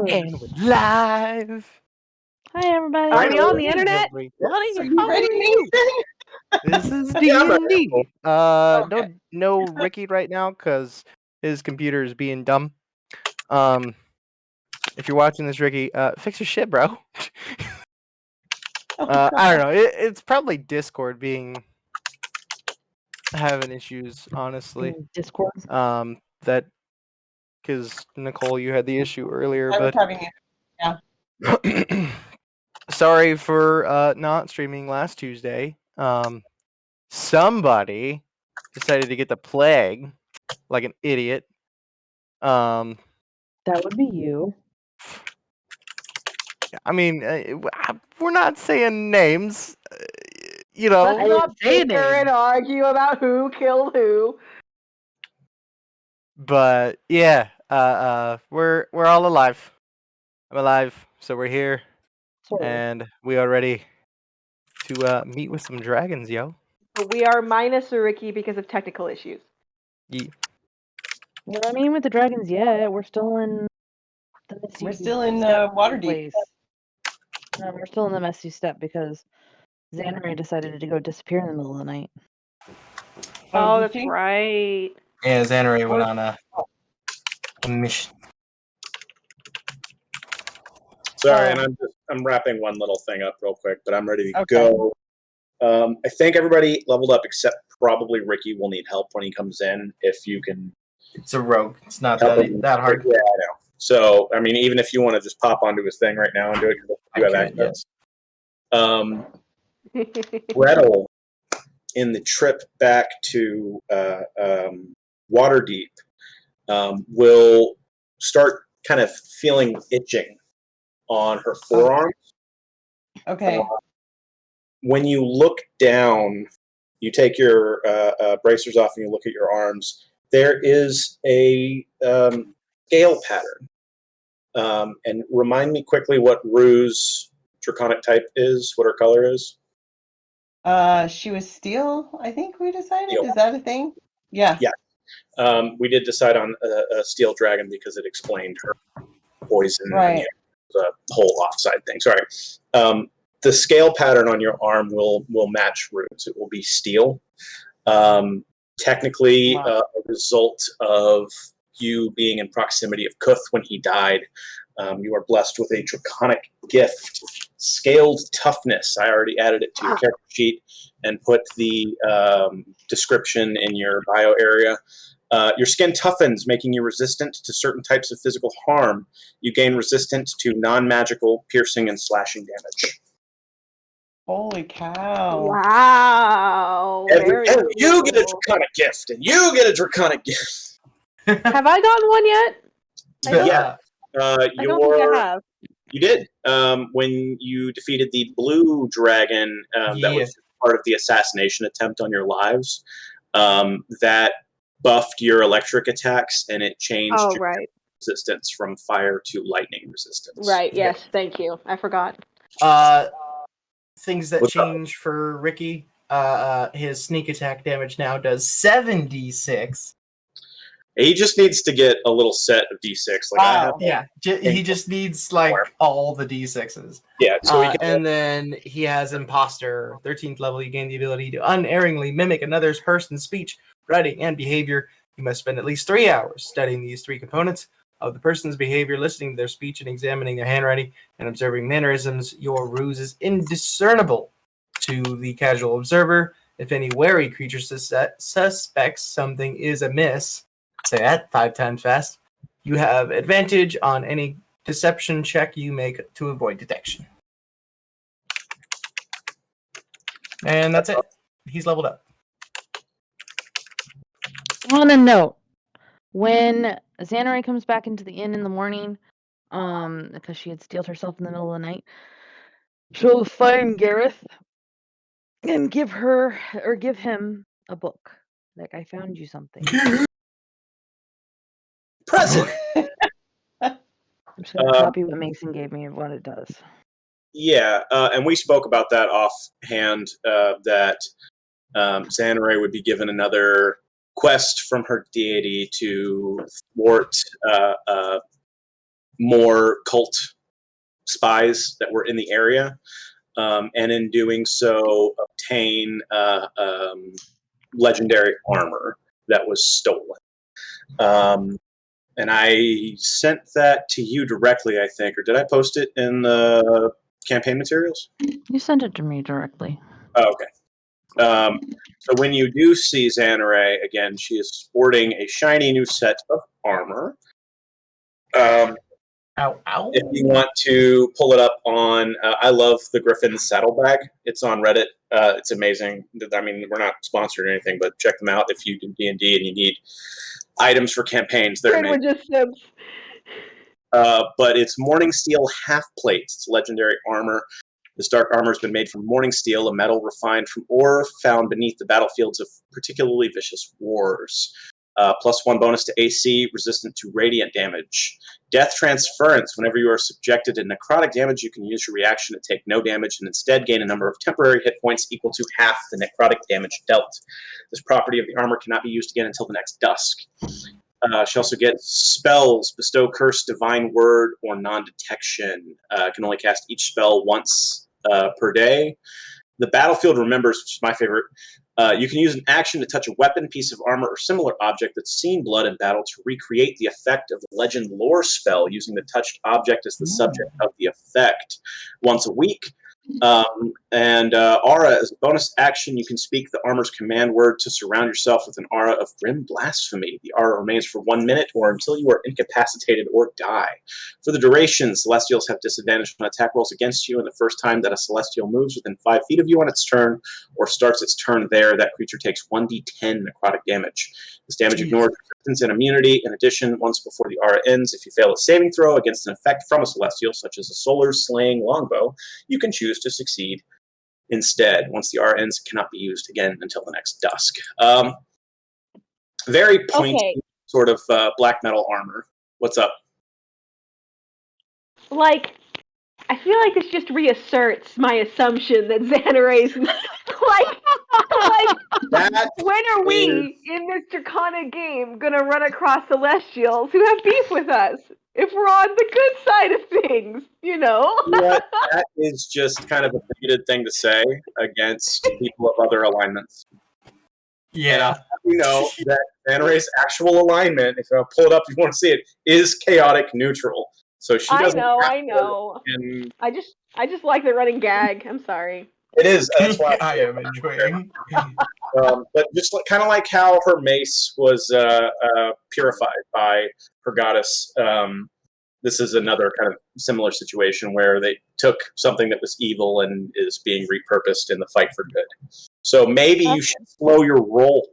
And live. Hi, everybody. Are we on the Hey, internet? everybody. Honey, Are you how ready, are you? Mason? This is Yeah, I'm D&D. Okay. No Ricky right now because his computer is being dumb. If you're watching this, Ricky, fix your shit, bro. I don't know. It's probably Discord having issues, honestly. Discord. That because Nicole, you had the issue earlier, I was but having it. sorry for not streaming last Tuesday. Somebody decided to get the plague like an idiot. That would be you. I mean, we're not saying names, you Let's know. not say a bicker name. and argue about who killed who. But yeah, we're all alive. I'm alive, so we're here, Sort of. and we are ready to meet with some dragons, yo. But we are minus Ricky because of technical issues. Ye- Well, I mean, with the dragons, yeah, we're still in the messy We're still in step Waterdeep. place. No, we're still in the messy step because Xanray decided to go disappear in the middle of the night. Oh, did that's she? right. Yeah, Xanray went on a mission. Sorry, and I'm wrapping one little thing up real quick, but I'm ready to Okay. go. I think everybody leveled up except probably Ricky will need help when he comes in. If you can It's a rogue. It's not help him. that hard. Yeah, I know. So, I mean, even if you want to just pop onto his thing right now and do it, you have I access. could, Yes. Gretel, in the trip back to Waterdeep, will start kind of feeling itching on her forearm. Okay. When you look down, you take your bracers off and you look at your arms. There is a scale pattern. And remind me quickly what Rue's draconic type is, what her color is. She was steel, I think we decided. Steel. Is that a thing? Yeah. Yeah. We did decide on a steel dragon because it explained her poison. Right. And, the whole offside thing. Sorry. The scale pattern on your arm will match Rue's. It will be steel. Technically, Wow. a result of you being in proximity of Kuth when he died. You are blessed with a draconic gift, scaled toughness. I already added it to your character sheet and put the description in your bio area. Your skin toughens, making you resistant to certain types of physical harm. You gain resistance to non-magical piercing and slashing damage. Holy cow. Wow. Very You get a cool. draconic gift, and you get a draconic gift. Have I gotten one yet? I don't, yeah. I don't think I have. You did. When you defeated the blue dragon, that was part of the assassination attempt on your lives. That buffed your electric attacks, and it changed your Right. resistance from fire to lightning resistance. Right, yes, thank you. I forgot. Things that What's up? change for Ricky. His sneak attack damage now does 7d6. He just needs to get a little set of d6. Like I have. Yeah, he just needs like all the d6s. Yeah. So he can. And then he has Imposter, 13th level. You gain the ability to unerringly mimic another person's speech, writing, and behavior. You must spend at least 3 hours studying these three components of the person's behavior, listening to their speech and examining their handwriting and observing mannerisms. Your ruse is indiscernible to the casual observer. If any wary creature suspects something is amiss, say that 5 times fast, you have advantage on any deception check you make to avoid detection. And that's it. He's leveled up. On a note, when Xanray comes back into the inn in the morning, because she had steeled herself in the middle of the night, she'll find Gareth and give him a book. Like, I found you something. Present. I'm just gonna copy what Mason gave me of what it does. Yeah, and we spoke about that offhand, that Xanray would be given another quest from her deity to thwart more cult spies that were in the area, and in doing so, obtain legendary armor that was stolen. And I sent that to you directly, I think, or did I post it in the campaign materials? You sent it to me directly. Oh, okay. So when you do see Xanaray, again, she is sporting a shiny new set of armor. Ow, ow. If you want to pull it up on, I love the Griffin saddlebag. It's on Reddit. It's amazing. I mean, we're not sponsored or anything, but check them out if you do D&D and you need items for campaigns. They're amazing. We're just Sims. But it's Morning Steel half plates. It's legendary armor. This dark armor has been made from morning steel, a metal refined from ore found beneath the battlefields of particularly vicious wars. +1 bonus to AC, resistant to radiant damage. Death transference. Whenever you are subjected to necrotic damage, you can use your reaction to take no damage and instead gain a number of temporary hit points equal to half the necrotic damage dealt. This property of the armor cannot be used again until the next dusk. She also gets spells, bestow curse, divine word, or non-detection. Can only cast each spell once per day. The battlefield remembers, which is my favorite. You can use an action to touch a weapon, piece of armor, or similar object that's seen blood in battle to recreate the effect of the legend lore spell using the touched object as the subject of the effect once a week. And aura, as a bonus action, you can speak the armor's command word to surround yourself with an aura of grim blasphemy. The aura remains for 1 minute or until you are incapacitated or die. For the duration, Celestials have disadvantage on attack rolls against you, and the first time that a Celestial moves within 5 feet of you on its turn or starts its turn there, that creature takes 1d10 necrotic damage. This damage ignores resistance and immunity. In addition, once before the aura ends, if you fail a saving throw against an effect from a Celestial, such as a Solar Slaying Longbow, you can choose to succeed instead. Once the aura ends, it cannot be used again until the next dusk. Very pointy, sort of black metal armor. What's up? Like, I feel like this just reasserts my assumption that Xanaray's like when are we in this Draconic game gonna run across Celestials who have beef with us? If we're on the good side of things, you know? That is just kind of a bigoted thing to say against people of other alignments. Yeah. You know that Xanaray's actual alignment, if I pull it up if you want to see it, is chaotic neutral. So she doesn't. I know. I just like the running gag. I'm sorry. It is. That's why I am enjoying. But just kind of like how her mace was purified by her goddess. This is another kind of similar situation where they took something that was evil and is being repurposed in the fight for good. So maybe you should slow your roll.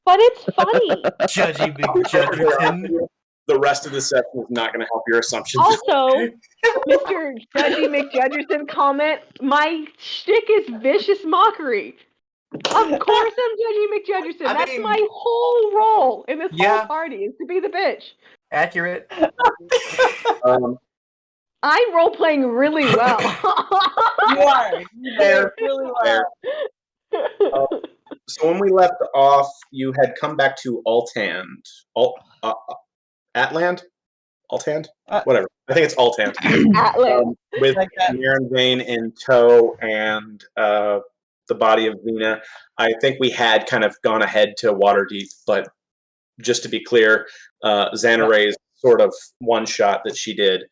But it's funny. Judgy Big Judgerton. The rest of the session is not going to help your assumptions. Also, Mr. Judgy McJudgerton comment, my shtick is vicious mockery. Of course I'm Judgy McJudgerton. That's my whole role in this whole party, is to be the bitch. Accurate. I'm role-playing really well. You are. You do really well. So when we left off, you had come back to Altand. Atland? Altand? Whatever. I think it's Altand. Atland. With Mirren Vane in tow and the body of Vina. I think we had kind of gone ahead to Waterdeep, but just to be clear, Xanaray's sort of one-shot that she did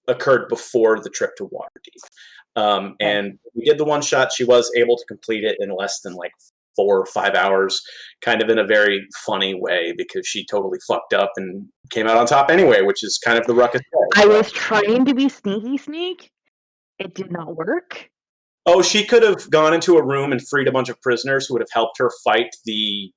occurred before the trip to Waterdeep. And we did the one-shot. She was able to complete it in less than like 4 or 5 hours, kind of in a very funny way, because she totally fucked up and came out on top anyway, which is kind of the ruckus. I was trying to be sneak. It did not work. Oh, she could have gone into a room and freed a bunch of prisoners who would have helped her fight the,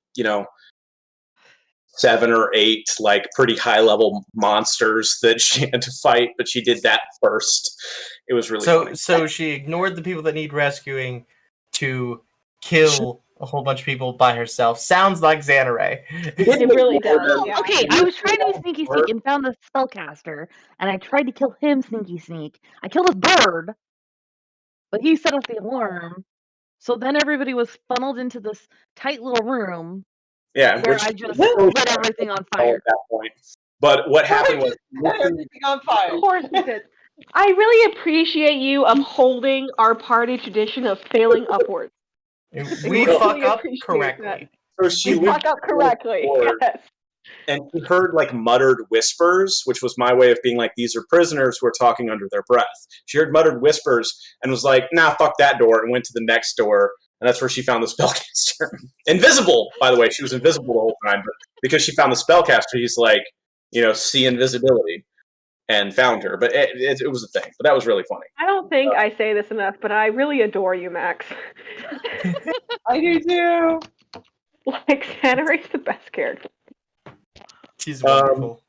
7 or 8 like pretty high level monsters that she had to fight, but she did that first. It was really funny. So she ignored the people that need rescuing to kill a whole bunch of people by herself. Sounds like Xanaray. It really does. Yeah. Okay, I was trying to be sneak and found the spellcaster, and I tried to kill him sneak. I killed his bird, but he set off the alarm. So then everybody was funneled into this tight little room. Yeah, where I just lit everything on fire. At that point. But what happened was Set everything on fire. Of course he did. I really appreciate you upholding our party tradition of failing upwards. We really fuck up appreciate correctly. so she We fuck up correctly. Yes. and she heard like muttered whispers, which was my way of being like, these are prisoners who are talking under their breath. She heard muttered whispers and was like, nah, fuck that door, and went to the next door, and that's where she found the spellcaster. Invisible, by the way. She was invisible the whole time, but because she found the spellcaster, he's like, see invisibility, and found her. But it was a thing. But that was really funny. I don't think I say this enough, but I really adore you, Max. I do too. Like, Xanaray's the best character. She's wonderful.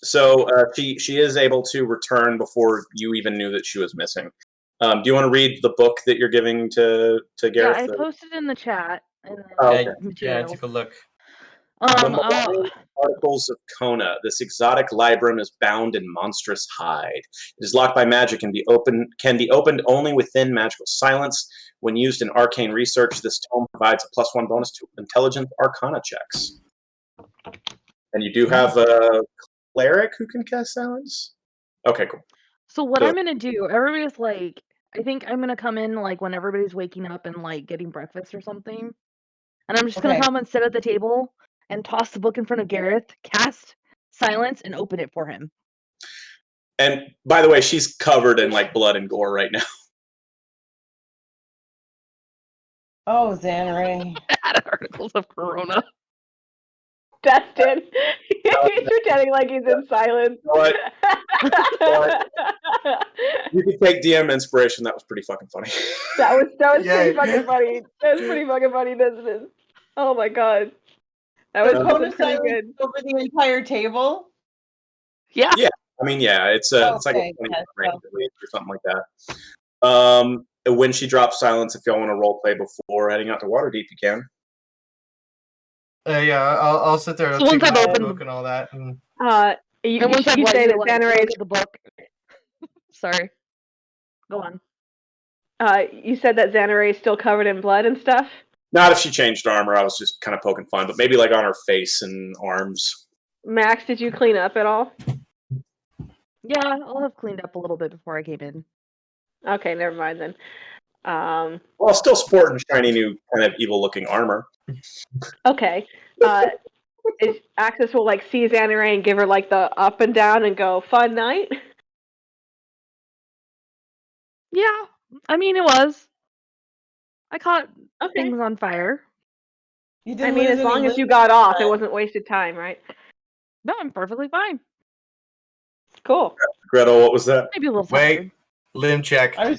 So she is able to return before you even knew that she was missing. Do you want to read the book that you're giving to Yeah, Gareth? I posted in the chat. Oh, Yeah, okay. yeah, I Materials. took a look. The Malign Articles of Kona. This exotic librum is bound in monstrous hide. It is locked by magic and can be opened only within magical silence. When used in arcane research, this tome provides a +1 bonus to intelligent arcana checks. And you do have a cleric who can cast silence? Okay, cool. So what So- I'm gonna do, everybody's like, I think I'm gonna come in like when everybody's waking up and like getting breakfast or something. And I'm just gonna Okay. come and sit at the table and toss the book in front of Gareth, cast silence, and open it for him. And by the way, she's covered in like blood and gore right now. Oh, Xanaray. Articles of Corona. Destin. He's pretending like he's in silence. What? You could take DM inspiration. That was pretty fucking funny. That was Yeah. pretty fucking funny. That was pretty fucking funny, Destin. Oh my god. That was The actually bonus pretty silence good. over the entire table. Yeah. I mean, yeah, it's like a Okay, 20 yes, range at least or something like that. When she drops silence, if y'all want to role play before heading out to Waterdeep, you can. Yeah, I'll sit there. I'll So take once I've my opened book and all that. And You And once I've say that look Xanaray's at the book. Sorry. Go on. you said that Xanaray is still covered in blood and stuff? Not if she changed armor. I was just kind of poking fun, but maybe like on her face and arms. Max, did you clean up at all? Yeah, I'll have cleaned up a little bit before I came in. Okay, never mind then. Well, still sporting shiny new kind of evil-looking armor. Okay. Axis will like see Xanaray and give her like the up and down and go, fun night? Yeah, I mean it was. I caught Okay. things on fire. You I didn't mean, lose as any long as you limbs got off, this it time. wasn't wasted time, right? No, I'm perfectly fine. Cool. Gretel, what was that? Maybe a little tired. wait, limb check. I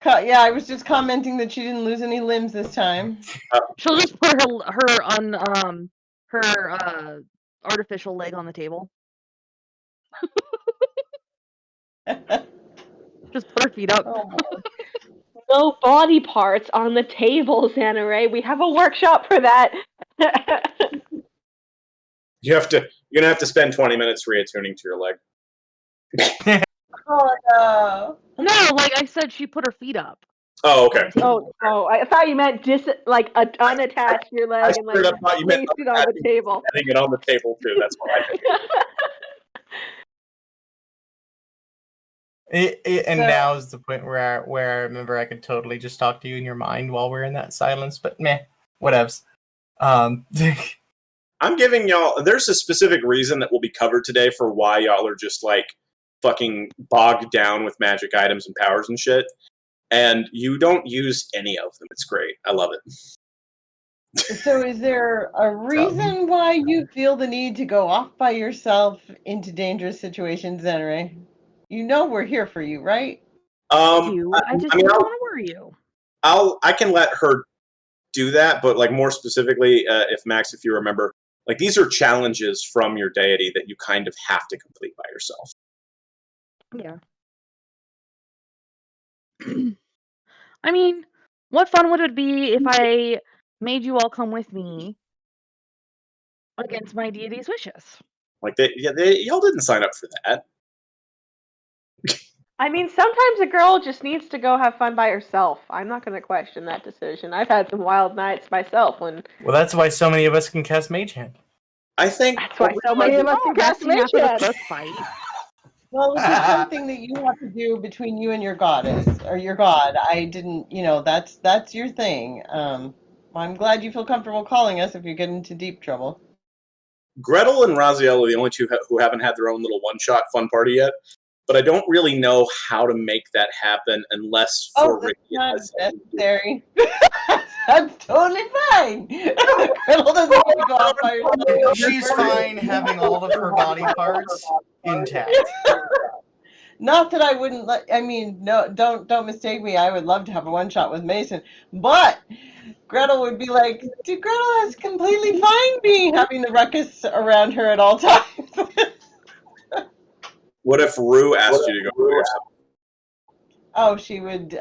I was just commenting that she didn't lose any limbs this time. She'll just put her on her artificial leg on the table. Just put her feet up. Oh, boy. No body parts on the table, Xanaray. We have a workshop for that. You're gonna have to spend 20 minutes reattuning to your leg. Oh, no. No, like I said, she put her feet up. Oh, okay. Oh! I thought you meant unattach your leg I and straight up thought you meant place it on the table. having it on the table too. That's what I did. And So- now is the point where I remember I could totally just talk to you in your mind while we're in that silence. But meh, whatevs. I'm giving y'all. There's a specific reason that will be covered today for why y'all are just like fucking bogged down with magic items and powers and shit. And you don't use any of them. It's great. I love it. So is there a reason why you feel the need to go off by yourself into dangerous situations, Xanaray? You know we're here for you, right? I just mean, don't want to worry you. I can let her do that, but like more specifically, if Max, if you remember, like these are challenges from your deity that you kind of have to complete by yourself. Yeah. I mean, what fun would it be if I made you all come with me against my deity's wishes? Like y'all didn't sign up for that. I mean, sometimes a girl just needs to go have fun by herself. I'm not going to question that decision. I've had some wild nights myself when. Well, that's why so many of us can cast Mage Hand. I think That's why so many of us Resting after the procrastination. first fight. Well, this is something that you have to do between you and your goddess or your god. I didn't, that's your thing. I'm glad you feel comfortable calling us if you get into deep trouble. Gretel and Raziel are the only two who haven't had their own little one-shot fun party yet. But I don't really know how to make that happen unless for That's Ricky. not necessary. That's totally fine. Gretel doesn't need to go off by herself. She's fine having all of her body parts intact. Not that I wouldn't no, don't mistake me. I would love to have a one shot with Mason, but Gretel would be like, dude, Gretel is completely fine being having the ruckus around her at all times. What if Rue asked you to go by yourself? Oh, she would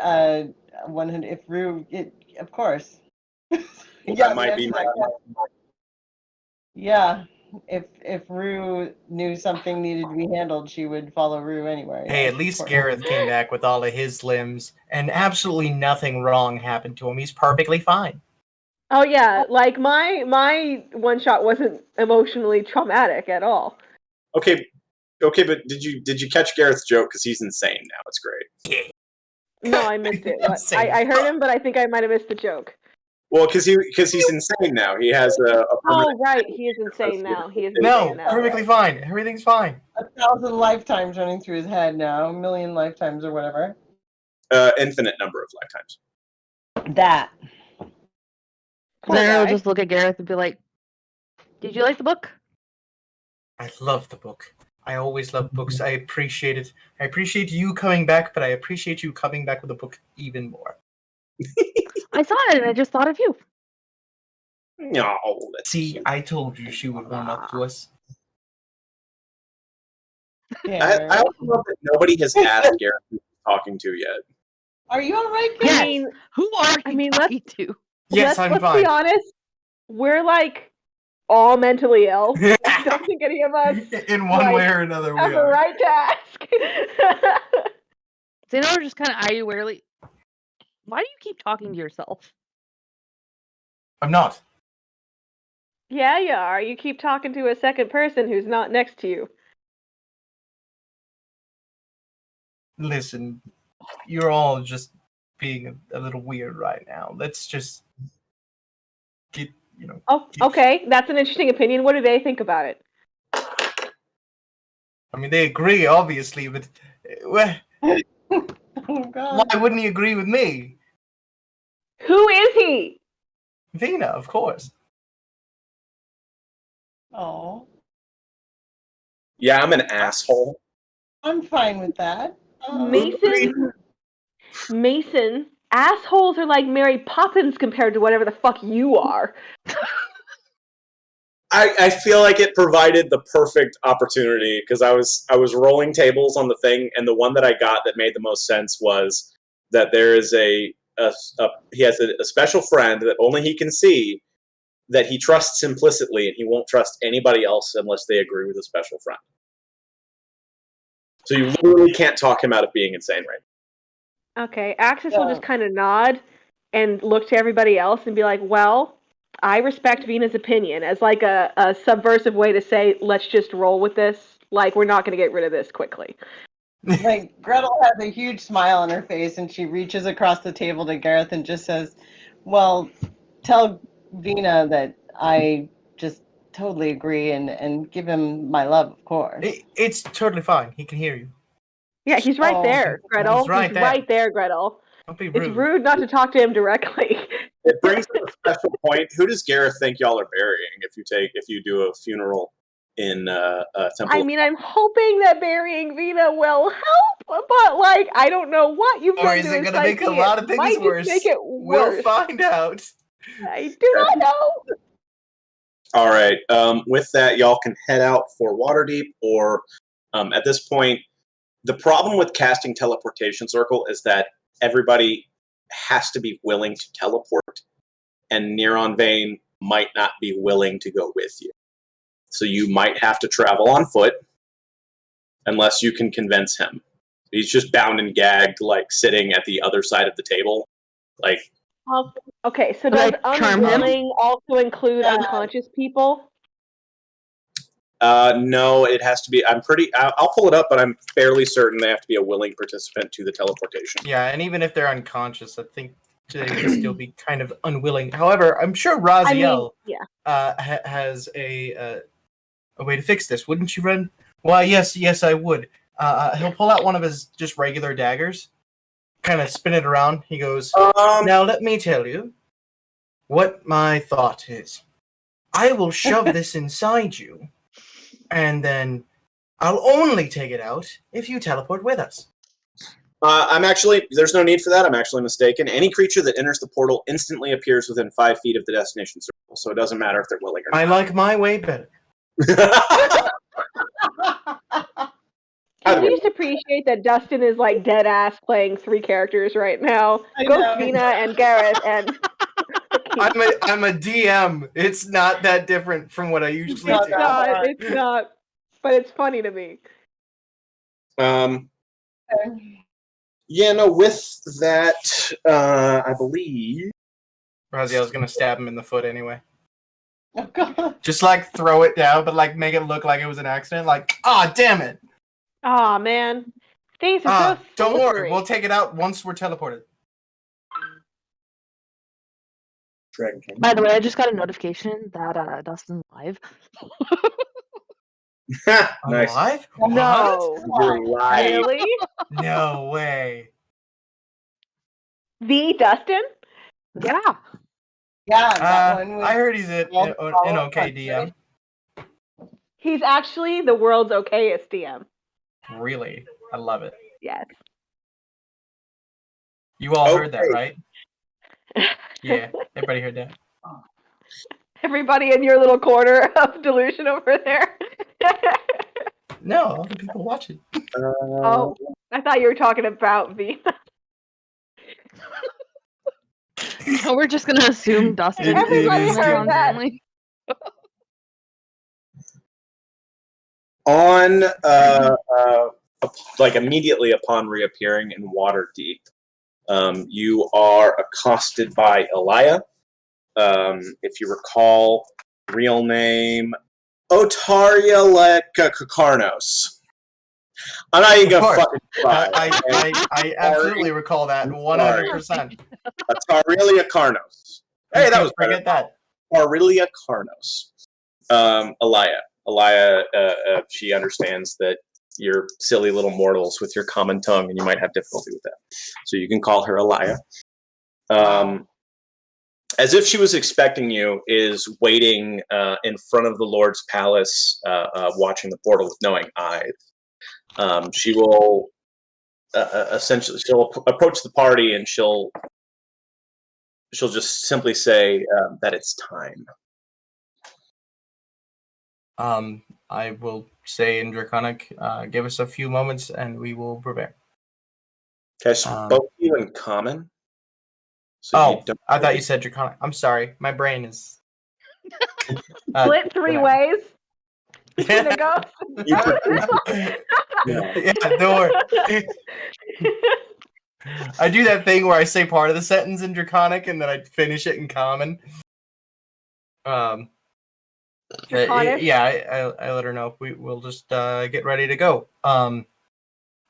100 if Rue of course. That might be my. Yeah. If Rue knew something needed to be handled, she would follow Rue anywhere. Hey, yeah, at least of course. Gareth came back with all of his limbs, and absolutely nothing wrong happened to him. He's perfectly fine. Oh yeah, like my one shot wasn't emotionally traumatic at all. Okay, but did you catch Gareth's joke? Because he's insane now. It's great. No, I missed it. Insane. I heard him, but I think I might have missed the joke. Well, because he's insane now. He has a Oh permanent. right, he is insane now. He is No, insane now. perfectly fine. Everything's fine. 1,000 lifetimes running through his head now, a million lifetimes or whatever. Infinite number of lifetimes. That. Poor Then I'll guy. just look at Gareth and be like, "Did you like the book?" I love the book. I always love books. I appreciate it. I appreciate you coming back, but I appreciate you coming back with a book even more. I saw it and I just thought of you. No, See, I told you she would warm up to us. Yeah. I also love that nobody has asked Gareth who he's talking to yet. Are you all right, I Yes. mean, Who are you I mean, talking to? Yes, I'm let's fine. be honest. We're like all mentally ill. I don't think any of us In one like, way or another, we have a are. right to ask. Xanor just kind of eye you warily. Why do you keep talking to yourself? I'm not. Yeah, you are. You keep talking to a second person who's not next to you. Listen, you're all just being a little weird right now. Let's just get, Oh, okay. That's an interesting opinion. What do they think about it? I mean, they agree, obviously, but why Oh, God. wouldn't he agree with me? Who is he? Vina, of course. Oh, Yeah, I'm an asshole. I'm fine with that. Mason, assholes are like Mary Poppins compared to whatever the fuck you are. I feel like it provided the perfect opportunity because I was rolling tables on the thing, and the one that I got that made the most sense was that there is he has a special friend that only he can see that he trusts implicitly, and he won't trust anybody else unless they agree with a special friend. So you literally can't talk him out of being insane, right? Okay, Axis will just kind of nod and look to everybody else and be like, well, I respect Vina's opinion as like a subversive way to say, let's just roll with this. Like, we're not going to get rid of this quickly. Like, Gretel has a huge smile on her face, and she reaches across the table to Gareth and just says, well, tell Vina that I just totally agree and give him my love, of course. It's totally fine. He can hear you. Yeah, he's right there, Gretel. He's right there. Right there, Gretel. Don't be rude. It's rude not to talk to him directly. It brings up a special point. Who does Gareth think y'all are burying if you do a funeral in Temple? I mean, I'm hoping that burying Vina will help, but like, I don't know what you've Or done is to it going to make a lot of things might worse? Just make it worse. We'll find out. I do not know. All right. With that, y'all can head out for Waterdeep, or at this point, the problem with casting Teleportation Circle is that everybody has to be willing to teleport, and Neuron Vein might not be willing to go with you. So you might have to travel on foot, unless you can convince him. He's just bound and gagged, like sitting at the other side of the table. Like, Okay, so does Like, charm him? unwilling also include Yeah. unconscious people? No, it has to be. I'll pull it up, but I'm fairly certain they have to be a willing participant to the teleportation. Yeah, and even if they're unconscious, I think they would still be kind of unwilling. However, I'm sure Raziel has a way to fix this. Wouldn't you, Ren? Well, yes, I would. He'll pull out one of his just regular daggers, kind of spin it around. He goes, "Now let me tell you what my thought is. I will shove this inside you, and then I'll only take it out if you teleport with us." There's no need for that. I'm actually mistaken. Any creature that enters the portal instantly appears within 5 feet of the destination circle, so it doesn't matter if they're willing or not. I like my way better. Can we just appreciate that Dustin is like dead ass playing 3 characters right now? I Ghost know. Vina and Gareth and I'm a DM. It's not that different from what I usually not do. that. it's not, but it's funny to me. Yeah, no, with that, I believe... Raziel's gonna stab him in the foot anyway. Oh, God. Just like throw it down, but like make it look like it was an accident. Like, damn it! Aw, man. Things are so Don't worry, slippery. we'll take it out once we're teleported. Dragon King. By the way, I just got a notification that Dustin's live. Nice. Alive? No. You're live. Really? No way. The Dustin? Yeah. Yeah, that one was I heard he's an okay DM. He's actually the world's okayest DM. Really, I love it. Yes. You all heard that, Okay. right? Yeah, everybody heard that. Everybody in your little corner of delusion over there. No, all the people watching. Oh, I thought you were talking about V. No, we're just gonna assume Dustin. Everybody is heard that. family. On like immediately upon reappearing in Waterdeep, you are accosted by Elia. If you recall, real name Otaria Kakarnos. I'm not even gonna fucking try. I absolutely recall that 100%. Aurelia Carnos. Hey, that was better. Forget that. Aurelia Carnos. Elia, she understands that you're silly little mortals with your common tongue, and you might have difficulty with that. So you can call her Elia. As if she was expecting you, is waiting in front of the Lord's palace, watching the portal with knowing eyes. She will essentially she'll approach the party, and she'll just simply say that it's time. I will say in Draconic, give us a few moments and we will prepare. Okay, so both of you in common. So I thought you said Draconic. I'm sorry, my brain is Split 3 ways. Between the ghosts. Yeah, don't worry. I do that thing where I say part of the sentence in Draconic and then I finish it in Common. Yeah, I let her know. We'll just get ready to go.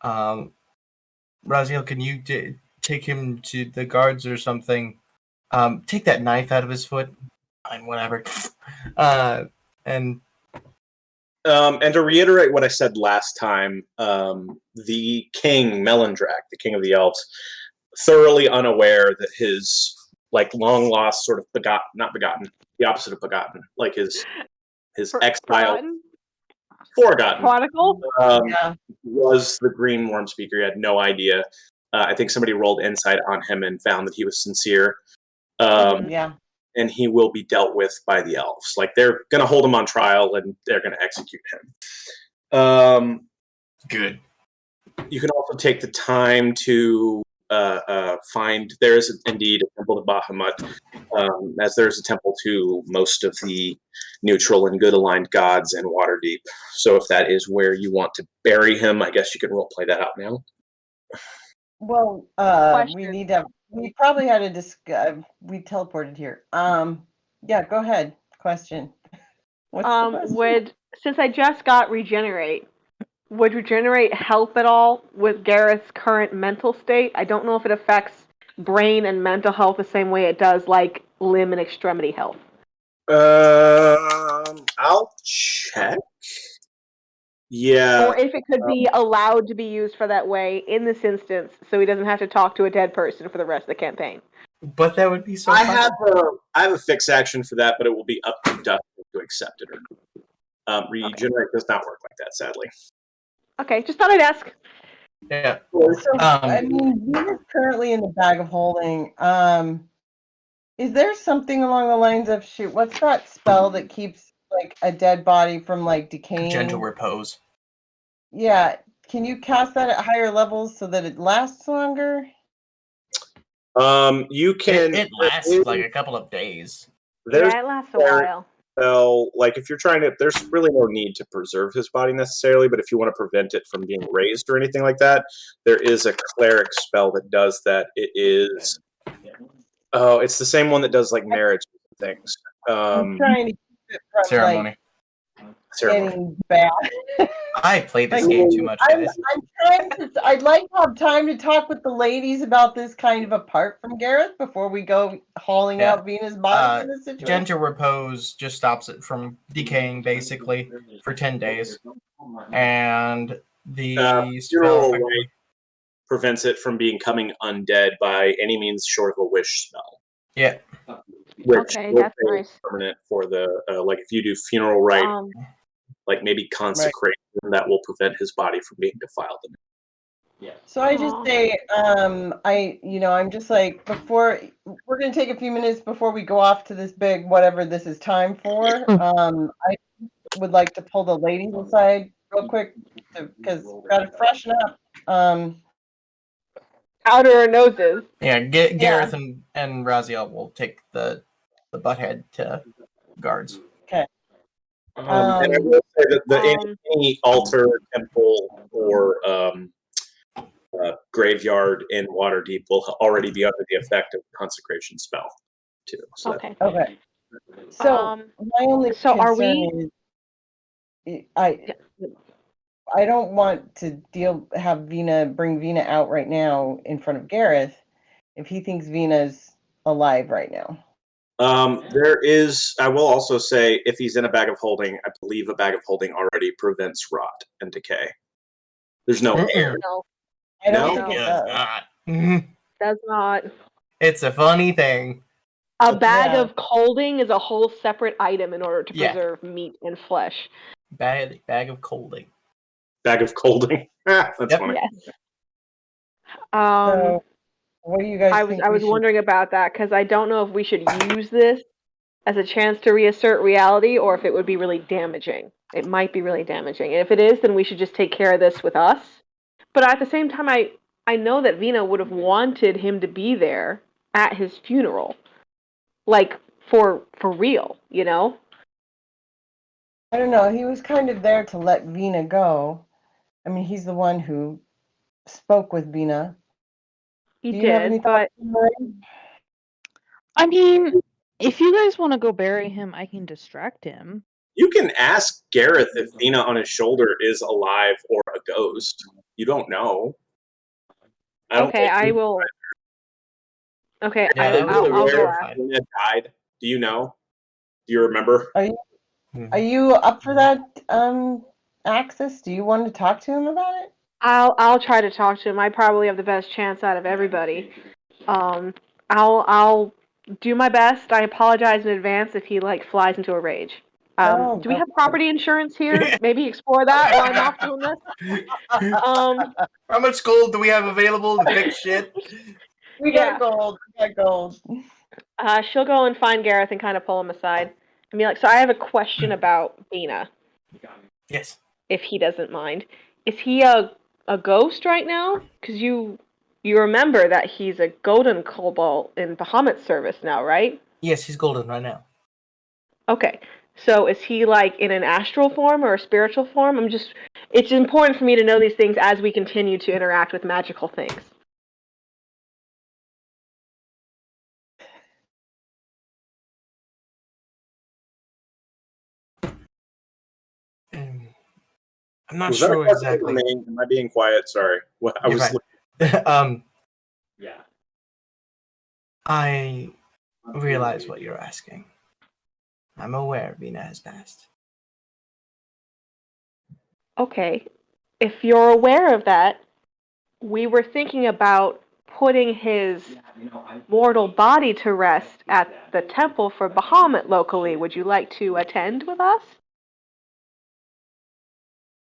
Raziel, can you take him to the guards or something? Take that knife out of his foot. Fine, whatever. And to reiterate what I said last time, the king, Melindrak, the king of the elves, thoroughly unaware that his long lost sort of not begotten, the opposite of begotten, like his exiled, forgotten, Prodigal? was the green worm speaker. He had no idea. I think somebody rolled insight on him and found that he was sincere. And he will be dealt with by the elves. They're going to hold him on trial and they're going to execute him. Good. You can also take the time to find, there is indeed a temple to Bahamut, as there is a temple to most of the neutral and good aligned gods in Waterdeep. So if that is where you want to bury him, I guess you can roleplay that out now. Well, we probably had a we teleported here. Yeah, go ahead. Question. What's the question? since I just got regenerate, would regenerate help at all with Gareth's current mental state? I don't know if it affects brain and mental health the same way it does like limb and extremity health. I'll check. Yeah. Or if it could be allowed to be used for that way in this instance, so he doesn't have to talk to a dead person for the rest of the campaign. But that would be so I fun. have a fixed action for that, but it will be up to Dustin to accept it or not. Regenerate does not work like that, sadly. Okay, just thought I'd ask. Yeah. So, I mean, Vena's currently in the bag of holding. Is there something along the lines of shoot? What's that spell that keeps like a dead body from like decaying? Gentle repose. Yeah, can you cast that at higher levels so that it lasts longer? You can. It lasts like a couple of days. There's Yeah, it lasts a while. spell, like if you're trying to, there's really no need to preserve his body necessarily, but if you want to prevent it from being raised or anything like that, there is a cleric spell that does that. It is, oh, it's the same one that does like marriage things. I'm trying to keep it from Ceremony. getting bad. I played this Like, game too much, guys. I'm trying to. I'd like to have time to talk with the ladies about this kind of apart from Gareth before we go hauling out Venus' body in this situation. Gentle repose just stops it from decaying basically for 10 days. And the funeral spell rite prevents it from becoming undead by any means short of a wish spell. Yeah. Which Okay, will that's stay nice. permanent for the like if you do funeral rite, like maybe consecration, that will prevent his body from being defiled. So I just say, I'm just like, before we're gonna take a few minutes before we go off to this big whatever this is time for. I would like to pull the ladies aside real quick because gotta freshen up. Outer our noses. Yeah, Gareth and Raziel will take the butthead to guards. Okay. And I will say that any altar, temple, or graveyard in Waterdeep will already be under the effect of the consecration spell, too. So. Okay. Okay. So my only so are concern is I don't want to have bring Vina out right now in front of Gareth if he thinks Vina's alive right now. There is, I will also say, if he's in a bag of holding, I believe a bag of holding already prevents rot and decay. There's no air. No. I don't think it does. Does not. It's a funny thing. A bag of holding is a whole separate item in order to Yeah. preserve meat and flesh. Bag of colding. Bag of colding. That's funny. Yes. So, what do you guys think? I was wondering about that because I don't know if we should use this as a chance to reassert reality or if it would be really damaging. It might be really damaging. And if it is, then we should just take care of this with us. But at the same time, I know that Vina would have wanted him to be there at his funeral. Like, for real, you know? I don't know. He was kind of there to let Vina go. I mean, he's the one who spoke with Vina. He Do you have did, any but thoughts? I mean, if you guys want to go bury him, I can distract him. You can ask Gareth if Vina on his shoulder is alive or a ghost. You don't know. Okay, I will. Okay, Yeah, I'll go ask. Vina died. Do you know? Do you remember? Are you up for that, Axis? Do you want to talk to him about it? I'll try to talk to him. I probably have the best chance out of everybody. I'll do my best. I apologize in advance if he like flies into a rage. Do we have property insurance here? Maybe explore that while I'm off doing this. How much gold do we have available to fix shit? We got gold. We got gold. She'll go and find Gareth and kind of pull him aside and be like, "So I have a question about Vina. Yes. If he doesn't mind, is he a ghost right now? Because you remember that he's a golden kobold in Bahamut's service now, right? Yes, he's golden right now. Okay. So is he like in an astral form or a spiritual form? It's important for me to know these things as we continue to interact with magical things. I'm not Was that a sure question for exactly. me? Am I being quiet? Sorry. Well, I You're was. fine. I realize what you're asking. I'm aware Vina has passed. Okay. If you're aware of that, we were thinking about putting his mortal body to rest at the temple for Bahamut locally. Would you like to attend with us?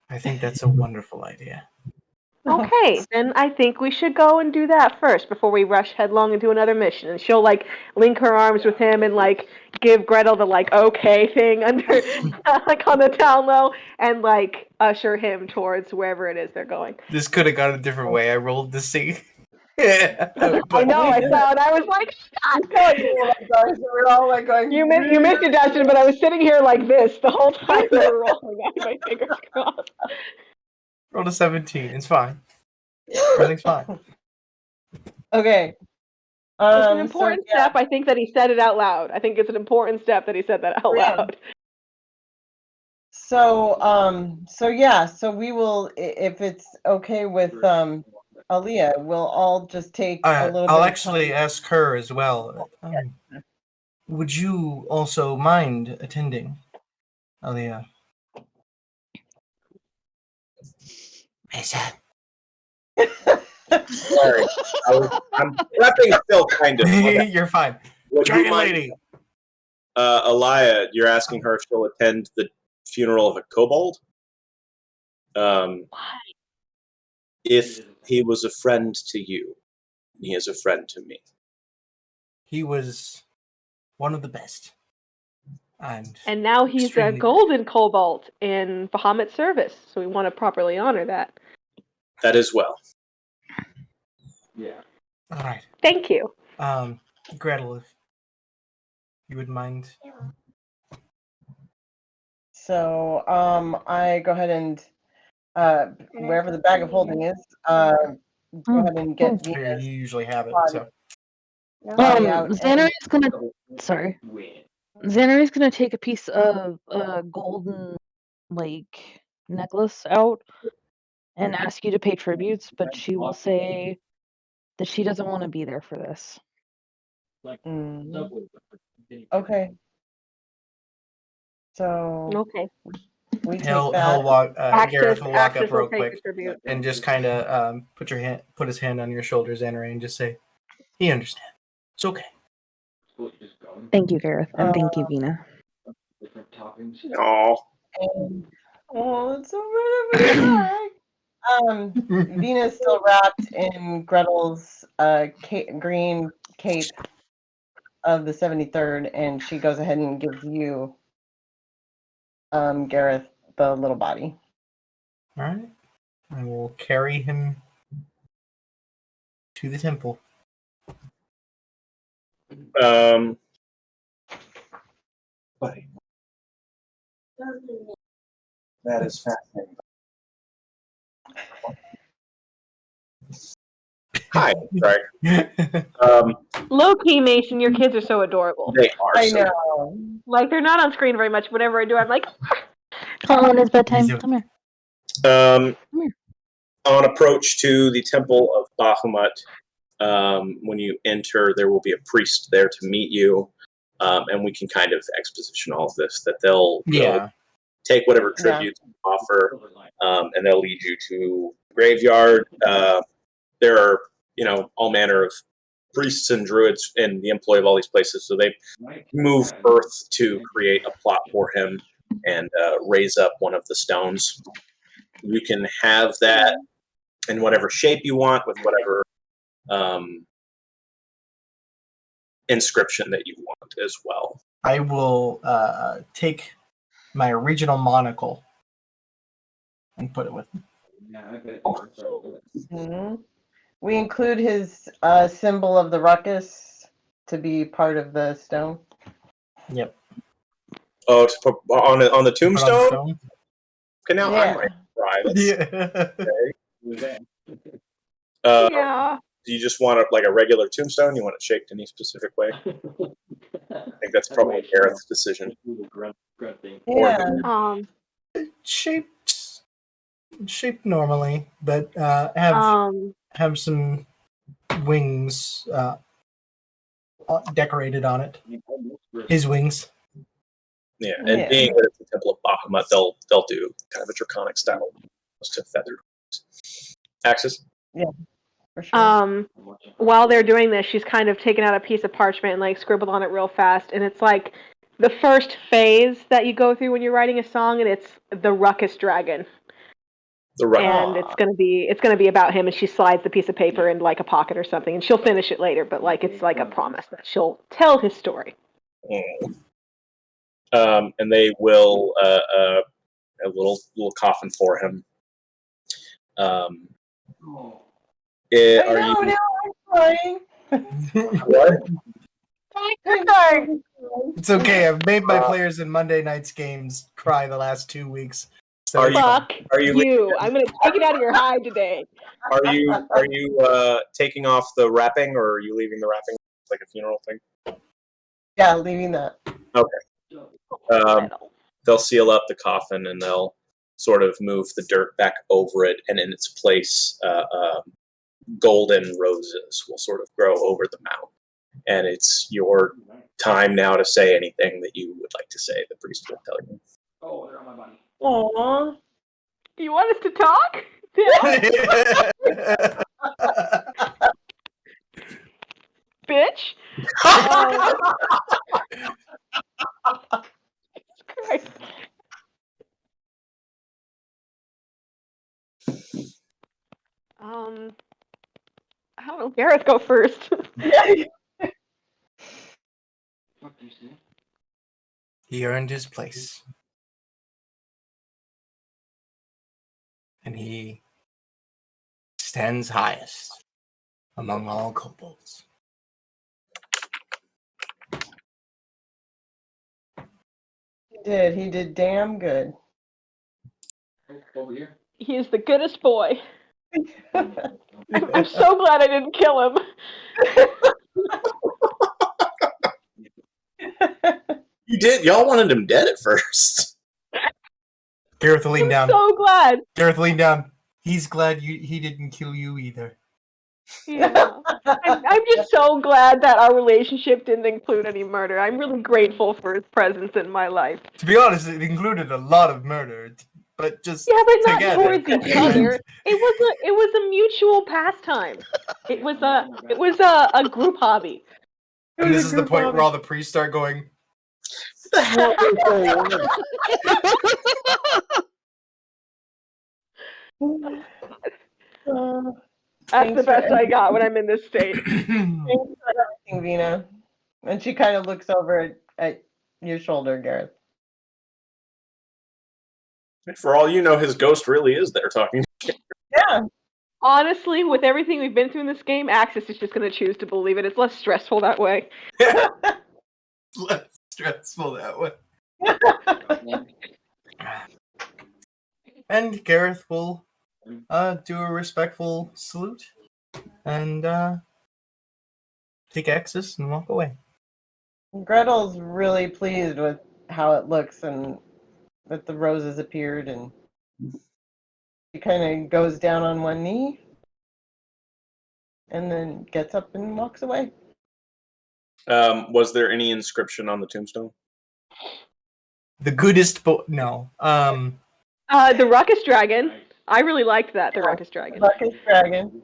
I think that's a wonderful idea. Okay, then I think we should go and do that first before we rush headlong into another mission. And she'll like link her arms with him and like give Gretel the like okay thing under like on the down low and like usher him towards wherever it is they're going. This could have gone a different way. I rolled the C. I know, I saw it. I was like, I'm telling you, oh my gosh, we're all like going. you missed it, Dustin, but I was sitting here like this the whole time we were rolling. I had my fingers crossed. Rolled a 17. It's fine. Everything's fine. Okay. It's an important step. I think that he said it out loud. I think it's an important step that he said that out loud. So we will, if it's okay with Aaliyah, we'll all just take a little bit I'll of actually ask her as well. Would you also mind attending, Aliyah? Sorry. I'm prepping still, kind of. You're fine. Would you Dragon mind, Lady. Aliyah, you're asking her if she'll attend the funeral of a kobold? If he was a friend to you, he is a friend to me. He was one of the best. And now he's a golden cobalt in Bahamut service, so we want to properly honor that. That as well. Yeah. All right. Thank you. Gretel, if you would mind. So I go ahead and wherever the bag of holding is, go ahead and get Venus. You usually have it, so. Xanary's gonna. Sorry. Xanary's gonna take a piece of golden, like, necklace out and ask you to pay tributes, but she will say that she doesn't want to be there for this. Okay. So. Okay. We take He'll that. walk. Gareth will walk up will real take quick the tribute. and just kind of put his hand on your shoulder, Xanary, and just say, "He understands. It's okay." Thank you, Gareth, and thank you, Vina. Oh. It's so really Vina's still wrapped in Gretel's green cape of the 73rd, and she goes ahead and gives you, Gareth, the little body. All right. I will carry him to the temple. Buddy. That is fascinating. Hi. Sorry. Low key, Mason, your kids are so adorable. They are. I know. Like, they're not on screen very much. Whenever I do, I'm like, Colin, it's bedtime. Come here. On approach to the temple of Bahamut, when you enter, there will be a priest there to meet you, and we can kind of exposition all of this. That they'll take whatever tributes you offer, and they'll lead you to the graveyard. There are, all manner of priests and druids in the employ of all these places, so they move earth to create a plot for him and raise up one of the stones. You can have that in whatever shape you want, with whatever inscription that you want as well. I will take my regional monocle and put it with me. Mm-hmm. We include his symbol of the ruckus to be part of the stone. Yep. Oh, to put on the tombstone? Okay, now Yeah. I'm ready to try this. yeah. Do you just want a regular tombstone? You want it shaped any specific way? I think that's probably Gareth's decision. Yeah. Shaped shaped normally, but have some wings decorated on it. His wings. Yeah, and being that it's the Temple of Bahamut, they'll do kind of a draconic style to feathered. Axis? Yeah, for sure. While they're doing this, she's kind of taken out a piece of parchment and like scribbled on it real fast, and it's like the first phase that you go through when you're writing a song, and it's the Ruckus Dragon. And it's gonna be about him, and she slides the piece of paper in like a pocket or something, and she'll finish it later, but like it's like a promise that she'll tell his story. And they will a little coffin for him. Are you? I'm What? crying. It's okay. I've made my players in Monday night's games cry the last 2 weeks. So Fuck are you? you! I'm gonna take it out of your hide today. Are you taking off the wrapping, or are you leaving the wrapping like a funeral thing? Yeah, leaving that. Okay. They'll seal up the coffin and they'll sort of move the dirt back over it, and in its place, golden roses will sort of grow over the mound. And it's your time now to say anything that you would like to say. The priest will tell you. Oh, they're on my body. Aww. You want us to talk? Bitch. Christ. I don't know. Gareth, go first. He earned his place. And he stands highest among all kobolds. He did damn good. He is the goodest boy. I'm so glad I didn't kill him. You did. Y'all wanted him dead at first. Gareth will lean down. So glad. Gareth, lean down. He's glad he didn't kill you either. Yeah. I'm just so glad that our relationship didn't include any murder. I'm really grateful for his presence in my life. To be honest, it included a lot of murder, but just but not together. towards each other. It was a mutual pastime. It was a group hobby. And this is the point where all the priests start going. That's the best I got when I'm in this state. Thanks for everything, Vina. And she kind of looks over at your shoulder, Gareth. For all you know, his ghost really is there talking. Yeah. Honestly, with everything we've been through in this game, Axis is just going to choose to believe it. It's less stressful that way. Less stressful that way. And Gareth will do a respectful salute and take Axis and walk away. Gretel's really pleased with how it looks and that the roses appeared, and she kind of goes down on one knee and then gets up and walks away. Was there any inscription on the tombstone? The goodest no. The Ruckus Dragon. I really liked that, the Ruckus Dragon. Ruckus Dragon.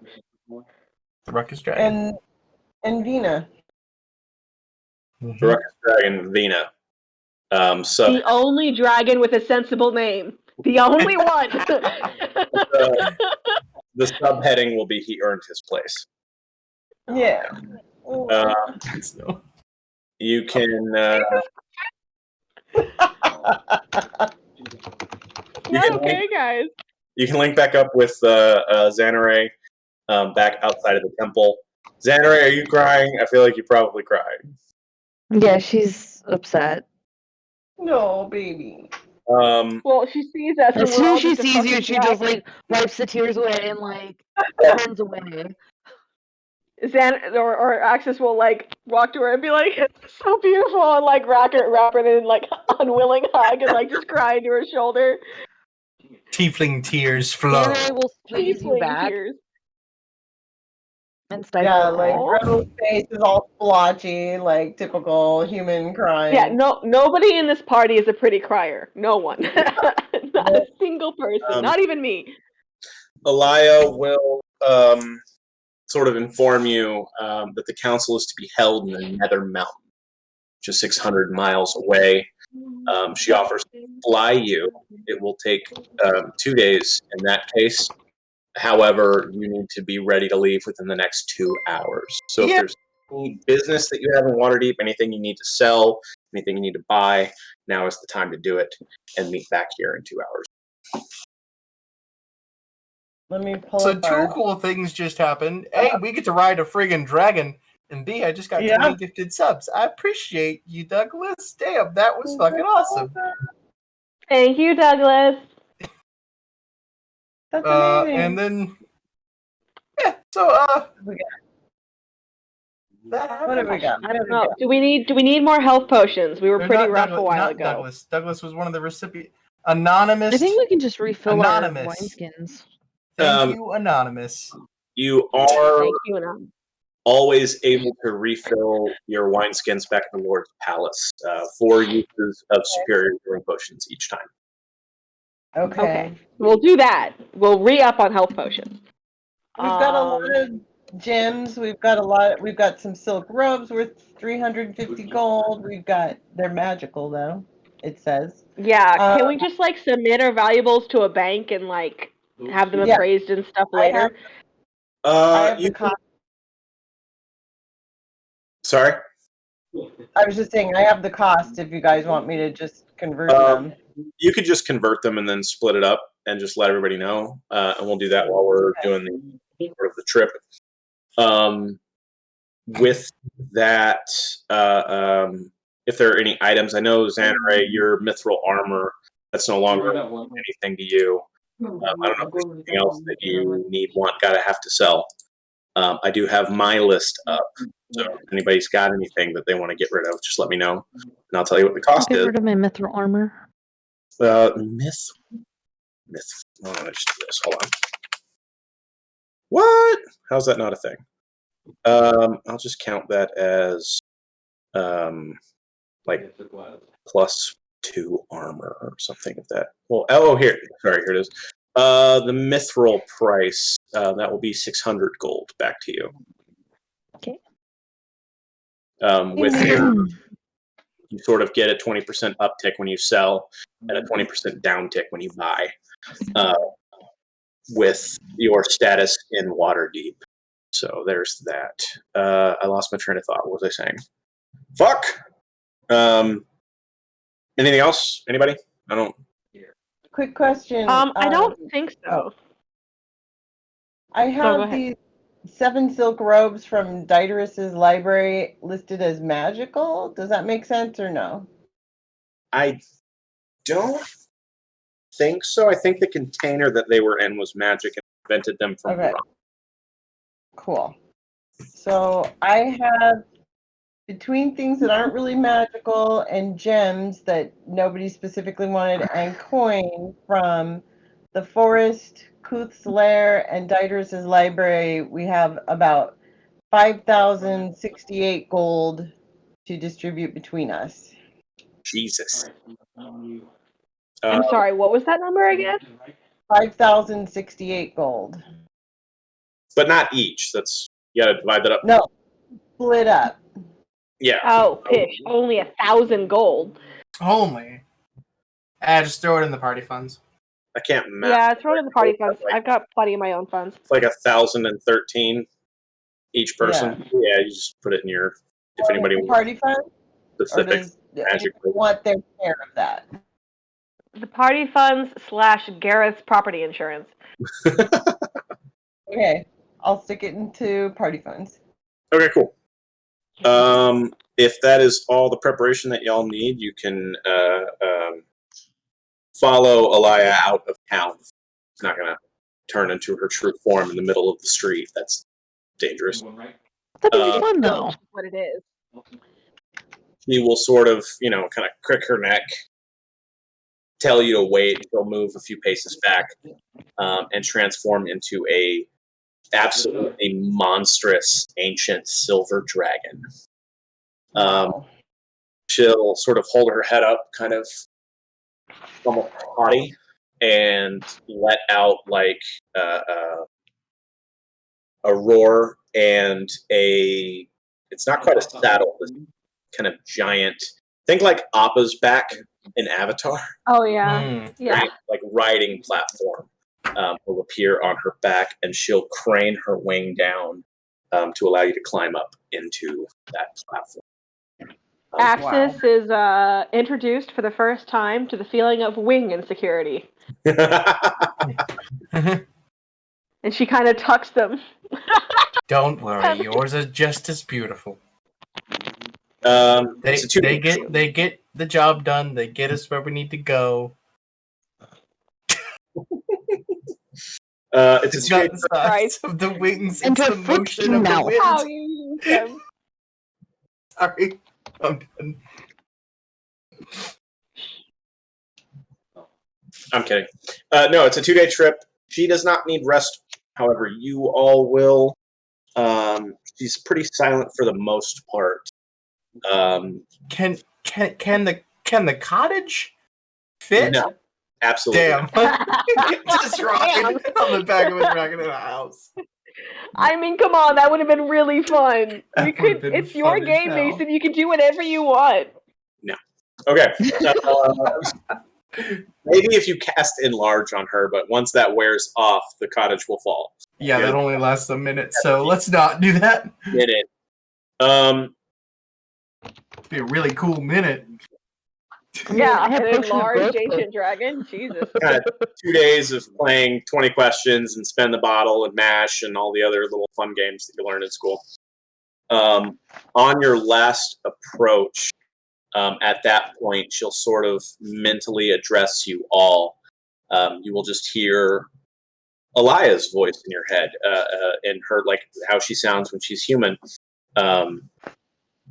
The Ruckus Dragon. And Vina. The Ruckus Dragon, Vina. The only dragon with a sensible name. The only one. The subheading will be he earned his place. Yeah. You can. Guys. You can link back up with Xanare back outside of the temple. Xanare, are you crying? I feel like you probably cried. Yeah, she's upset. No, baby. Well, she sees us. As soon as she sees you, she just like wipes the tears away and like runs away. Or Axis will like walk to her and be like, "It's so beautiful," and like wrap her in like unwilling hug and like just cry into her shoulder. Tiefling tears flow. Xanare will squeeze you Tiefling back tears. and stifle Yeah, a like cry. Gretel's face is all splotchy, like typical human crying. Yeah, nobody in this party is a pretty crier. No one. Not a single person. Not even me. Elia will sort of inform you that the council is to be held in the Nether Mountain, which is 600 miles away. She offers to fly you. It will take 2 days in that case. However, you need to be ready to leave within the next 2 hours. So if there's any business that you have in Waterdeep, anything you need to sell, anything you need to buy, now is the time to do it and meet back here in 2 hours. Let me pull So up 2 cool things just happened. A, we get to ride a friggin' dragon. And B, I just got 20 gifted subs. I appreciate you, Douglas. Damn, that was fucking awesome. Thank you, Douglas. That's amazing. And then, yeah, so, What have we got? I don't know. Do we need more health potions? We were They're pretty not rough Douglas, a while not ago. Douglas. Douglas was one of the recipients. Anonymous. I think we can just refill Anonymous. our wineskins. Thank you, Anonymous. You are Thank you, Anna. always able to refill your wineskins back at the Lord's Palace. 4 uses of superior healing potions each time. Okay. We'll do that. We'll re-up on health potions. We've got a lot of gems. We've got some silk robes worth 350 gold. They're magical though, it says. Yeah, can we just like submit our valuables to a bank and like have them appraised and stuff later? I have the cost. Sorry? I was just saying I have the cost if you guys want me to just convert them. You could just convert them and then split it up and just let everybody know. And we'll do that while we're doing the part of the trip. With that, if there are any items, I know, Xanare, your mithril armor, that's no longer anything to you. I don't know if there's anything else that you gotta have to sell. I do have my list up, so if anybody's got anything that they want to get rid of, just let me know, and I'll tell you what the cost Get is. rid of my mithril armor. Myth. Oh, I just do this. Hold on. What? How's that not a thing? I'll just count that as like +2 armor or something like that. Well, here it is. The mithril price, that will be 600 gold back to you. Okay. With your, you sort of get a 20% uptick when you sell and a 20% downtick when you buy. With your status in Waterdeep. So there's that. I lost my train of thought. What was I saying? Fuck! Anything else? Anybody? I don't. Quick question. I don't think so. I go have ahead. these 7 silk robes from Diderus's library listed as magical. Does that make sense or no? I don't think so. I think the container that they were in was magic and prevented them from running. Cool. So I have, between things that aren't really magical and gems that nobody specifically wanted, and coin from the forest, Kuth's lair, and Diderus's library, we have about 5,068 gold to distribute between us. Jesus. I'm sorry, what was that number again? 5,068 gold. But not each. You gotta divide that up. No, split up. Yeah. Oh, pish. Only 1,000 gold. Only. Just throw it in the party funds. I can't math. Yeah, throw it in the party funds. I've got plenty of my own funds. It's like 1,013 each person. Yeah, you just put it in your. If anybody wants Party fund? specific Or does magic. anyone want their share of that? The party funds / Gareth's property insurance. Okay, I'll stick it into party funds. Okay, cool. If that is all the preparation that y'all need, you can follow Elia out of town. It's not going to turn into her true form in the middle of the street. That's dangerous. That'd be fun, though. What it is. She will sort of, kind of crick her neck tell you to wait. She'll move a few paces back and transform into a absolutely monstrous ancient silver dragon. She'll sort of hold her head up, kind of almost haughty, and let out like a roar and a. It's not quite a saddle, this kind of giant. Think like Appa's back in Avatar. Oh yeah, yeah. Giant, like riding platform will appear on her back, and she'll crane her wing down to allow you to climb up into that platform. Axis is introduced for the first time to the feeling of wing insecurity, and she kind of tucks them. Don't worry, yours are just as beautiful. It's a They get the job done. They get us where we need to go. It's not the size of the wings; And it's to the motion of the mouth. wind. How you use them. Sorry, I'm done. I'm kidding. No, it's a 2-day trip. She does not need rest. However, you all will. She's pretty silent for the most part. Can the cottage fit? No, absolutely. Damn. Just ride on the back of a dragon in a house. I mean, come on, that would have been really fun. That You would've could. been It's your fun as game, hell. Mason. You can do whatever you want. Okay. Maybe if you cast Enlarge on her, but once that wears off, the cottage will fall. Yeah, that only lasts a minute, so let's not do that. Minute. It'd be a really cool minute. Yeah, I have an potion of enlarged growth ancient dragon. Jesus. Kind of 2 days of playing 20 questions and spend the bottle and mash and all the other little fun games that you learn in school. On your last approach, at that point, she'll sort of mentally address you all. You will just hear Alaya's voice in your head, and her like how she sounds when she's human,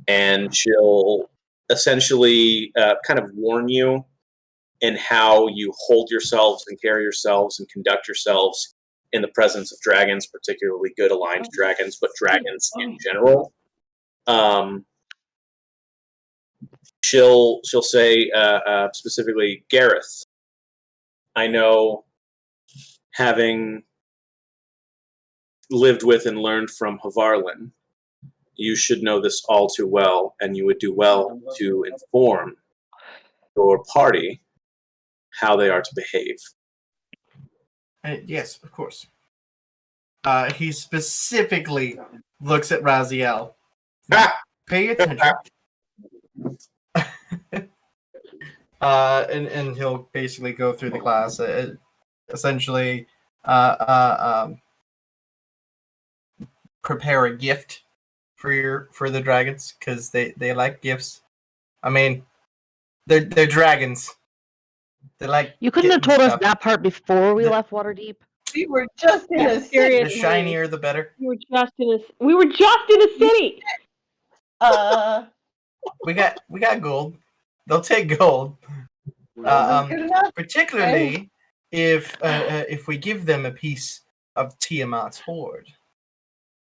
and she'll essentially kind of warn you in how you hold yourselves and carry yourselves and conduct yourselves in the presence of dragons, particularly good aligned dragons, but dragons in general. She'll say specifically, Gareth, I know, having lived with and learned from Havarlin, you should know this all too well, and you would do well to inform your party how they are to behave. Yes, of course. He specifically looks at Raziel. Pay attention. And he'll basically go through the class. Essentially, prepare a gift for the dragons because they like gifts. I mean, they're dragons. They like. You couldn't have told stuff. us that part before we left Waterdeep. We were just in a The Seriously. shinier, the better. We were just in a city. We got gold. They'll take gold. Good enough. Particularly if we give them a piece of Tiamat's hoard,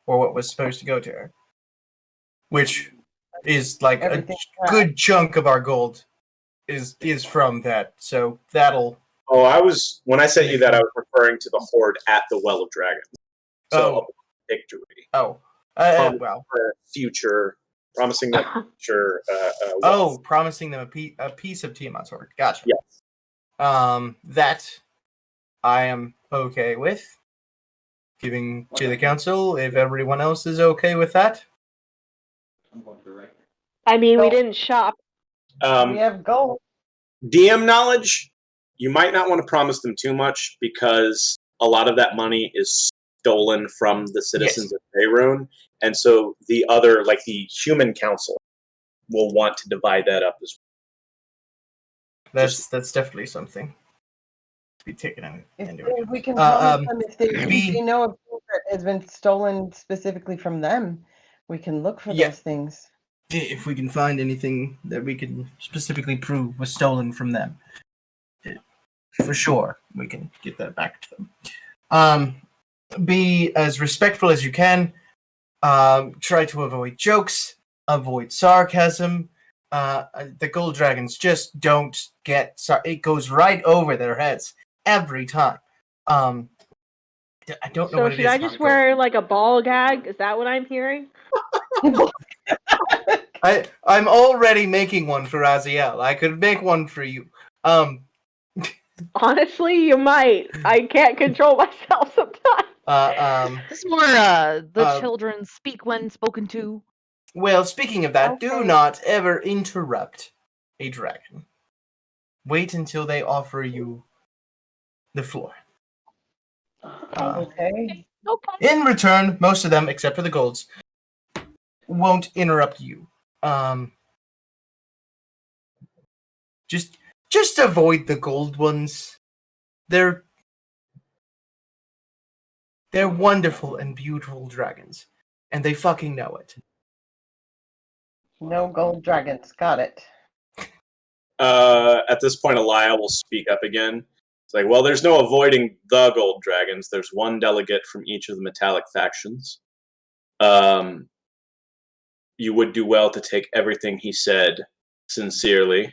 or what was supposed to go to her, which is like Everything a good chunk of our gold is from that. So that'll. Oh, when I sent you that, I was referring to the hoard at the Well of Dragons. So victory. Oh. Well. For future, promising them future. Promising them a piece of Tiamat's hoard. Gotcha. Yes. That I am okay with giving to the council. If everyone else is okay with that. I mean, we didn't shop. We have gold. DM knowledge. You might not want to promise them too much because a lot of that money is stolen from the citizens of Faerun, and so the other, like the human council, will want to divide that up as well. That's definitely something to be taken into account. If we can promise them if they know of things that has been stolen specifically from them, we can look for those things. If we can find anything that we can specifically prove was stolen from them. For sure, we can get that back to them. Be as respectful as you can. Try to avoid jokes, avoid sarcasm. The gold dragons just don't get. It goes right over their heads every time. I don't know So what it should is. I just Hanako. wear like a ball gag? Is that what I'm hearing? I'm already making one for Aziel. I could make one for you. Honestly, you might. I can't control myself sometimes. This is more the Uh, children speak when spoken to. Well, speaking of that, do Okay. not ever interrupt a dragon. Wait until they offer you the floor. Okay. Okay. In return, most of them, except for the golds, won't interrupt you. Just avoid the gold ones. They're wonderful and beautiful dragons, and they fucking know it. No gold dragons. Got it. At this point, Elia will speak up again. It's like, well, there's no avoiding the gold dragons. There's one delegate from each of the metallic factions. You would do well to take everything he said sincerely,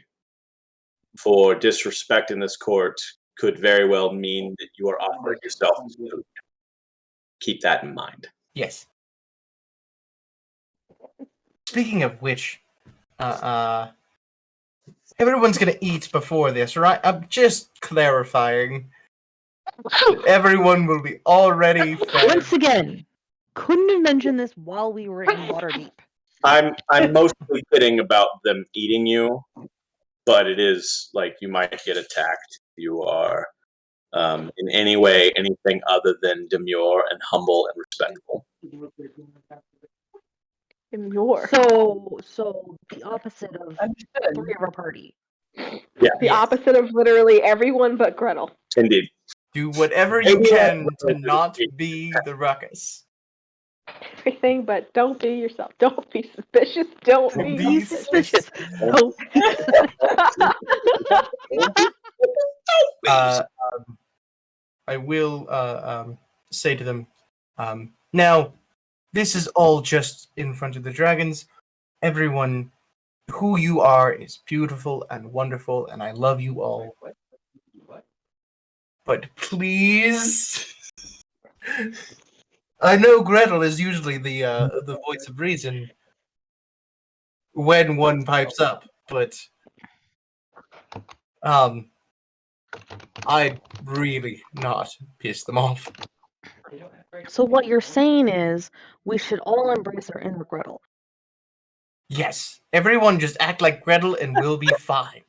for disrespect in this court could very well mean that you are offering yourself to food. Keep that in mind. Yes. Speaking of which, everyone's gonna eat before this, right? I'm just clarifying. Everyone will be already fed. Once again, couldn't have mentioned this while we were in Waterdeep. I'm mostly kidding about them eating you, but it is like you might get attacked. You are in any way anything other than demure and humble and respectful. Demure. So the opposite of Understood. three of our party. Yeah, The Yes. opposite of literally everyone but Gretel. indeed. Do whatever you can to not be the ruckus. Everything but don't be yourself. Don't be suspicious. Don't Don't be be suspicious. Don't be I will say to them, now, this is all just in front of the dragons. Everyone, who you are is beautiful and wonderful, and I love you all. But please, I know Gretel is usually the voice of reason when one pipes up, but I'd really not piss them off. So what you're saying is we should all embrace our inner Gretel. Yes, everyone just act like Gretel and we'll be fine.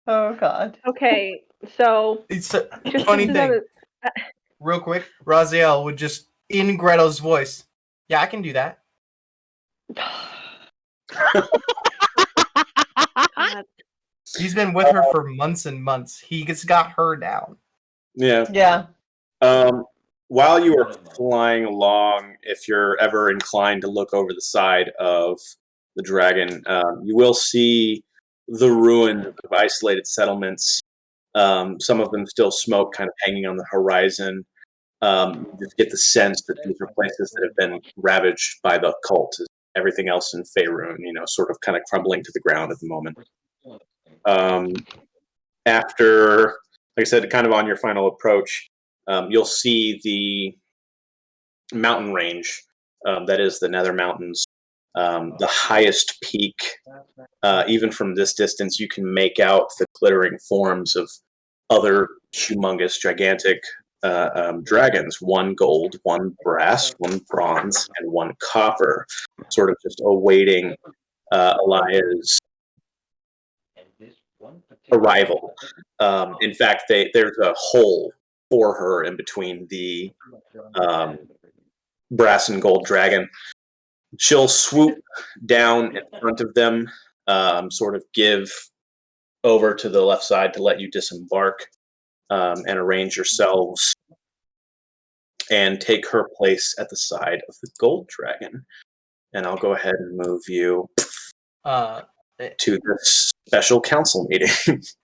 Oh God. Okay, so It's a just funny to thing. know Real quick, Raziel would just, in Gretel's voice, yeah, I can do that. God. He's been with her for months and months. He just got her down. Yeah. Yeah. While you are flying along, if you're ever inclined to look over the side of the dragon, you will see the ruins of isolated settlements. Some of them still smoke, kind of hanging on the horizon. You just get the sense that these are places that have been ravaged by the cult. Everything else in Faerun, sort of kind of crumbling to the ground at the moment. After, like I said, kind of on your final approach, you'll see the mountain range that is the Nether Mountains. The highest peak, even from this distance, you can make out the glittering forms of other humongous, gigantic dragons. One gold, one brass, one bronze, and one copper, sort of just awaiting Elia's arrival. In fact, there's a hole for her in between the brass and gold dragon. She'll swoop down in front of them, sort of give over to the left side to let you disembark and arrange yourselves, and take her place at the side of the gold dragon. And I'll go ahead and move you Uh, to this special council meeting.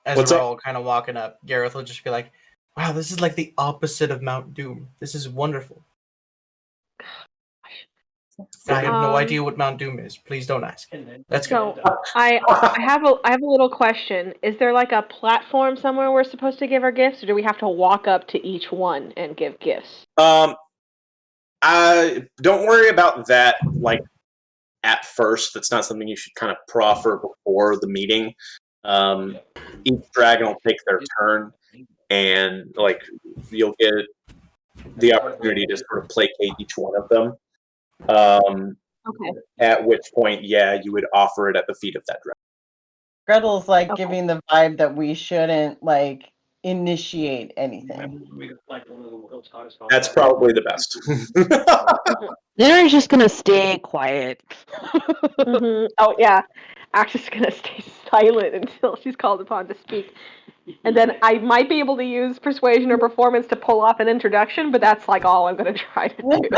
As What's we're up? all kind of walking up, Gareth will just be like, "Wow, this is like the opposite of Mount Doom. This is wonderful. I have no idea what Mount Doom is. Please don't ask. Let's go." So I have a little question. Is there like a platform somewhere we're supposed to give our gifts, or do we have to walk up to each one and give gifts? I don't worry about that. Like at first, that's not something you should kind of proffer before the meeting. Each dragon will take their turn, and like you'll get the opportunity to sort of placate each one of them. Okay. At which point, yeah, you would offer it at the feet of that dragon. Gretel's like Okay. giving the vibe that we shouldn't like initiate anything. That's probably the best. They're just gonna stay quiet. Oh yeah, Axis is gonna stay silent until she's called upon to speak, and then I might be able to use persuasion or performance to pull off an introduction, but that's like all I'm gonna try to do.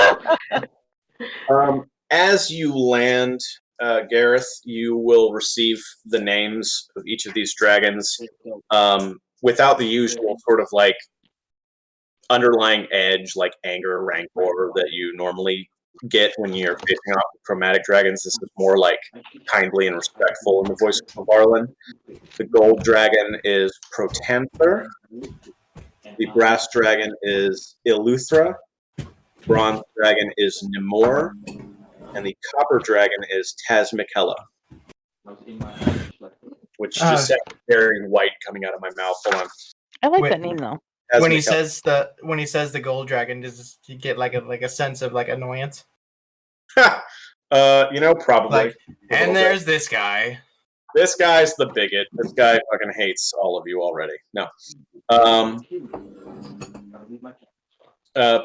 As you land, Gareth, you will receive the names of each of these dragons without the usual sort of like underlying edge, like anger or rancor that you normally get when you're facing off with chromatic dragons. This is more like kindly and respectful in the voice of Marlin. The gold dragon is Protanther. The brass dragon is Iluthra. Bronze dragon is Nimor. And the copper dragon is Tasmikella. Which just sounds very white coming out of my mouth. Hold on. I like Wait. that name though. When he Tasmikella. says the gold dragon, does he get like a sense of like annoyance? Probably. Like, and there's this guy. This guy's the bigot. This guy fucking hates all of you already. No.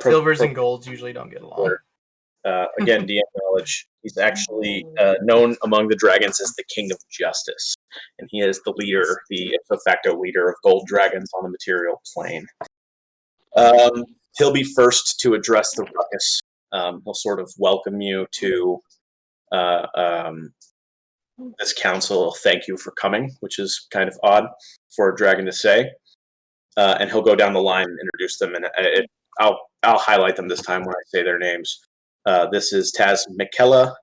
Silvers and golds usually don't get along. Again, DM knowledge. He's actually known among the dragons as the King of Justice, and he is the leader, the de facto leader of gold dragons on the material plane. He'll be first to address the ruckus. He'll sort of welcome you to this council. Thank you for coming, which is kind of odd for a dragon to say. And he'll go down the line and introduce them, and I'll highlight them this time when I say their names. This is Tasmikella,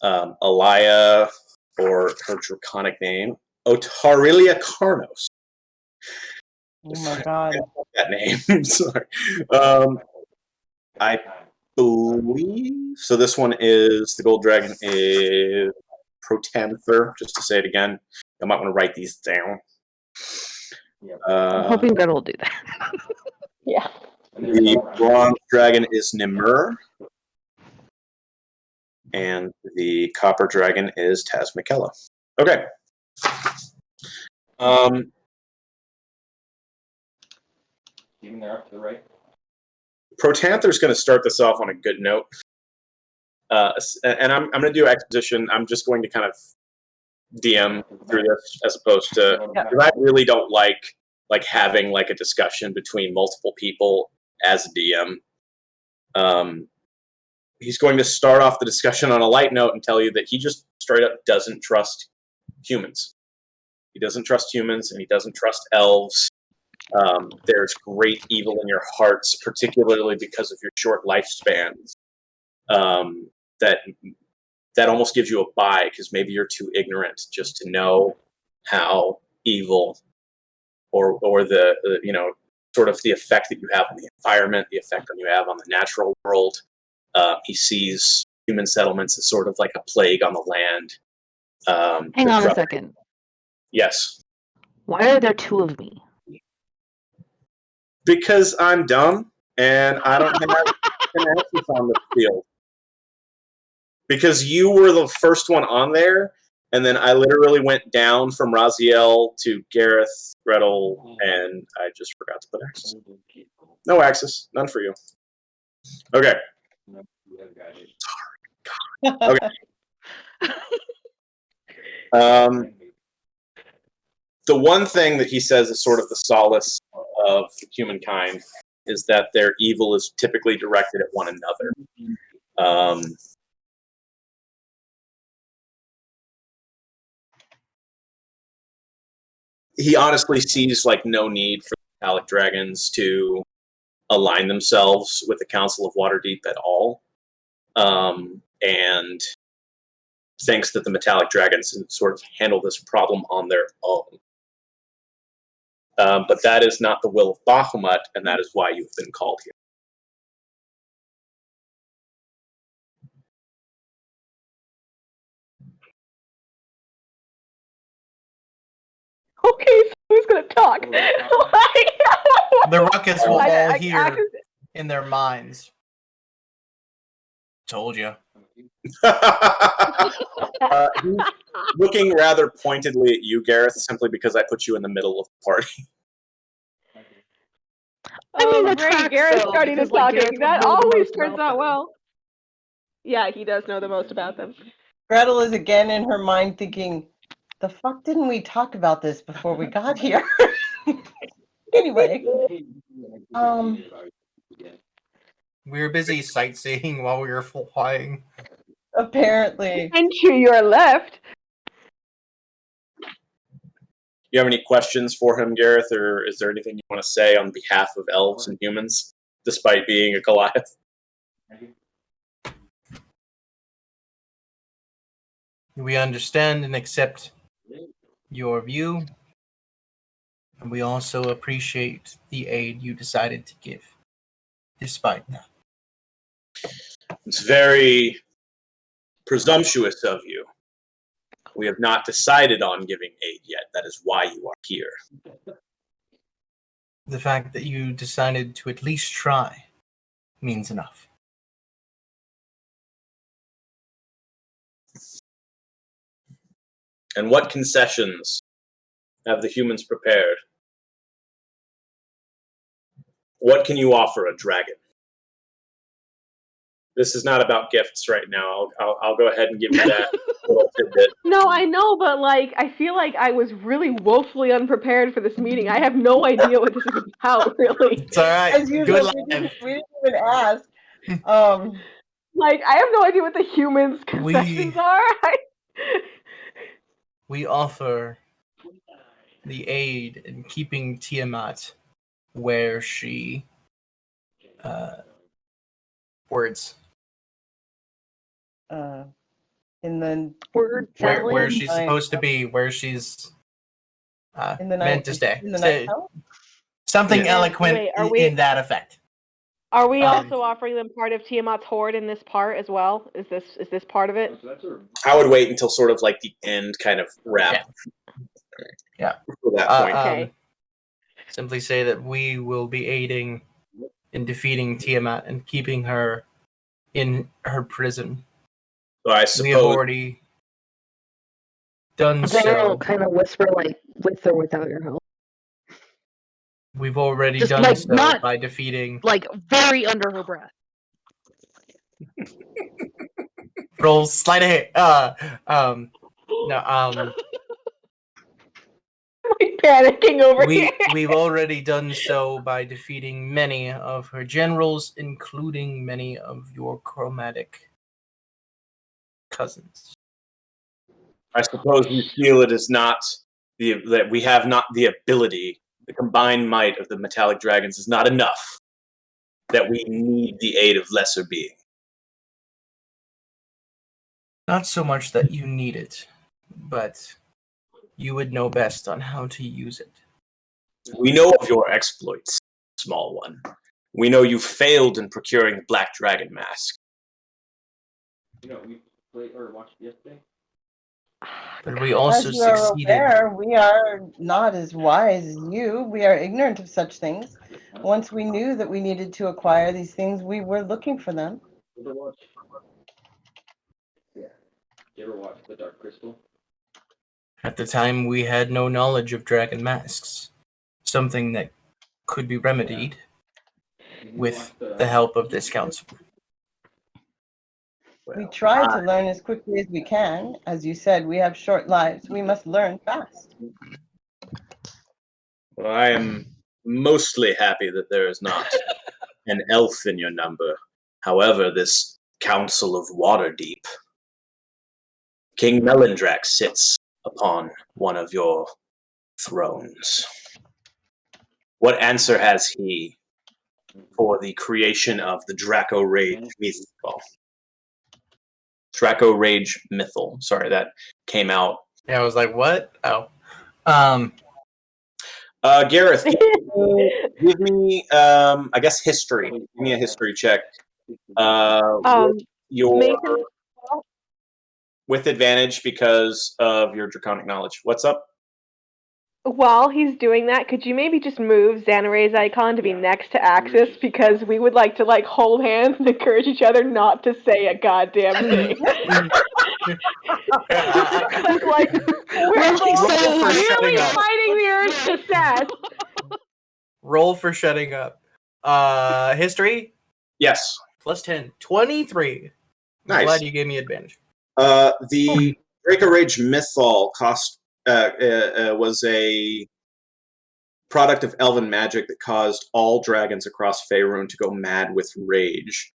Alaya, or her draconic name, Otarilia Karnos. Oh my god. That name. Sorry. I believe so. This one is the gold dragon is Protanther. Just to say it again, I might want to write these down. I'm hoping Gretel will do that. Yeah. The bronze dragon is Nimur, and the copper dragon is Tasmikella. Okay. Even there up to the right. Protanther's going to start this off on a good note. And I'm going to do exposition. I'm just going to kind of DM through this as opposed to, because I really don't like having like a discussion between multiple people as a DM. He's going to start off the discussion on a light note and tell you that he just straight up doesn't trust humans. He doesn't trust humans, and he doesn't trust elves. There's great evil in your hearts, particularly because of your short lifespans. That almost gives you a bye, because maybe you're too ignorant just to know how evil or the sort of the effect that you have on the environment, the effect that you have on the natural world. He sees human settlements as sort of like a plague on the land. Hang on a second. Yes. Why are there two of me? Because I'm dumb and I don't have an access on the field. Because you were the first one on there, and then I literally went down from Raziel to Gareth, Gretel, and I just forgot to put access. No access. None for you. Okay. Okay. The one thing that he says is sort of the solace of humankind is that their evil is typically directed at one another. he honestly sees like no need for the metallic dragons to align themselves with the Council of Waterdeep at all, and thinks that the metallic dragons can sort of handle this problem on their own. But that is not the will of Bahamut, and that is why you've been called here. Okay, so who's gonna talk? The ruckus will all I hear just- in their minds. Told you. He's looking rather pointedly at you, Gareth, simply because I put you in the middle of the party. I mean, that great. tracks, Garrett's though, starting to because, like, talking. Gareth would That know the always most turns about out them. well. Yeah, he does know the most about them. Gretel is again in her mind thinking, the fuck didn't we talk about this before we got here? Anyway, We were busy sightseeing while we were flying. apparently. And to your left. You have any questions for him, Gareth, or is there anything you want to say on behalf of elves and humans, despite being a Goliath? We understand and accept your view, and we also appreciate the aid you decided to give, despite that. It's very presumptuous of you. We have not decided on giving aid yet. That is why you are here. The fact that you decided to at least try means enough. And what concessions have the humans prepared? What can you offer a dragon? This is not about gifts right now. I'll go ahead and give you that little tidbit. No, I know, but like, I feel like I was really woefully unprepared for this meeting. I have no idea what this is about, really. It's all right. As usual, Good we life. didn't even ask. Like, I have no idea what the humans' concessions are. We offer the aid in keeping Tiamat where she words In the Word where salad. she's supposed to be, where she's in the meant night to stay. in the night house? Something Yeah. eloquent Wait, are we- in that effect. Are we Um, also offering them part of Tiamat's horde in this part as well? Is this part of it? I would wait until sort of like the end kind of wrap. Yeah. For that point. Okay. Simply say that we will be aiding in defeating Tiamat and keeping her in her prison. So I We have suppose already done Then I'll so. kind of whisper, like, with or without your help. We've already Just, done like, so not- by defeating. Like, very under her breath. Roll sleight of hand. I'm panicking over here. We've already done so by defeating many of her generals, including many of your chromatic cousins. I suppose you feel it is not that we have not the ability. The combined might of the metallic dragons is not enough. That we need the aid of lesser being. Not so much that you need it, but you would know best on how to use it. We know of your exploits, small one. We know you failed in procuring the Black Dragon mask. We played or watched yesterday. But we also As you are succeeded. aware, we are not as wise as you. We are ignorant of such things. Once we knew that we needed to acquire these things, we were looking for them. Ever watch? Yeah. You ever watch The Dark Crystal? At the time, we had no knowledge of dragon masks, something that could be remedied with the help of this council. We try to learn as quickly as we can. As you said, we have short lives. We must learn fast. Well, I am mostly happy that there is not an elf in your number. However, this Council of Waterdeep, King Melindrax sits upon one of your thrones. What answer has he for the creation of the Draco Rage mythal? Draco Rage mythal. Sorry, that came out. Yeah, I was like, what? Oh. Gareth, give me I guess history. Give me a history check. With your Mason, with advantage because of your draconic knowledge. What's up? while he's doing that, could you maybe just move Xanaray's icon to be next to Axis, because we would like to hold hands and encourage each other not to say a goddamn thing. Because we're for really shutting up. fighting the urge to sass. Roll for shutting up. History? Yes. Plus 10. 23. I'm Nice. glad you gave me advantage. The Draco Rage mythal was a product of elven magic that caused all dragons across Faerun to go mad with rage.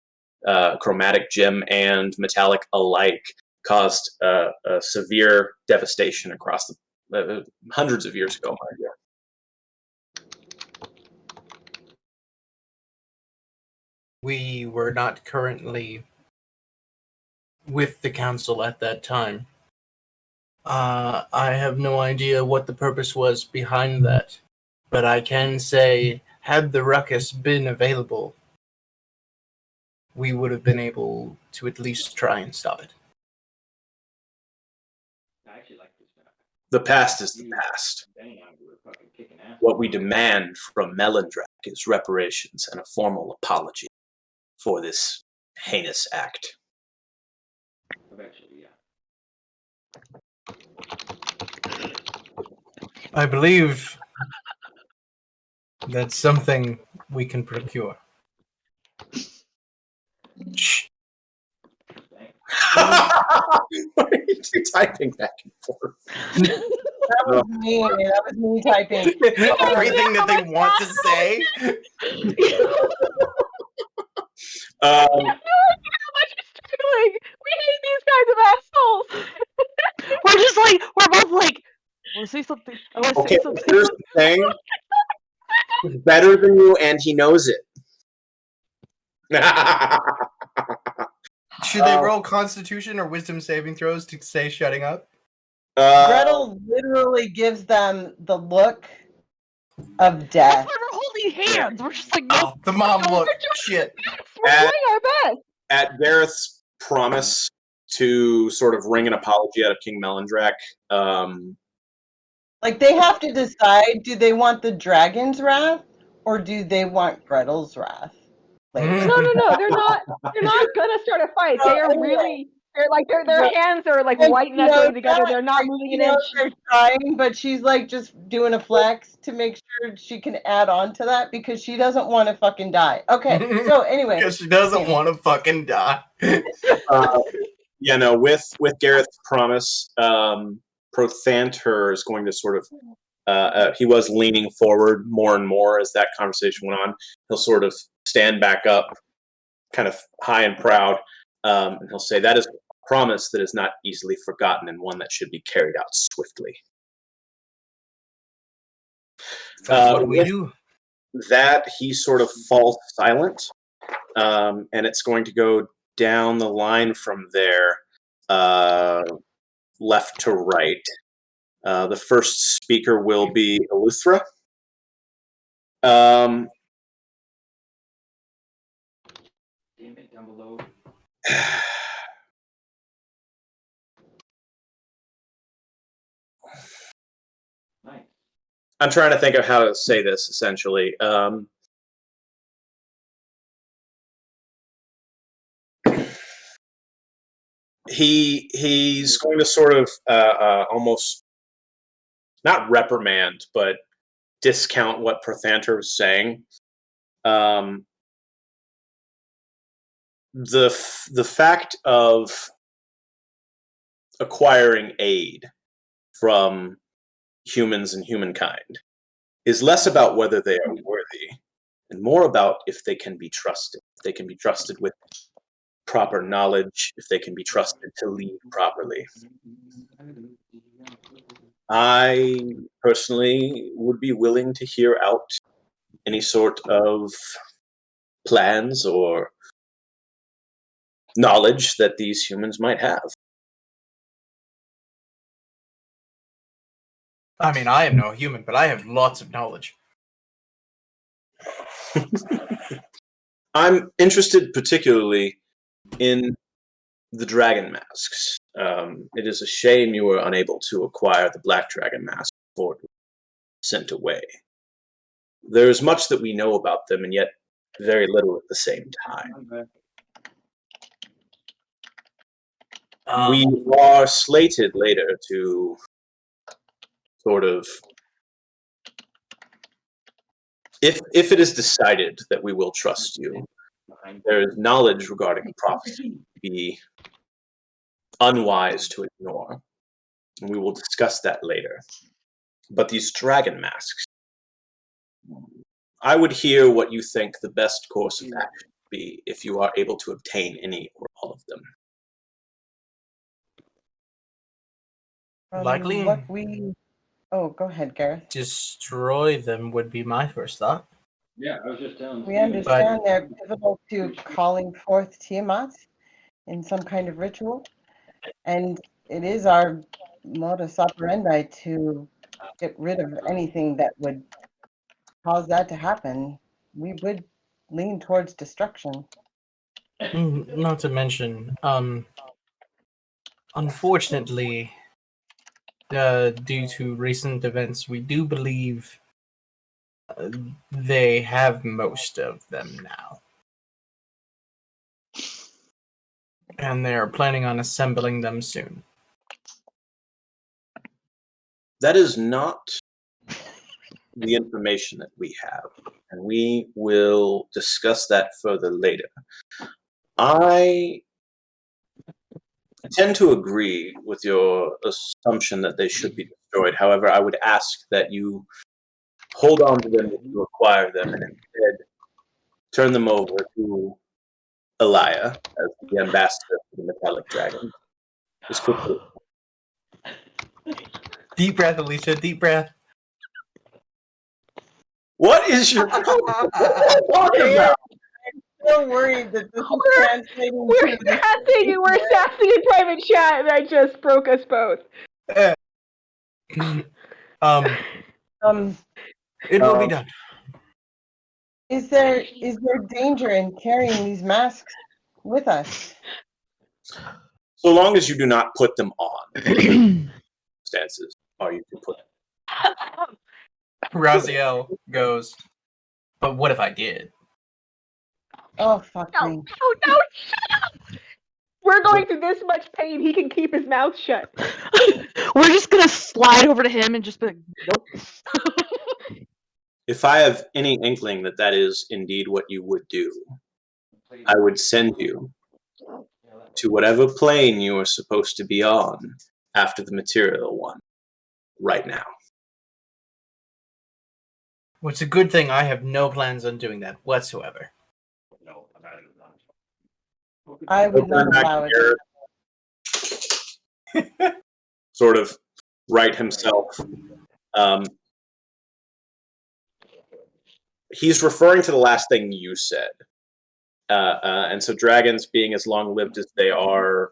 Chromatic gem and metallic alike caused a severe devastation across the hundreds of years ago, mind you. We were not currently with the council at that time. I have no idea what the purpose was behind that, but I can say, had the ruckus been available, we would have been able to at least try and stop it. I actually like this map. The past is the past. Danny and I were fucking kicking ass. What we demand from Melindrak is reparations and a formal apology for this heinous act. Eventually, yeah. I believe that's something we can procure. Shh. Why are you two typing back and forth? That was me. That was me typing. Everything that they want to say. I have no idea how much you're struggling. We hate these kinds of assholes. We're both like, I want to say something. I want to Okay, say something. here's the thing. He's better than you, and he knows it. Should they roll Constitution or Wisdom saving throws to say shutting up? Gretel literally gives them the look of death. That's why we're holding hands. We're just like, Oh, nope. the mom look. Shit. We're At- doing our best. At Gareth's promise to sort of wring an apology out of King Melindrak, Like, they have to decide, do they want the dragon's wrath or do they want Gretel's wrath? Like, No. They're not gonna start a fight. They are really. They're like their hands are like and white you know knuckling together. that, They're not like, moving you an know inch. they're trying, but she's like just doing a flex to make sure she can add on to that because she doesn't want to fucking die. Okay, so anyway. Because she doesn't want to fucking die. with Gareth's promise, Prothanter is going to sort of. He was leaning forward more and more as that conversation went on. He'll sort of stand back up, kind of high and proud, and he'll say, "That is a promise that is not easily forgotten and one that should be carried out swiftly." That's what we With do. that, he sort of falls silent, and it's going to go down the line from there, left to right. The first speaker will be Eleuthera. Damn it, down below. Nice. I'm trying to think of how to say this, essentially. He's going to sort of almost not reprimand, but discount what Prothanter was saying. The fact of acquiring aid from humans and humankind is less about whether they are worthy and more about if they can be trusted. If they can be trusted with proper knowledge, if they can be trusted to lead properly. I personally would be willing to hear out any sort of plans or knowledge that these humans might have. I mean, I am no human, but I have lots of knowledge. I'm interested particularly in the dragon masks. It is a shame you were unable to acquire the black dragon mask before it was sent away. There is much that we know about them, and yet very little at the same time. We are slated later to sort of, if it is decided that we will trust you, there is knowledge regarding prophecy to be unwise to ignore. And we will discuss that later. But these dragon masks, I would hear what you think the best course of action would be if you are able to obtain any or all of them. Likely. What we... Oh, go ahead, Gareth. Destroy them would be my first thought. Yeah, I was just telling We Steven. understand they're pivotal to calling forth Tiamat in some kind of ritual, and it is our modus operandi to get rid of anything that would cause that to happen. We would lean towards destruction. Not to mention, unfortunately, due to recent events, we do believe they have most of them now. And they're planning on assembling them soon. That is not the information that we have, and we will discuss that further later. I tend to agree with your assumption that they should be destroyed. However, I would ask that you hold on to them if you acquire them, and instead turn them over to Elia as the ambassador for the metallic dragon. As quickly. Deep breath, Alicia. Deep breath. What is your problem? What are you talking about? So worried that this is translating We're to sassing and we're sassing in private chat, and I just broke us both. It will be done. Is there danger in carrying these masks with us? So long as you do not put them on. Circumstances are you to put them. Raziel goes, but what if I did? Oh, fuck No, me. no, shut up! We're going through this much pain, he can keep his mouth shut. We're just gonna slide over to him and just be like, nope. If I have any inkling that that is indeed what you would do, I would send you to whatever plane you are supposed to be on after the material one, right now. Well, it's a good thing I have no plans on doing that whatsoever. I would not allow it. Sort of right himself. He's referring to the last thing you said. And so dragons, being as long-lived as they are,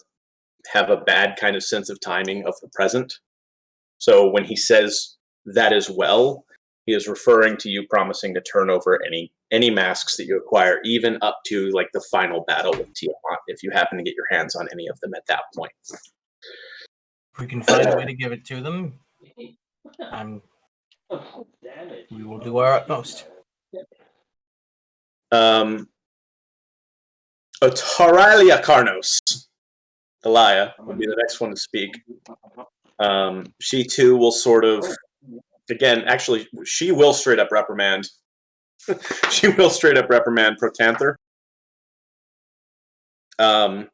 have a bad kind of sense of timing of the present. So when he says that as well, he is referring to you promising to turn over any masks that you acquire, even up to like the final battle with Tiamat, if you happen to get your hands on any of them at that point. If we can find a way to give it to them, we will do our utmost. Otaralia Karnos. Elia will be the next one to speak. She too will sort of, again, actually, she will straight up reprimand. She will straight up reprimand Protanther. Oh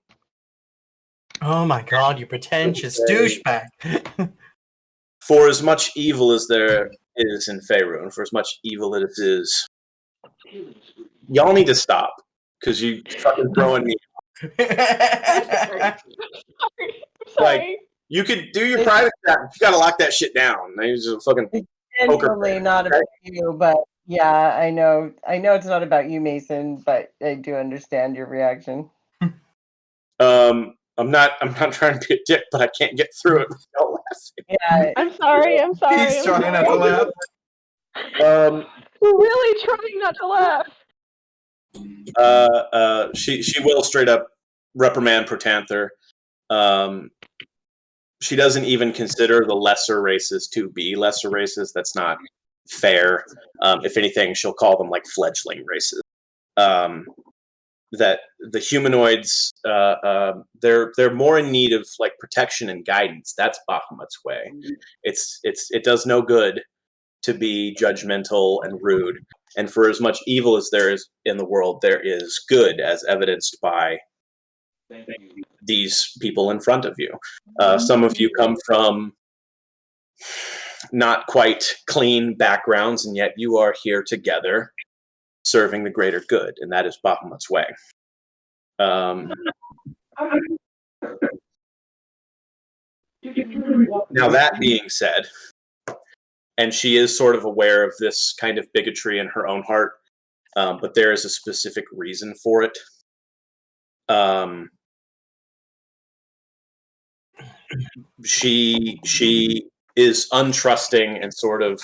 my god, you pretentious douchebag. For as much evil as there is in Faerun, for as much evil as it is, y'all need to stop, because you fucking throwing me. Sorry. Like, You could do your private chat. You gotta lock that shit down. It's just a fucking Generally not about you, but yeah, I know it's not about you, Mason, but I do understand your reaction. I'm not trying to be a dick, but I can't get through it without laughing. Yeah, I'm sorry. He's trying not to laugh. We're really trying not to laugh. She will straight up reprimand Protanther. She doesn't even consider the lesser races to be lesser races. That's not fair. If anything, she'll call them like fledgling races. That the humanoids, they're more in need of like protection and guidance. That's Bahamut's way. It does no good to be judgmental and rude. And for as much evil as there is in the world, there is good, as evidenced by these people in front of you. Some of you come from not quite clean backgrounds, and yet you are here together serving the greater good, and that is Bahamut's way. Now, that being said, and she is sort of aware of this kind of bigotry in her own heart, but there is a specific reason for it. She is untrusting and sort of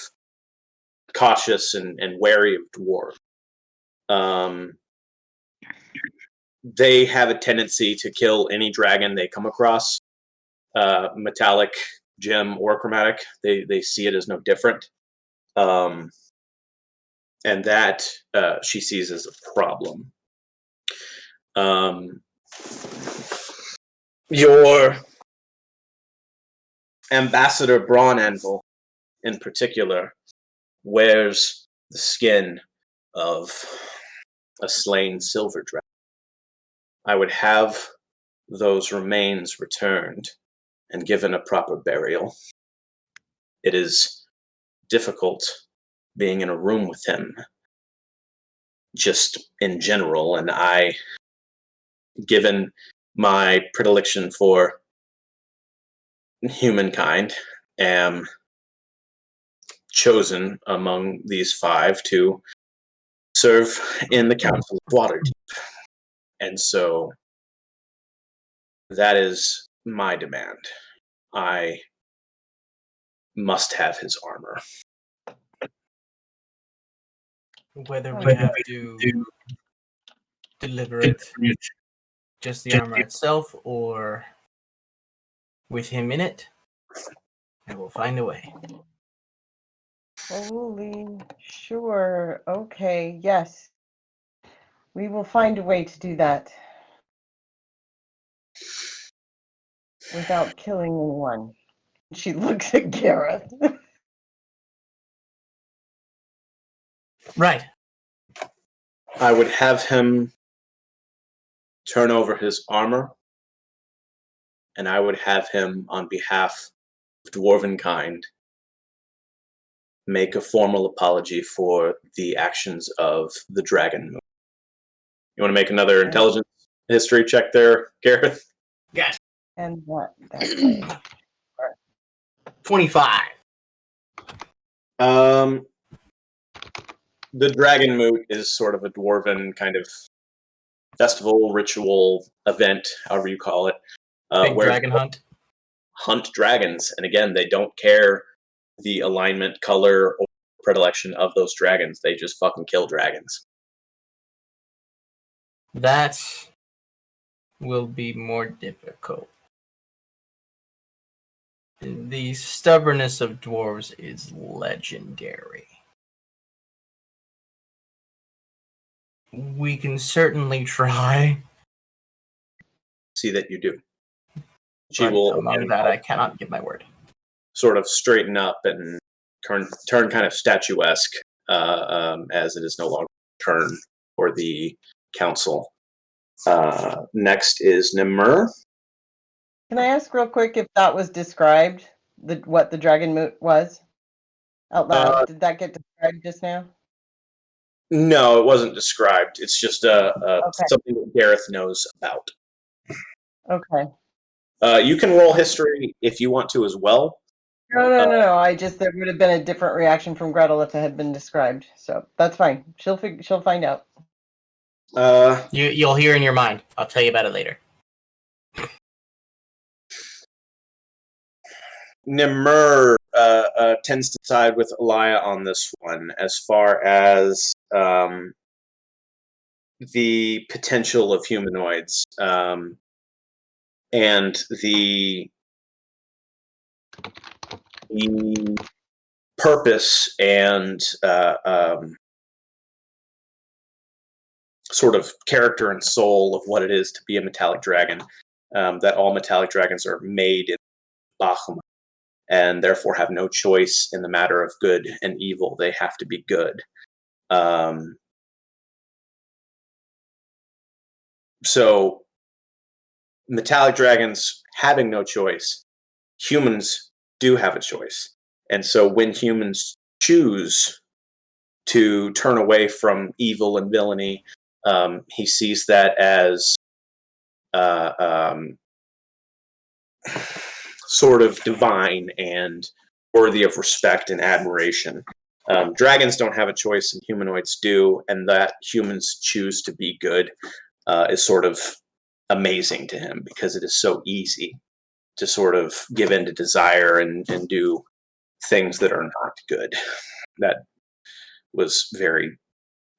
cautious and wary of dwarves. They have a tendency to kill any dragon they come across, metallic, gem, or chromatic. They see it as no different. And that she sees as a problem. Your ambassador Brawn Anvil, in particular, wears the skin of a slain silver dragon. I would have those remains returned and given a proper burial. It is difficult being in a room with him, just in general, and I, given my predilection for humankind, am chosen among these 5 to serve in the Council of Waterdeep. And so that is my demand. I must have his armor. Whether we have to deliver it, just the armor itself, or with him in it, I will find a way. Holy, sure, okay, yes. We will find a way to do that without killing anyone. She looks at Gareth. Right. I would have him turn over his armor, and I would have him, on behalf of Dwarven kind, make a formal apology for the actions of the Dragon Moon. You want to make another intelligence history check there, Gareth? Yes. And what that way? 25. The Dragon Moot is sort of a dwarven kind of festival, ritual, event, however you call it. Big where dragon hunt dragons. And again, they don't care the alignment, color, or predilection of those dragons. They just fucking kill dragons. That will be more difficult. The stubbornness of dwarves is legendary. We can certainly try. See that you do. She But will, among again, that, I cannot give my word. sort of straighten up and turn kind of statuesque, as it is no longer a turn for the council. Next is Nimur. Can I ask real quick if that was described, what the Dragon Moot was? Out loud. Did that get described just now? No, it wasn't described. It's just Okay. something that Gareth knows about. Okay. You can roll history if you want to as well. No. There would have been a different reaction from Gretel if it had been described. So that's fine. She'll find out. You'll hear in your mind. I'll tell you about it later. Nimur tends to side with Elia on this one as far as the potential of humanoids and the purpose and sort of character and soul of what it is to be a metallic dragon. That all metallic dragons are made in Bahamut and therefore have no choice in the matter of good and evil. They have to be good. So metallic dragons having no choice, humans do have a choice. And so when humans choose to turn away from evil and villainy, he sees that as sort of divine and worthy of respect and admiration. Dragons don't have a choice and humanoids do, and that humans choose to be good is sort of amazing to him because it is so easy to sort of give in to desire and do things that are not good. That was very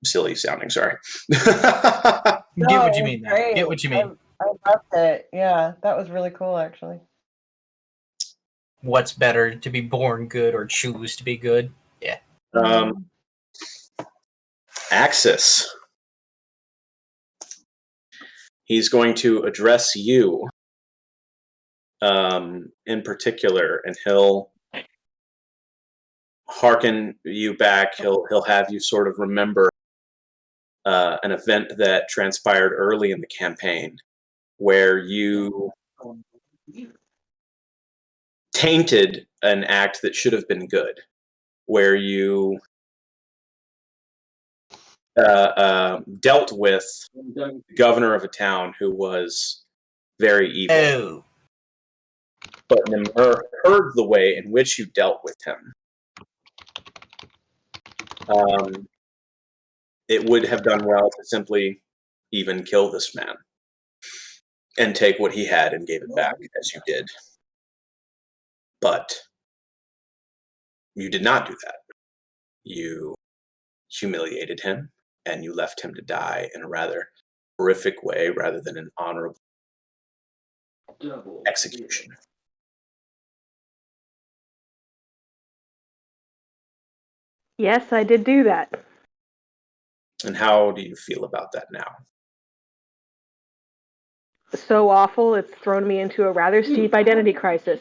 silly sounding, sorry. Get what you mean now. Great. Get what you mean. I loved it. Yeah, that was really cool, actually. What's better, to be born good or choose to be good? Yeah. Axis. He's going to address you in particular, and he'll hearken you back. He'll have you sort of remember an event that transpired early in the campaign where you tainted an act that should have been good, where you dealt with the governor of a town who was very evil. Oh. But Nimur heard the way in which you dealt with him. It would have done well to simply even kill this man and take what he had and gave it back, as you did. But you did not do that. You humiliated him, and you left him to die in a rather horrific way rather than an honorable execution. Yes, I did do that. And how do you feel about that now? So awful, it's thrown me into a rather steep identity crisis.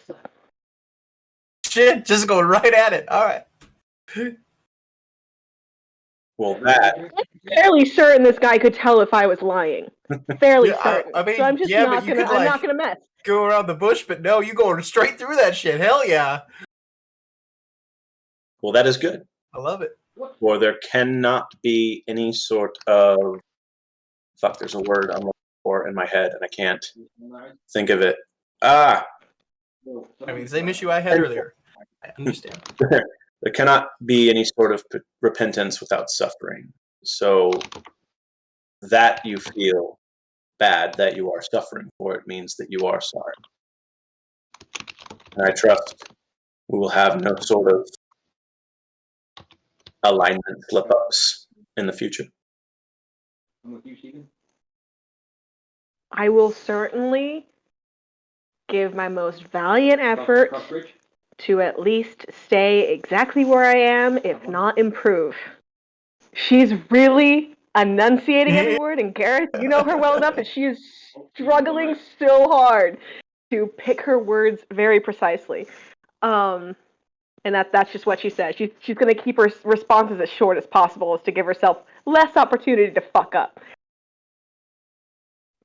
Shit, just going right at it. All right. Well, that... I'm fairly certain this guy could tell if I was lying. Fairly Yeah, certain. I mean, so I'm just yeah, not but you gonna. could, I'm like, not gonna mess. go around the bush, but no, you go straight through that shit. Hell yeah. Well, that is good. I love it. For there cannot be any sort of... Fuck, there's a word I'm looking for in my head, and I can't think of it. Ah! I mean, same issue I had earlier. I understand. There cannot be any sort of repentance without suffering. So that you feel bad that you are suffering for it means that you are sorry. And I trust we will have no sort of alignment slip-ups in the future. I'm with you, Stephen. I will certainly give my most valiant effort Crossbridge? to at least stay exactly where I am, if not improve. She's really enunciating every word, and Gareth, you know her well enough that she is struggling so hard to pick her words very precisely. And that's just what she says. She's going to keep her responses as short as possible, as to give herself less opportunity to fuck up.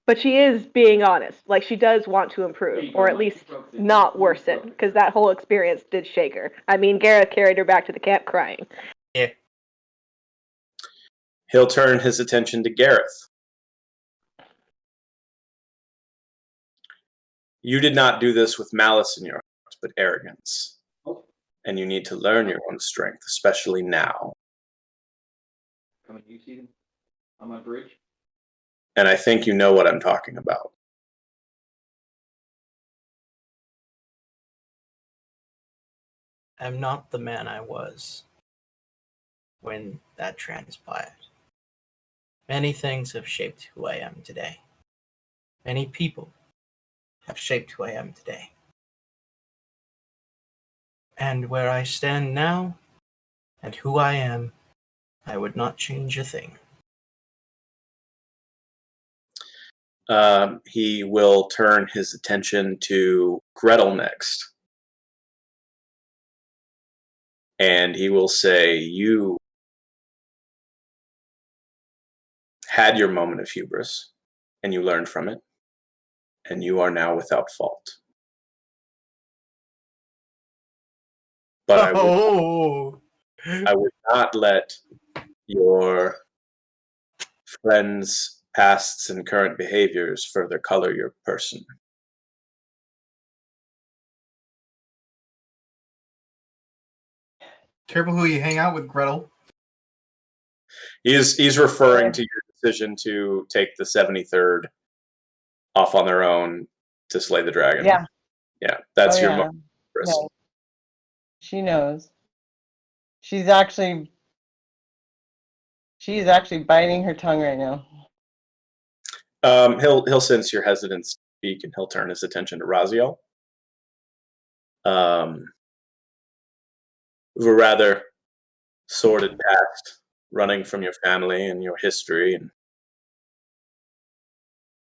But she is being honest. Like, she does want to improve, or at least not worsen, because that whole experience did shake her. I mean, Gareth carried her back to the camp crying. Yeah. He'll turn his attention to Gareth. You did not do this with malice in your heart, but arrogance. And you need to learn your own strength, especially now. Coming to you, Stephen. On my bridge. And I think you know what I'm talking about. I'm not the man I was when that transpired. Many things have shaped who I am today. Many people have shaped who I am today. And where I stand now, and who I am, I would not change a thing. He will turn his attention to Gretel next. And he will say, you had your moment of hubris, and you learned from it, and you are now without fault. But I would not let your friends' pasts and current behaviors further color your person. Careful who you hang out with, Gretel. He's referring to your decision to take the 73rd off on their own to slay the dragon. Yeah. Yeah, that's your yeah. moment. Chris. Yeah. She knows. She's actually biting her tongue right now. He'll sense your hesitance to speak, and he'll turn his attention to Raziel. Of a rather sordid past, running from your family and your history, and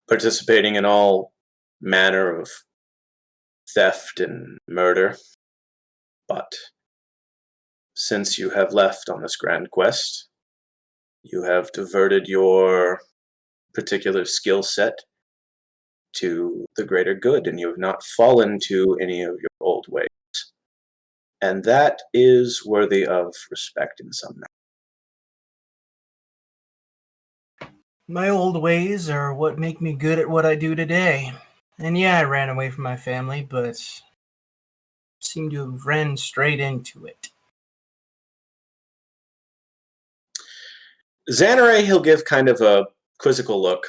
participating in all manner of theft and murder. But since you have left on this grand quest, you have diverted your particular skill set to the greater good, and you have not fallen to any of your old ways. And that is worthy of respect in some manner. My old ways are what make me good at what I do today. And yeah, I ran away from my family, but seem to have ran straight into it. Xanare, he'll give kind of a quizzical look.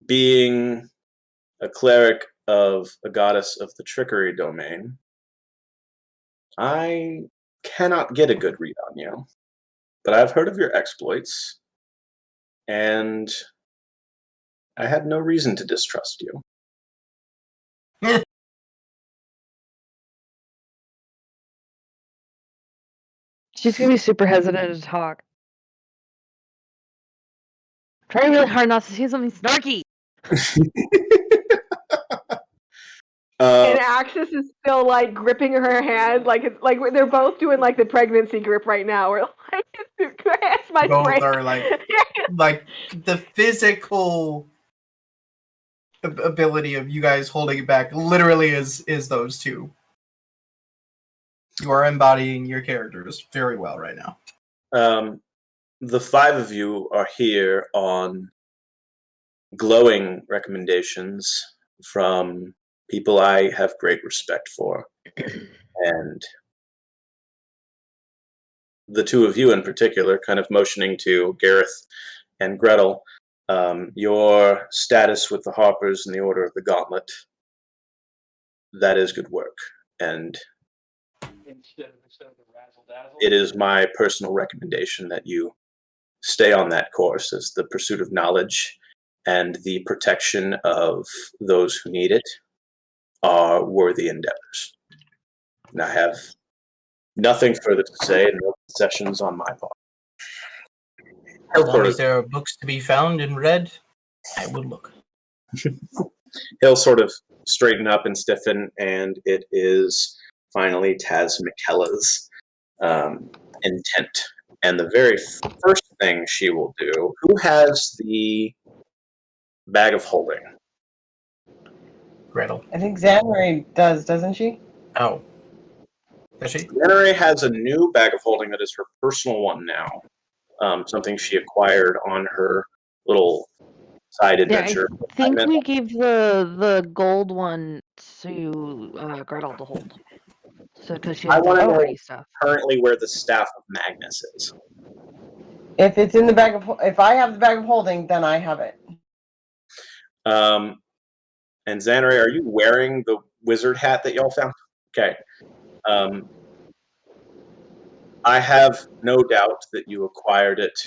Being a cleric of a goddess of the trickery domain, I cannot get a good read on you. But I've heard of your exploits, and I had no reason to distrust you. She's gonna be super hesitant to talk. Trying really hard not to say something snarky. And Axis is still like gripping her hand, like it's like they're both doing like the pregnancy grip right now. We're like, it's my Both friend. are like the physical ability of you guys holding it back literally is those two. You are embodying your characters very well right now. The five of you are here on glowing recommendations from people I have great respect for. And the two of you in particular, kind of motioning to Gareth and Gretel, your status with the Harpers and the Order of the Gauntlet, that is good work. And Instead of the razzle dazzle. it is my personal recommendation that you stay on that course, as the pursuit of knowledge and the protection of those who need it are worthy endeavors. And I have nothing further to say, and no concessions on my part. As long as there are books to be found and read, I will look. He'll sort of straighten up and stiffen, and it is finally Taz McKella's intent. And the very first thing she will do, who has the bag of holding? Gretel. I think Xanare does, doesn't she? Oh. Does she? Xanare has a new bag of holding that is her personal one now. Something she acquired on her little side Yeah, adventure. I think we gave the gold one to Gretel to hold. So because she I has to want to carry know stuff. currently where the staff of Magnus is. If it's in the bag of, if I have the bag of holding, then I have it. And Xanare, are you wearing the wizard hat that y'all found? Okay. I have no doubt that you acquired it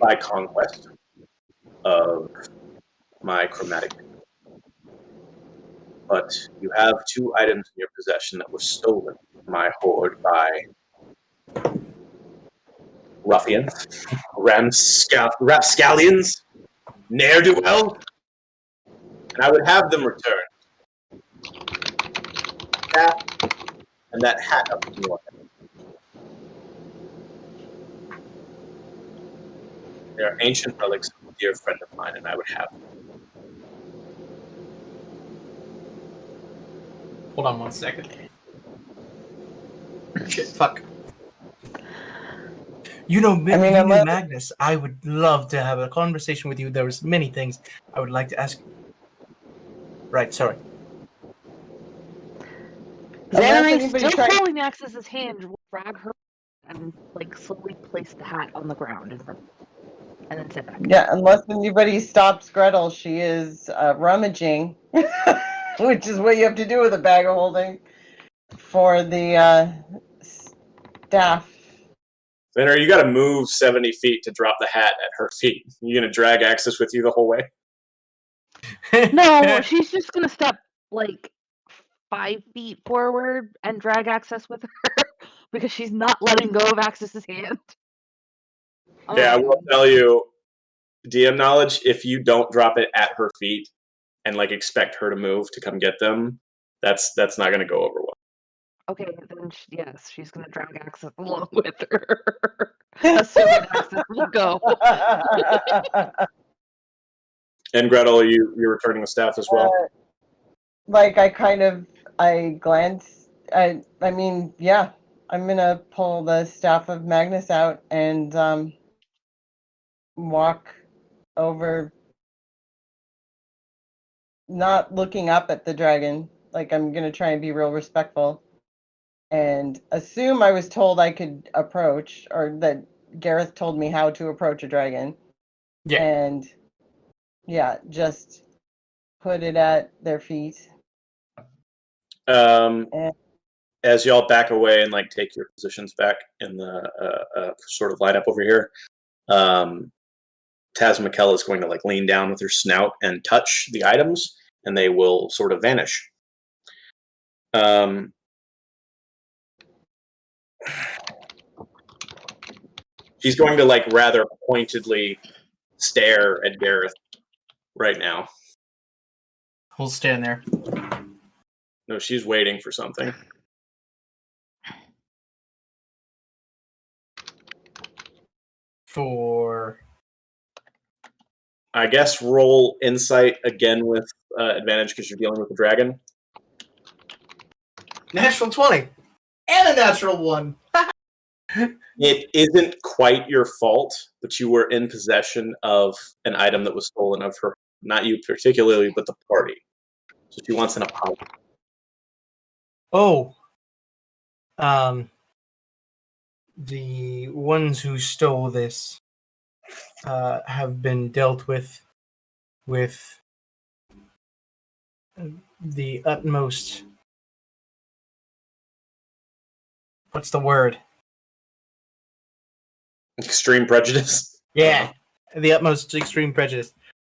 by conquest of my chromatic. But you have two items in your possession that were stolen from my hoard by ruffians, rapscallions, ne'er-do-well, and I would have them returned. That and that hat up in your head. They are ancient relics of a dear friend of mine, and I would have them. Hold on 1 second. Shit, fuck. You know, Magnus, I would love to have a conversation with you. There was many things I would like to ask you. Right, sorry. Xanare, still holding Axis's hand, will grab her and like slowly place the hat on the ground in front of her, and then sit back. Yeah, unless anybody stops Gretel, she is rummaging, which is what you have to do with a bag of holding for the staff. Then you got to move 70 feet to drop the hat at her feet. You gonna drag Axis with you the whole way? No, she's just gonna step like 5 feet forward and drag Axis with her because she's not letting go of Axis's hand. Yeah, I will tell you, DM knowledge, if you don't drop it at her feet and like expect her to move to come get them, that's not gonna go over well. Okay, then yes, she's gonna drag Axis along with her, assuming Axis will go. And Gretel, you're returning the staff as well. Like I glance. I mean, yeah, I'm gonna pull the staff of Magnus out and walk over, not looking up at the dragon. Like I'm gonna try and be real respectful, and assume I was told I could approach, or that Gareth told me how to approach a dragon. Yeah. And yeah, just put it at their feet. As y'all back away and like take your positions back in the sort of lineup over here, Taz McKell is going to like lean down with her snout and touch the items, and they will sort of vanish. She's going to like rather pointedly stare at Gareth right now. We'll stand there. No, she's waiting for something. For I guess roll insight again with advantage because you're dealing with the dragon. Natural 20 and a natural 1. It isn't quite your fault, but you were in possession of an item that was stolen of her. Not you particularly, but the party. So she wants an apology. Oh. The ones who stole this have been dealt with the utmost. What's the word? Extreme prejudice. Yeah, the utmost extreme prejudice.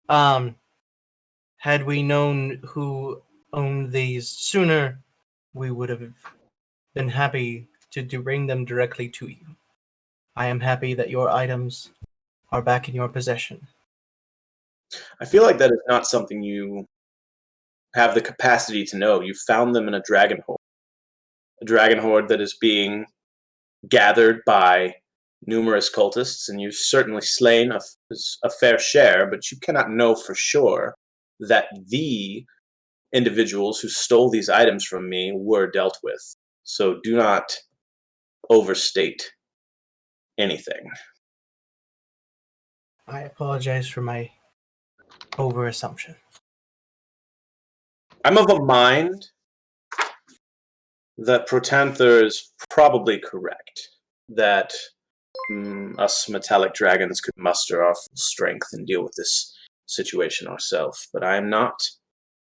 Had we known who owned these sooner, we would have been happy to bring them directly to you. I am happy that your items are back in your possession. I feel like that is not something you have the capacity to know. You found them in a dragon horde. A dragon horde that is being gathered by numerous cultists, and you've certainly slain a fair share, but you cannot know for sure that the individuals who stole these items from me were dealt with. So do not overstate anything. I apologize for my over-assumption. I'm of a mind that Protanther is probably correct. That us metallic dragons could muster our full strength and deal with this situation ourselves. But I'm not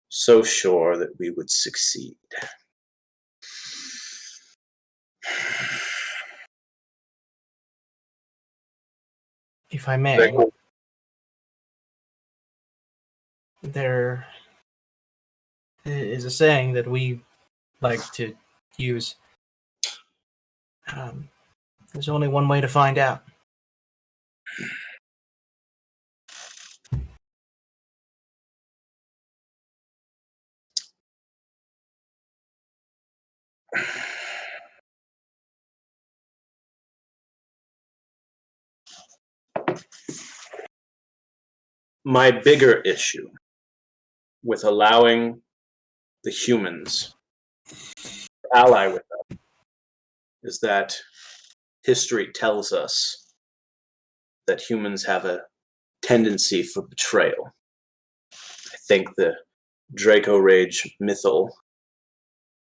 so sure that we would succeed. If I may, there is a saying that we like to use. There's only one way to find out. My bigger issue with allowing the humans to ally with us is that history tells us that humans have a tendency for betrayal. I think the Draco Rage mythal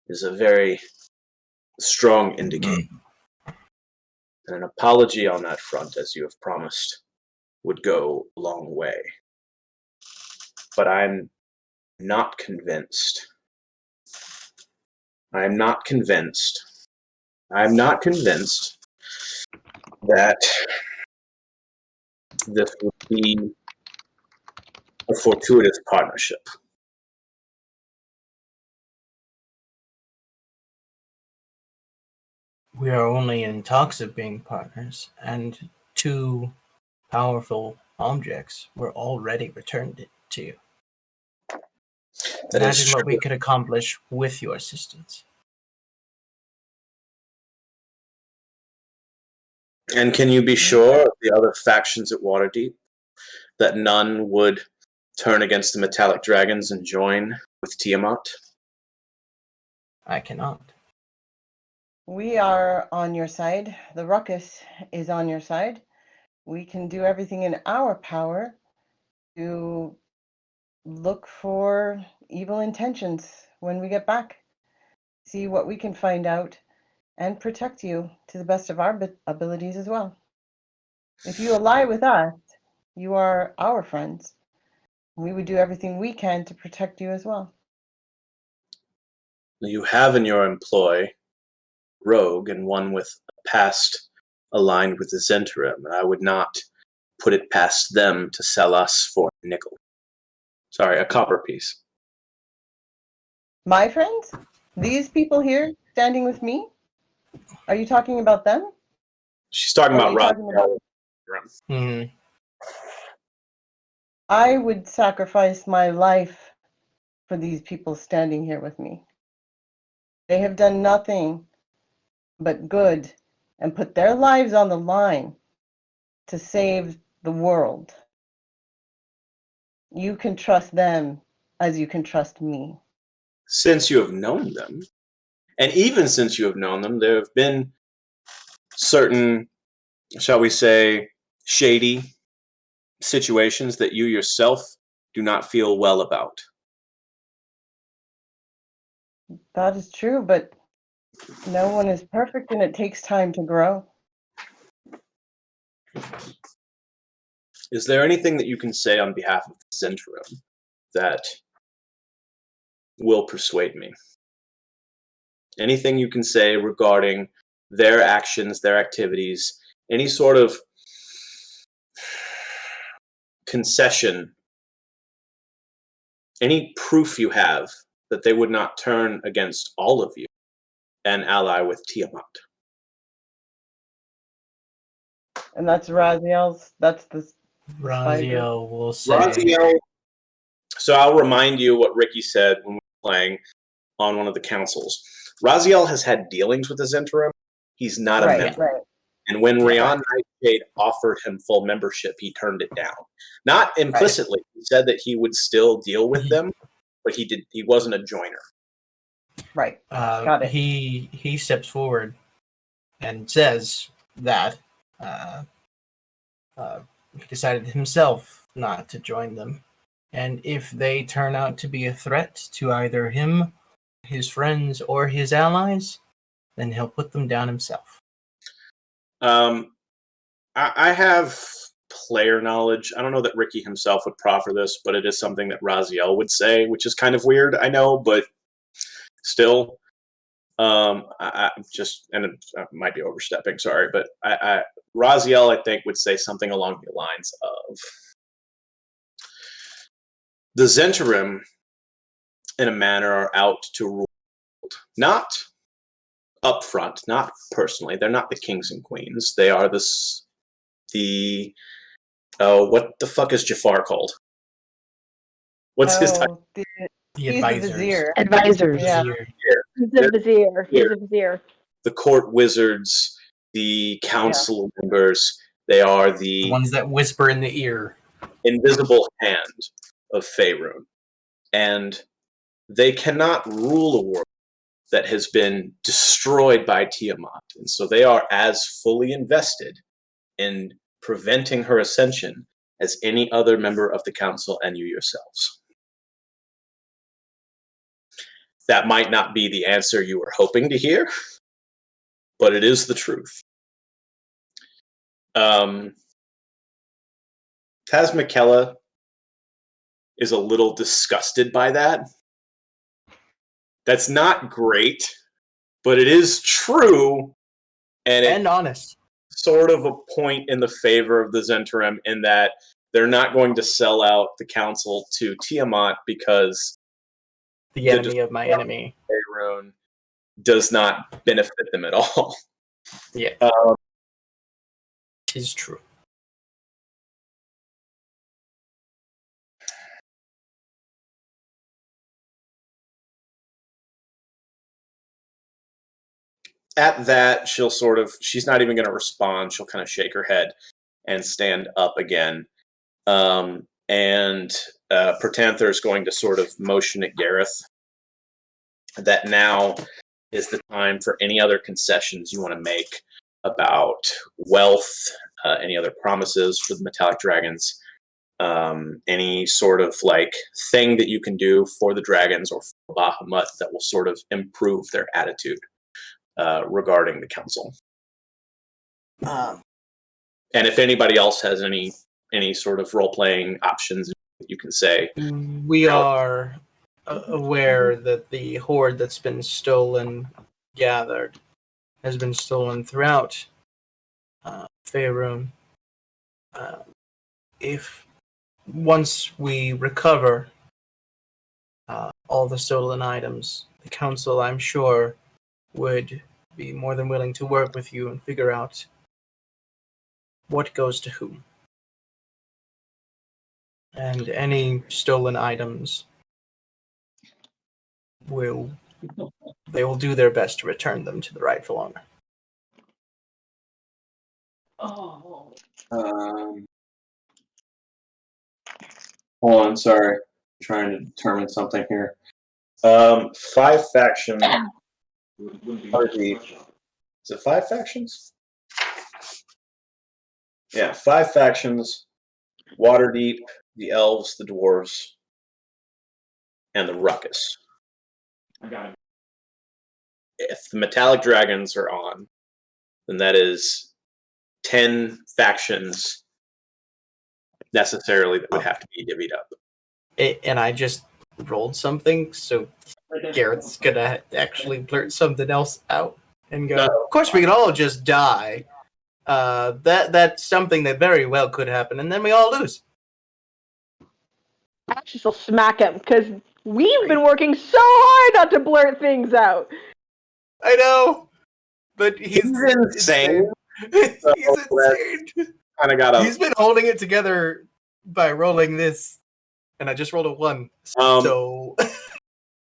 is a very strong indicator. And an apology on that front, as you have promised, would go a long way. But I'm not convinced. I'm not convinced. I'm not convinced that this would be a fortuitous partnership. We are only in talks of being partners, and two powerful objects were already returned to you. That is Imagine what we true. could accomplish with your assistance. And can you be sure of the other factions at Waterdeep that none would turn against the metallic dragons and join with Tiamat? I cannot. We are on your side. The ruckus is on your side. We can do everything in our power to look for evil intentions when we get back. See what we can find out and protect you to the best of our abilities as well. If you ally with us, you are our friends. We would do everything we can to protect you as well. You have in your employ rogue and one with a past aligned with the Zentarim, and I would not put it past them to sell us for a nickel. Sorry, a copper piece. My friends? These people here standing with me? Are you talking about them? She's talking Or are about you talking about... Mm-hmm. I would sacrifice my life for these people standing here with me. They have done nothing but good and put their lives on the line to save the world. You can trust them as you can trust me. Since you have known them, and even since you have known them, there have been certain, shall we say, shady situations that you yourself do not feel well about. That is true, but no one is perfect and it takes time to grow. Is there anything that you can say on behalf of Zentrum that will persuade me? Anything you can say regarding their actions, their activities, any sort of concession, any proof you have that they would not turn against all of you and ally with Tiamat? And that's Raziel's, that's the spy group. Raziel will say. Raziel, so I'll remind you what Ricky said when we were playing on one of the councils. Raziel has had dealings with the Zentarim. He's not a member. Right. And when Rion Nightshade offered him full membership, he turned it down. Not implicitly. He said that he would still deal with them, but he wasn't a joiner. Right. Got it. He steps forward and says that he decided himself not to join them. And if they turn out to be a threat to either him, his friends, or his allies, then he'll put them down himself. I have player knowledge. I don't know that Ricky himself would proffer this, but it is something that Raziel would say, which is kind of weird, I know, but still. I just, and I might be overstepping, sorry, but Raziel, I think, would say something along the lines of the Zentarim, in a manner, are out to rule, not up front, not personally. They're not the kings and queens. They are what the fuck is Jafar called? What's his title? The, The he's advisors. the vizier. Advisors. Yeah. He's a vizier. He's a vizier. The court wizards, the council members, they are The ones that whisper in the ear. invisible hand of Faerun. And they cannot rule a world that has been destroyed by Tiamat. And so they are as fully invested in preventing her ascension as any other member of the council and you yourselves. That might not be the answer you were hoping to hear, but it is the truth. Tasmakella is a little disgusted by that. That's not great, but it is true, and honest. Sort of a point in the favor of the Zentarim in that they're not going to sell out the council to Tiamat because the enemy of my enemy Faerun does not benefit them at all. Yeah, is true. At that, she's not even going to respond. She'll kind of shake her head and stand up again. And Pertanther is going to sort of motion at Gareth that now is the time for any other concessions you want to make about wealth, any other promises for the Metallic Dragons, any sort of like thing that you can do for the dragons or for Bahamut that will sort of improve their attitude regarding the council. And if anybody else has any sort of role-playing options, you can say. We are aware that the hoard that's been gathered, has been stolen throughout Faerun. If once we recover all the stolen items, the council, I'm sure, would be more than willing to work with you and figure out what goes to whom. And any stolen items they will do their best to return them to the rightful owner. Oh. Hold on, sorry. I'm trying to determine something here. 5 factions. Is it 5 factions? Yeah, 5 factions. Waterdeep, the elves, the dwarves, and the ruckus. I got it. If the Metallic Dragons are on, then that is 10 factions necessarily that would have to be divvied up. And I just rolled something, so Garrett's gonna actually blurt something else out and go, of course we could all just die. That's something that very well could happen, and then we all lose. Actually, will smack him because we've been working so hard not to blurt things out. I know, but he's insane. He's insane. Kind of got He's been holding it together by rolling this, and I just rolled a 1. So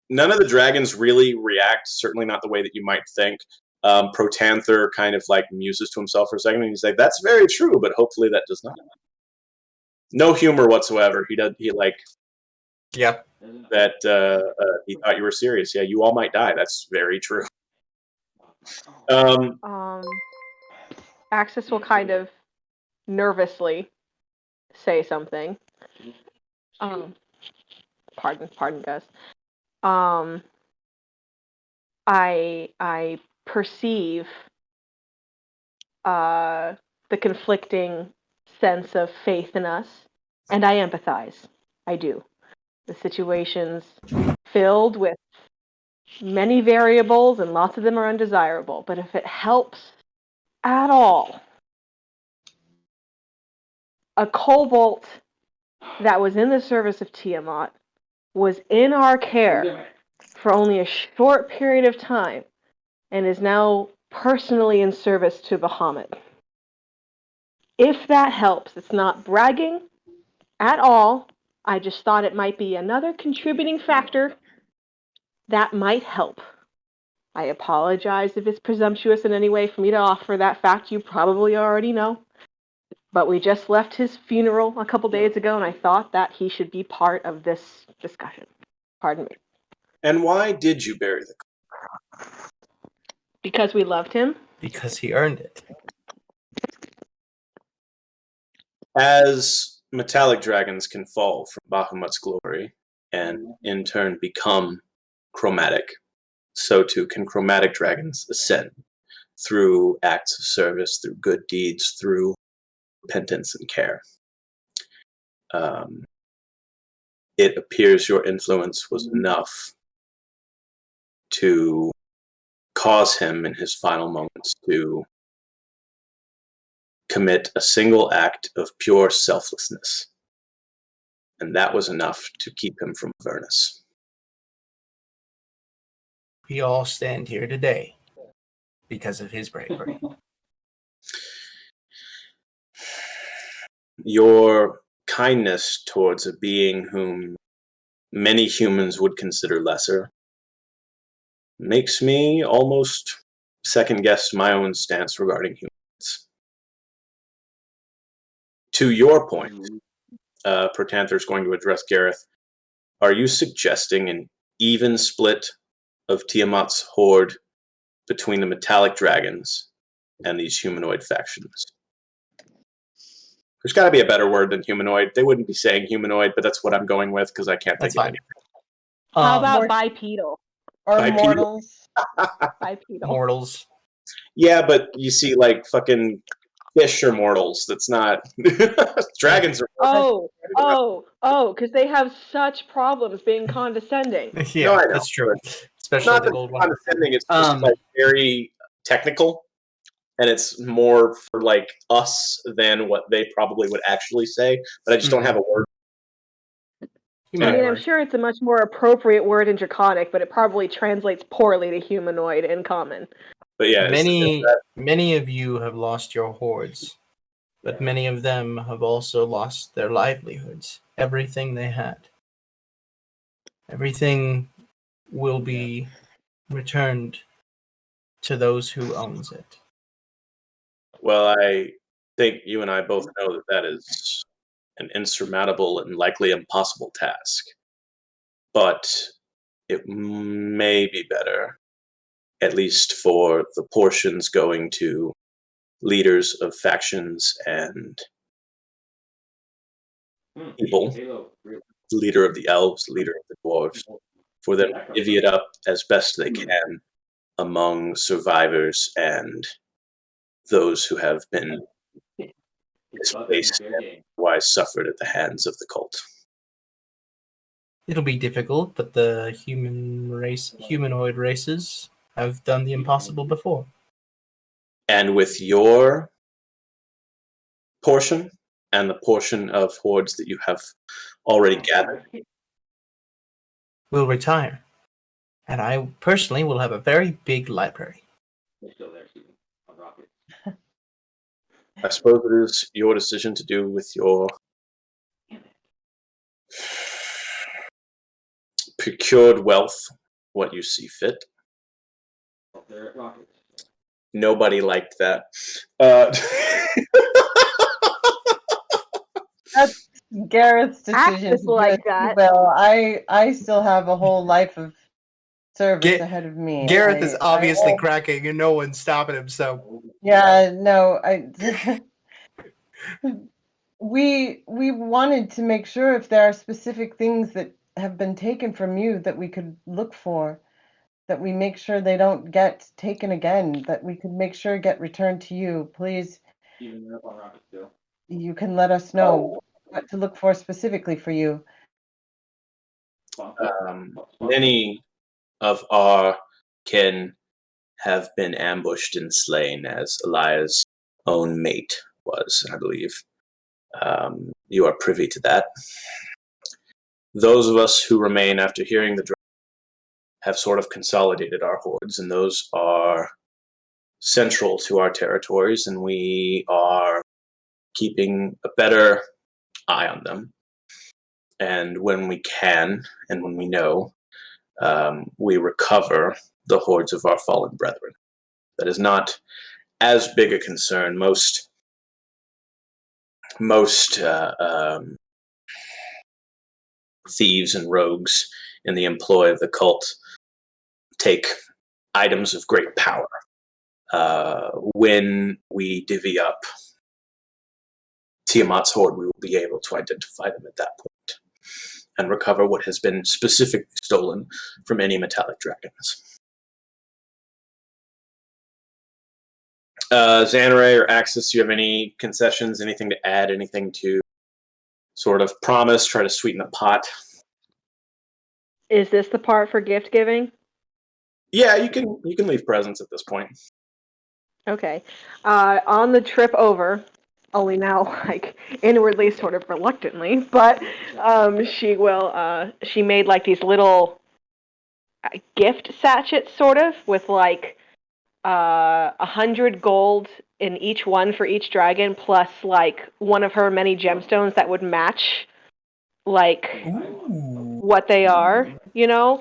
none of the dragons really react. Certainly not the way that you might think. Protanther kind of like muses to himself for a second, and he's like, "That's very true, but hopefully that does not." No humor whatsoever. Yeah. That he thought you were serious. Yeah, you all might die. That's very true. Axis will kind of nervously say something. Pardon, guys. I perceive the conflicting sense of faith in us, and I empathize. I do. The situation's filled with many variables, and lots of them are undesirable. But if it helps at all, a kobold that was in the service of Tiamat was in our care for only a short period of time and is now personally in service to Bahamut. If that helps, it's not bragging at all. I just thought it might be another contributing factor that might help. I apologize if it's presumptuous in any way for me to offer that fact you probably already know. But we just left his funeral a couple days ago, and I thought that he should be part of this discussion. Pardon me. And why did you bury the Because we loved him. Because he earned it. As metallic dragons can fall from Bahamut's glory and in turn become chromatic, so too can chromatic dragons ascend through acts of service, through good deeds, through repentance and care. It appears your influence was enough to cause him in his final moments to commit a single act of pure selflessness. And that was enough to keep him from Avernus. We all stand here today because of his bravery. Your kindness towards a being whom many humans would consider lesser makes me almost second guess my own stance regarding humans. To your point, Protanther is going to address Gareth. Are you suggesting an even split of Tiamat's horde between the metallic dragons and these humanoid factions? There's got to be a better word than humanoid. They wouldn't be saying humanoid, but that's what I'm going with because I can't That's think of fine. any. How about More- bipedal? Or Bipedal. mortals. Bipedal. Mortals. Yeah, but you see, like, fucking fish are mortals. That's not... Dragons are mortals. Because they have such problems being condescending. Yeah, No, I know. that's true. Especially Not the that gold it's one. condescending, it's just, like, very technical. And it's more for, like, us than what they probably would actually say. But I just don't have a word. I mean, I'm sure it's a much more appropriate word in Draconic, but it probably translates poorly to humanoid in common. But yeah, Many of you have lost your hordes, but many of them have also lost their livelihoods, everything they had. Everything will be returned to those who owns it. well, I think you and I both know that that is an insurmountable and likely impossible task. But it may be better, at least for the portions going to leaders of factions and people, the leader of the elves, the leader of the dwarves, for them to divvy it up as best they can among survivors and those who have been displaced and otherwise suffered at the hands of the cult. It'll be difficult, but the humanoid races have done the impossible before. And with your portion and the portion of hordes that you have already gathered, We'll retire. And I personally will have a very big library. I suppose it is your decision to do with your procured wealth what you see fit. Nobody liked that. That's Garrett's decision. Axis like that. Well, I still have a whole life of service ahead of me. Gareth is obviously cracking and no one's stopping him, so... Yeah, no, we wanted to make sure if there are specific things that have been taken from you that we could look for, that we make sure they don't get taken again, that we could make sure get returned to you. Please, Even up on Rocket still. you can let us know what to look for specifically for you. Many of our kin have been ambushed and slain, as Elias' own mate was, I believe. You are privy to that. Those of us who remain after hearing the dragon have sort of consolidated our hordes, and those are central to our territories, and we are keeping a better eye on them. And when we can, and when we know, we recover the hordes of our fallen brethren. That is not as big a concern. Most thieves and rogues in the employ of the cult take items of great power. When we divvy up Tiamat's horde, we will be able to identify them at that point and recover what has been specifically stolen from any metallic dragons. Xanray or Axis, do you have any concessions, anything to add, anything to sort of promise, try to sweeten the pot? Is this the part for gift giving? Yeah, you can leave presents at this point. Okay. On the trip over, only now like inwardly, sort of reluctantly, but she made like these little gift sachets, sort of, with like 100 gold in each one for each dragon, plus like one of her many gemstones that would match like what they are,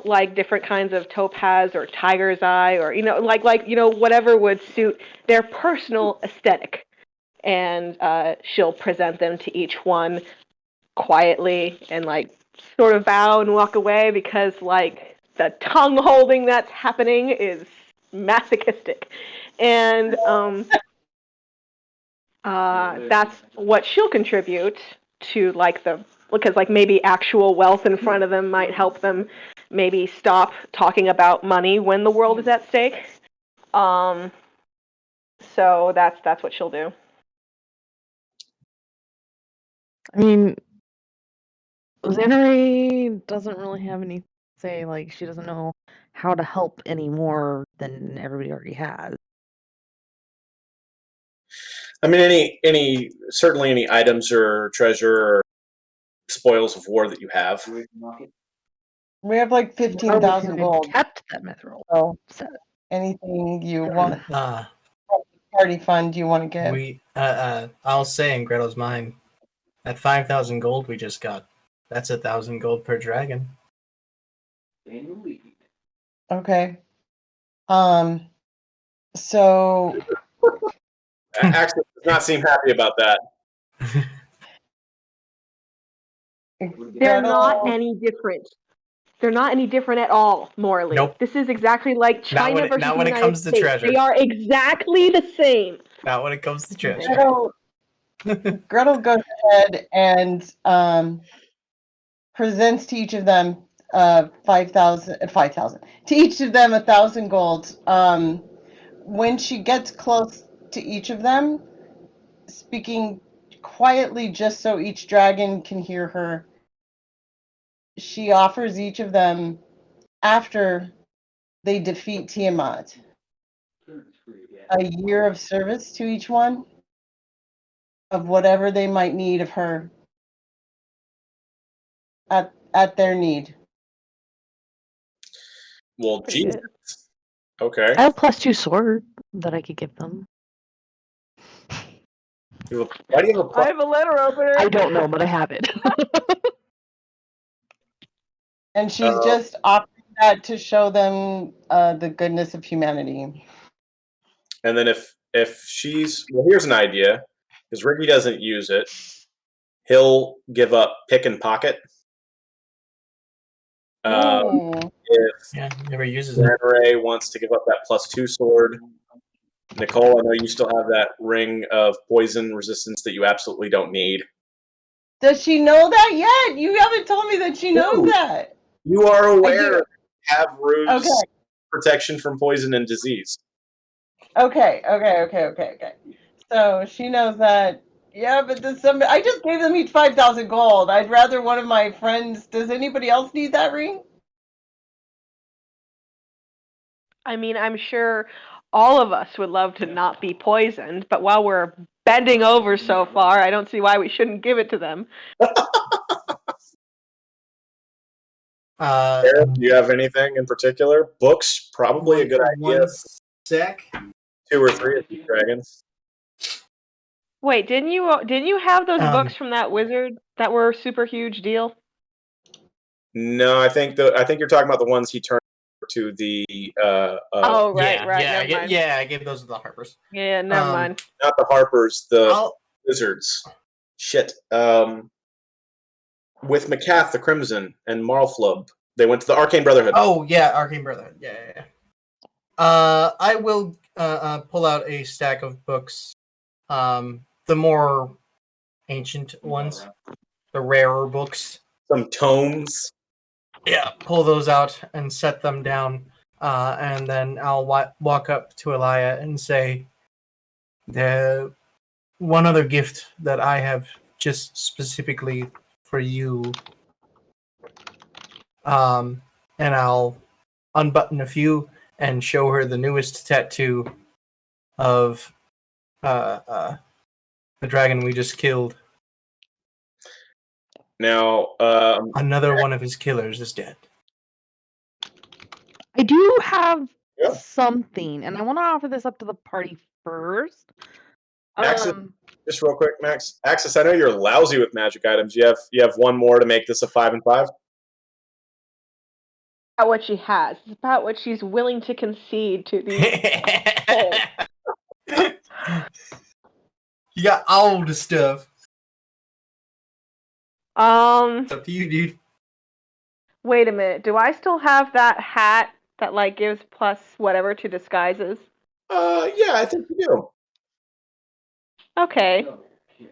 like different kinds of topaz or tiger's eye, or like whatever would suit their personal aesthetic. And she'll present them to each one quietly and like sort of bow and walk away, because like the tongue holding that's happening is masochistic. And that's what she'll contribute to, like, because like maybe actual wealth in front of them might help them maybe stop talking about money when the world is at stake. So that's what she'll do. I mean, Xanary doesn't really have any say. Like, she doesn't know how to help any more than everybody already has. I mean, certainly any items or treasure or spoils of war that you have. We have like 15,000 gold. Kept that mithril. So anything you want, party fund you want to give. I'll say in Gretel's mind, that 5,000 gold we just got, that's 1,000 gold per dragon. Okay. So Axis does not seem happy about that. They're not any different. They're not any different at all, morally. Nope. This is exactly like China versus not when the it United comes to States. treasure. They are exactly the same. Not when it comes to treasure. Gretel goes ahead and presents to each of them 5,000 to each of them 1,000 gold. When she gets close to each of them, speaking quietly just so each dragon can hear her, she offers each of them, after they defeat Tiamat, a year of service to each one of whatever they might need of her at their need. Well, Pretty Jesus. good. Okay. I have a +2 sword that I could give them. Why do you have a I have a letter opener. I don't know, but I have it. And she's just offering that to show them the goodness of humanity. And then if she's, well, here's an idea, because Ricky doesn't use it. He'll give up pick and pocket. If Yeah, never uses it. Ray wants to give up that +2 sword, Nicole, I know you still have that ring of poison resistance that you absolutely don't need. Does she know that yet? You haven't told me that she knows No. that. You are I aware do. you have ruse Okay. protection from poison and disease. Okay. So she knows that. Yeah, but I just gave them each 5,000 gold. I'd rather one of my friends. Does anybody else need that ring? I mean, I'm sure all of us would love to not be poisoned, but while we're bending over so far, I don't see why we shouldn't give it to them. Eric, do you have anything in particular? Books, probably a good idea. 1 sec. 2 or 3 of these dragons. Wait, didn't you have those Um, books from that wizard that were a super huge deal? No, I think you're talking about the ones he turned to the Oh, right, yeah, right. yeah, Never mind. yeah. I gave those to the Harpers. Yeah, never mind. not the Harpers, the I'll, wizards. Shit. With Macath the Crimson and Marlflub, they went to the Arcane Brotherhood. Oh yeah, Arcane Brotherhood. Yeah. I will pull out a stack of books, the more ancient ones, the rarer books. Some tomes. Yeah, pull those out and set them down, and then I'll walk up to Elia and say, "The one other gift that I have just specifically for you." And I'll unbutton a few and show her the newest tattoo of the dragon we just killed. Now, Another one of his killers is dead. I do have Yeah. something, and I want to offer this up to the party first. Axis, just real quick, Max. Axis, I know you're lousy with magic items. You have one more to make this a 5 and 5. About what she has. It's about what she's willing to concede to the. You got all the stuff. It's up to you, dude. Wait a minute. Do I still have that hat that like gives plus whatever to disguises? Yeah, I think you do. Okay.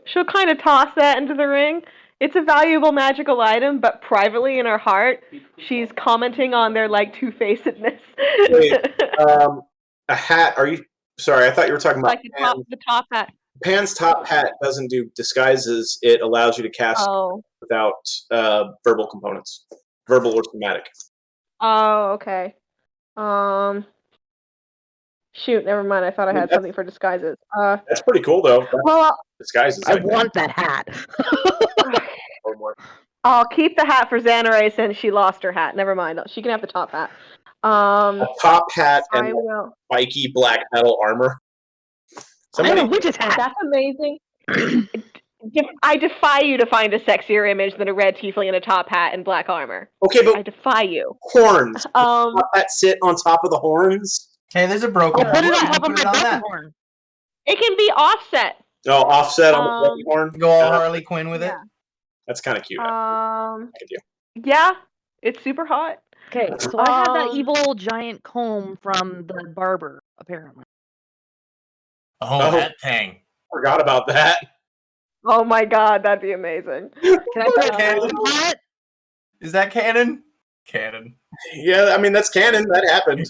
She'll kind of toss that into the ring. It's a valuable magical item, but privately in her heart, she's commenting on their like two-facedness. Wait, a hat? Are you? Sorry, I thought you were talking about like the top hat. Pan's top hat doesn't do disguises. It allows you to cast without verbal components, verbal or somatic. Oh, okay. Shoot, never mind. I thought I had something for disguises. That's pretty cool, though. Well, disguises. I want that hat. I'll keep the hat for Xanaray since she lost her hat. Never mind. She can have the top hat. A top hat and I will. spiky black metal armor. Somebody, witch's hat. That's amazing. I defy you to find a sexier image than a red tiefling in a top hat and black armor. Okay, but I defy you. Horns. That sit on top of the horns. Hey, there's a broken one. Put it on top of my broken horn. It can be offset. Oh, offset on the broken horn. Go all Harley Quinn with it. That's kind of cute. Yeah, it's super hot. Okay, so I had that evil giant comb from the barber, apparently. Oh, that thing. Forgot about that. Oh my god, that'd be amazing. Can I put it in that? Is that canon? Canon. Yeah, I mean, that's canon. That happened.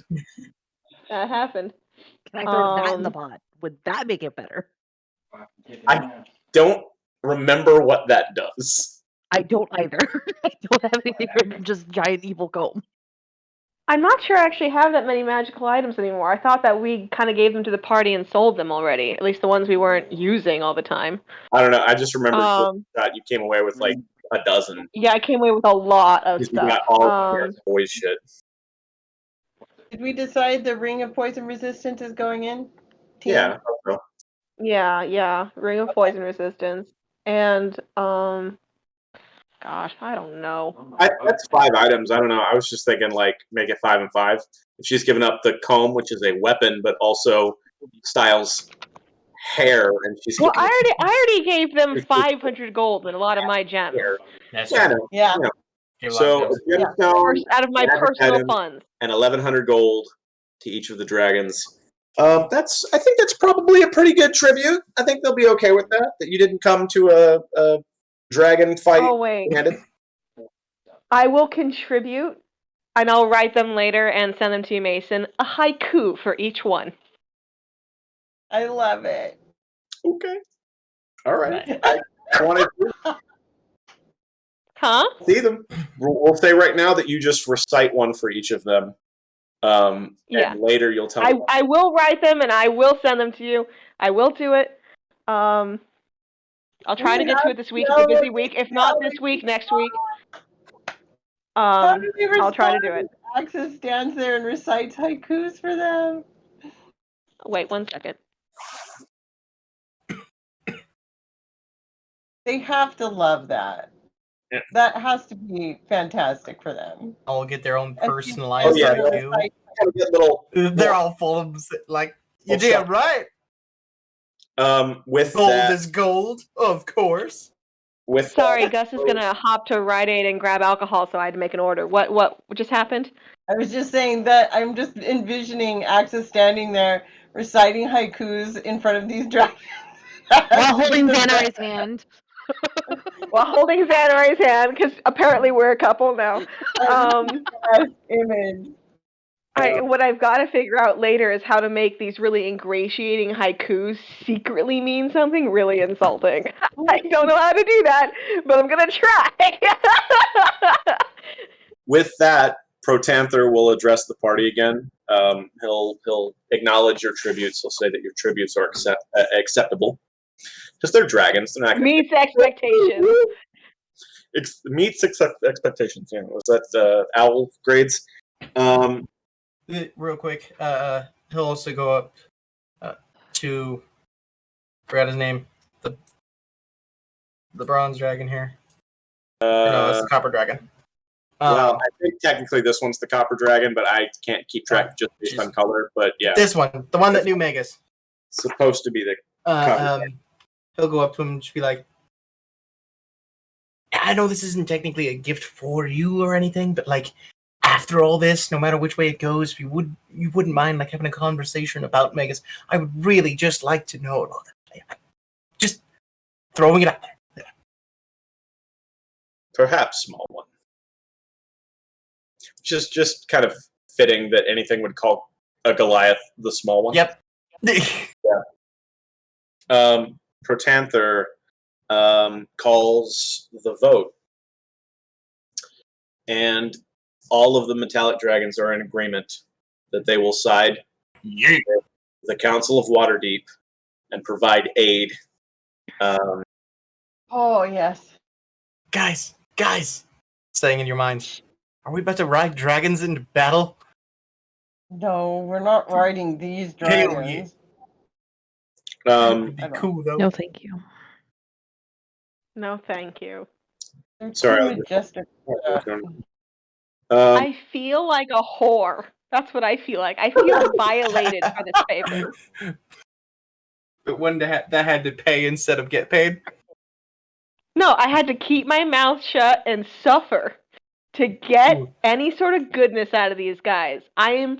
That happened. Can I throw that in the pot? Would that make it better? I don't remember what that does. I don't either. I don't have anything from just giant evil comb. I'm not sure I actually have that many magical items anymore. I thought that we kind of gave them to the party and sold them already. At least the ones we weren't using all the time. I don't know. I just remember that you came away with like a dozen. Yeah, I came away with a lot of stuff. You got all boys shit. Did we decide the Ring of Poison Resistance is going in? Yeah. So. Yeah. Ring of Poison Resistance. And, gosh, I don't know. That's 5 items. I don't know. I was just thinking, like, make it 5 and 5. If she's given up the comb, which is a weapon, but also styles hair, and she's I already gave them 500 gold and a lot of my gems. Yeah. So out of my personal funds, and 1,100 gold to each of the dragons. I think that's probably a pretty good tribute. I think they'll be okay with that. That you didn't come to a dragon fight. Oh wait, Handed. I will contribute, and I'll write them later and send them to you, Mason. A haiku for each one. I love it. Okay. All right. Right. I want to Huh? see them. We'll say right now that you just recite one for each of them. Yeah. And later you'll tell me. I will write them and I will send them to you. I will do it. I'll try to get to it this week. It's a busy week. If not this week, next week. How do we I'll try to respond do it. when Axis stands there and recites haikus for them? Wait 1 second. They have to love that. Yeah. That has to be fantastic for them. All get their own And personalized yeah, IQ. Get little, They're all full of like, you're damn right. with Gold that, is gold, of course. with Sorry, that, Gus is gonna hop to Rite Aid and grab alcohol, so I had to make an order. What just happened? I was just saying that I'm just envisioning Axis standing there reciting haikus in front of these dragons. While holding Xanar's hand. While holding Xanar's hand, because apparently we're a couple now. Best image. What I've got to figure out later is how to make these really ingratiating haikus secretly mean something really insulting. I don't know how to do that, but I'm gonna try. with that, Protanther will address the party again. He'll acknowledge your tributes. He'll say that your tributes are acceptable. Because they're dragons. They're not going Meets expectations. meets expectations. Yeah, was that owl grades? Real quick, he'll also go up to, forgot his name, the bronze dragon here. No, it's the copper dragon. Well, I think technically this one's the copper dragon, but I can't keep track just based on color. But yeah, this one, the one that knew Megas. Supposed to be the he'll go up to him and just be like, I know this isn't technically a gift for you or anything, but like, after all this, no matter which way it goes, if you wouldn't mind like having a conversation about Megas, I would really just like to know about it. Just throwing it out there. Yeah. perhaps small one. Just kind of fitting that anything would call a Goliath the small one. Yep. Protanther calls the vote, and all of the metallic dragons are in agreement that they will side with the Council of Waterdeep and provide aid. Oh, yes. Guys, saying in your mind, are we about to ride dragons into battle? No, we're not riding these Hell dragons. It'd be cool though. No, thank you. No, thank you. They're Sorry, too majestic. I feel like a whore. That's what I feel like. I feel violated for this favor. But one that had to pay instead of get paid. No, I had to keep my mouth shut and suffer to get any sort of goodness out of these guys. I am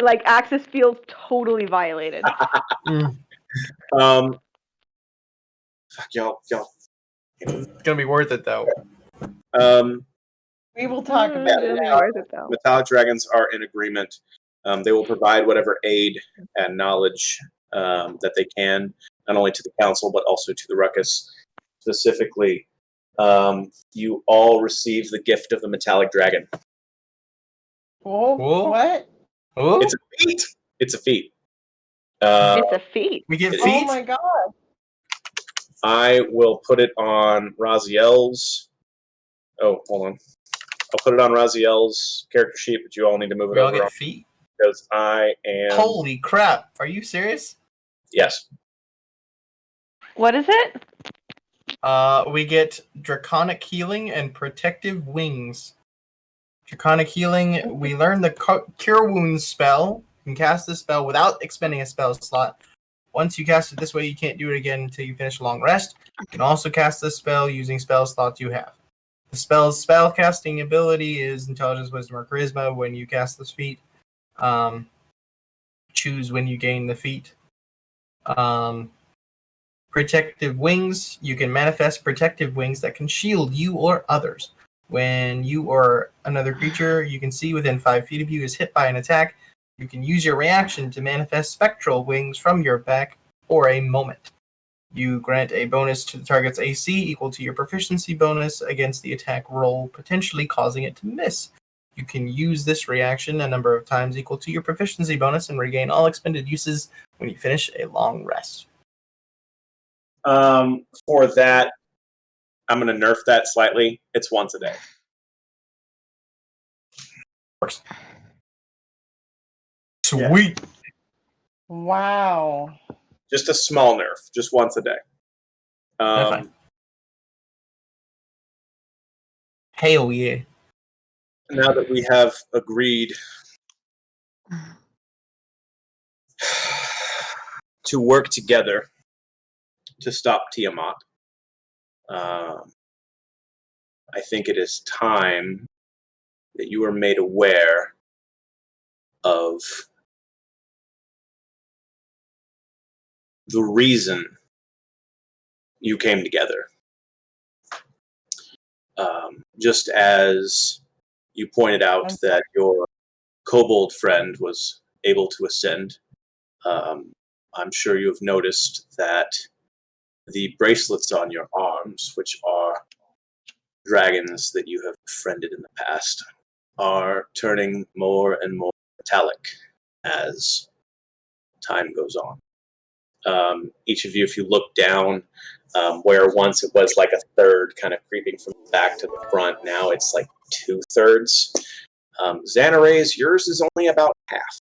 like Axis feels totally violated. Fuck y'all. It's gonna be worth it though. We will talk about It'll be it. worth it though. Metallic dragons are in agreement. They will provide whatever aid and knowledge that they can, not only to the council but also to the ruckus. Specifically, you all receive the gift of the metallic dragon. Whoa. Whoa. What? Oh, It's a feat. It's a feat. It's a feat. we get Oh feet. Oh my god. I will put it on Raziel's. Oh, hold on. I'll put it on Raziel's character sheet, but you all need to move it We all over get feet. because I am. Holy crap! Are you serious? Yes. What is it? We get Draconic Healing and Protective Wings. Draconic Healing, we learn the Cure Wounds spell. You can cast this spell without expending a spell slot. Once you cast it this way, you can't do it again until you finish a long rest. You can also cast this spell using spell slots you have. The spell's spell casting ability is Intelligence, Wisdom, or Charisma when you cast this feat. Choose when you gain the feat. Protective wings. You can manifest protective wings that can shield you or others. When you or another creature you can see within 5 feet of you is hit by an attack, you can use your reaction to manifest spectral wings from your back for a moment. You grant a bonus to the target's AC equal to your proficiency bonus against the attack roll, potentially causing it to miss. You can use this reaction a number of times equal to your proficiency bonus and regain all expended uses when you finish a long rest. For that, I'm going to nerf that slightly. It's once a day. Works. Sweet. Wow. Just a small nerf, just once a day. Fine. Hell yeah. Now that we have agreed to work together to stop Tiamat, I think it is time that you are made aware of the reason you came together. Just as you pointed out that your kobold friend was able to ascend, I'm sure you have noticed that the bracelets on your arms, which are dragons that you have befriended in the past, are turning more and more metallic as time goes on. Each of you, if you look down, where once it was like a third kind of creeping from the back to the front, now it's like 2/3. Xanaray's, yours is only about half.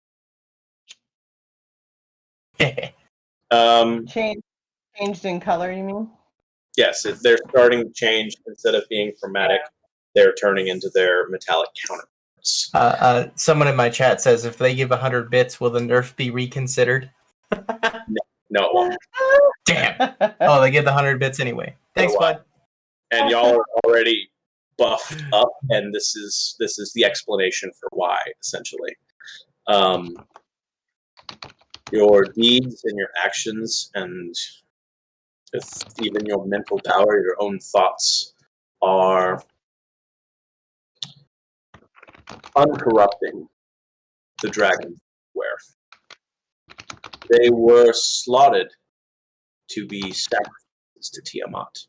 Changed in color, you mean? Yes, they're starting to change. Instead of being chromatic, they're turning into their metallic counterparts. Someone in my chat says if they give 100 bits, will the nerf be reconsidered? No. Damn. Oh, they give the 100 bits anyway. Thanks, bud. And y'all are already buffed up, and this is the explanation for why, essentially. Your deeds and your actions, and even your mental power, your own thoughts, are uncorrupting the dragon where they were slotted to be sacrifices to Tiamat.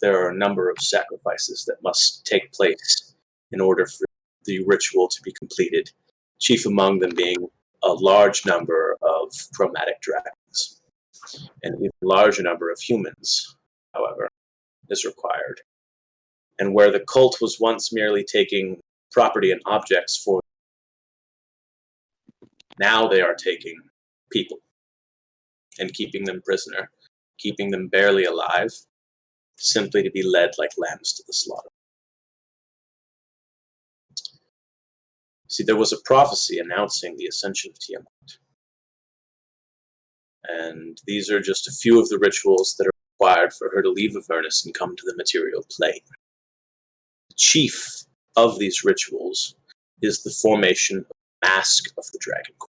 There are a number of sacrifices that must take place in order for the ritual to be completed, chief among them being a large number of chromatic dragons. An even larger number of humans, however, is required. And where the cult was once merely taking property and objects for, now they are taking people and keeping them prisoner, keeping them barely alive, simply to be led like lambs to the slaughter. See, there was a prophecy announcing the ascension of Tiamat. And these are just a few of the rituals that are required for her to leave Avernus and come to the material plane. The chief of these rituals is the formation of the Mask of the Dragon Queen.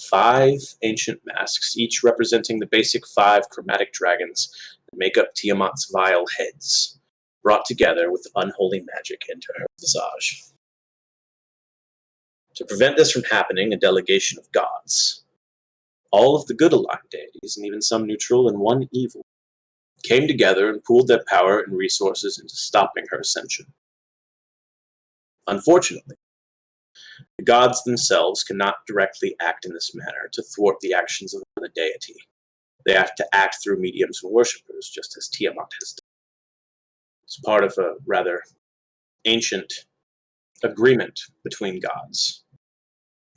5 ancient masks, each representing the basic 5 chromatic dragons that make up Tiamat's vile heads, brought together with unholy magic into her visage. To prevent this from happening, a delegation of gods, all of the good aligned deities, and even some neutral and one evil, came together and pooled their power and resources into stopping her ascension. Unfortunately, the gods themselves cannot directly act in this manner to thwart the actions of another deity. They have to act through mediums and worshippers, just as Tiamat has done. It's part of a rather ancient agreement between gods.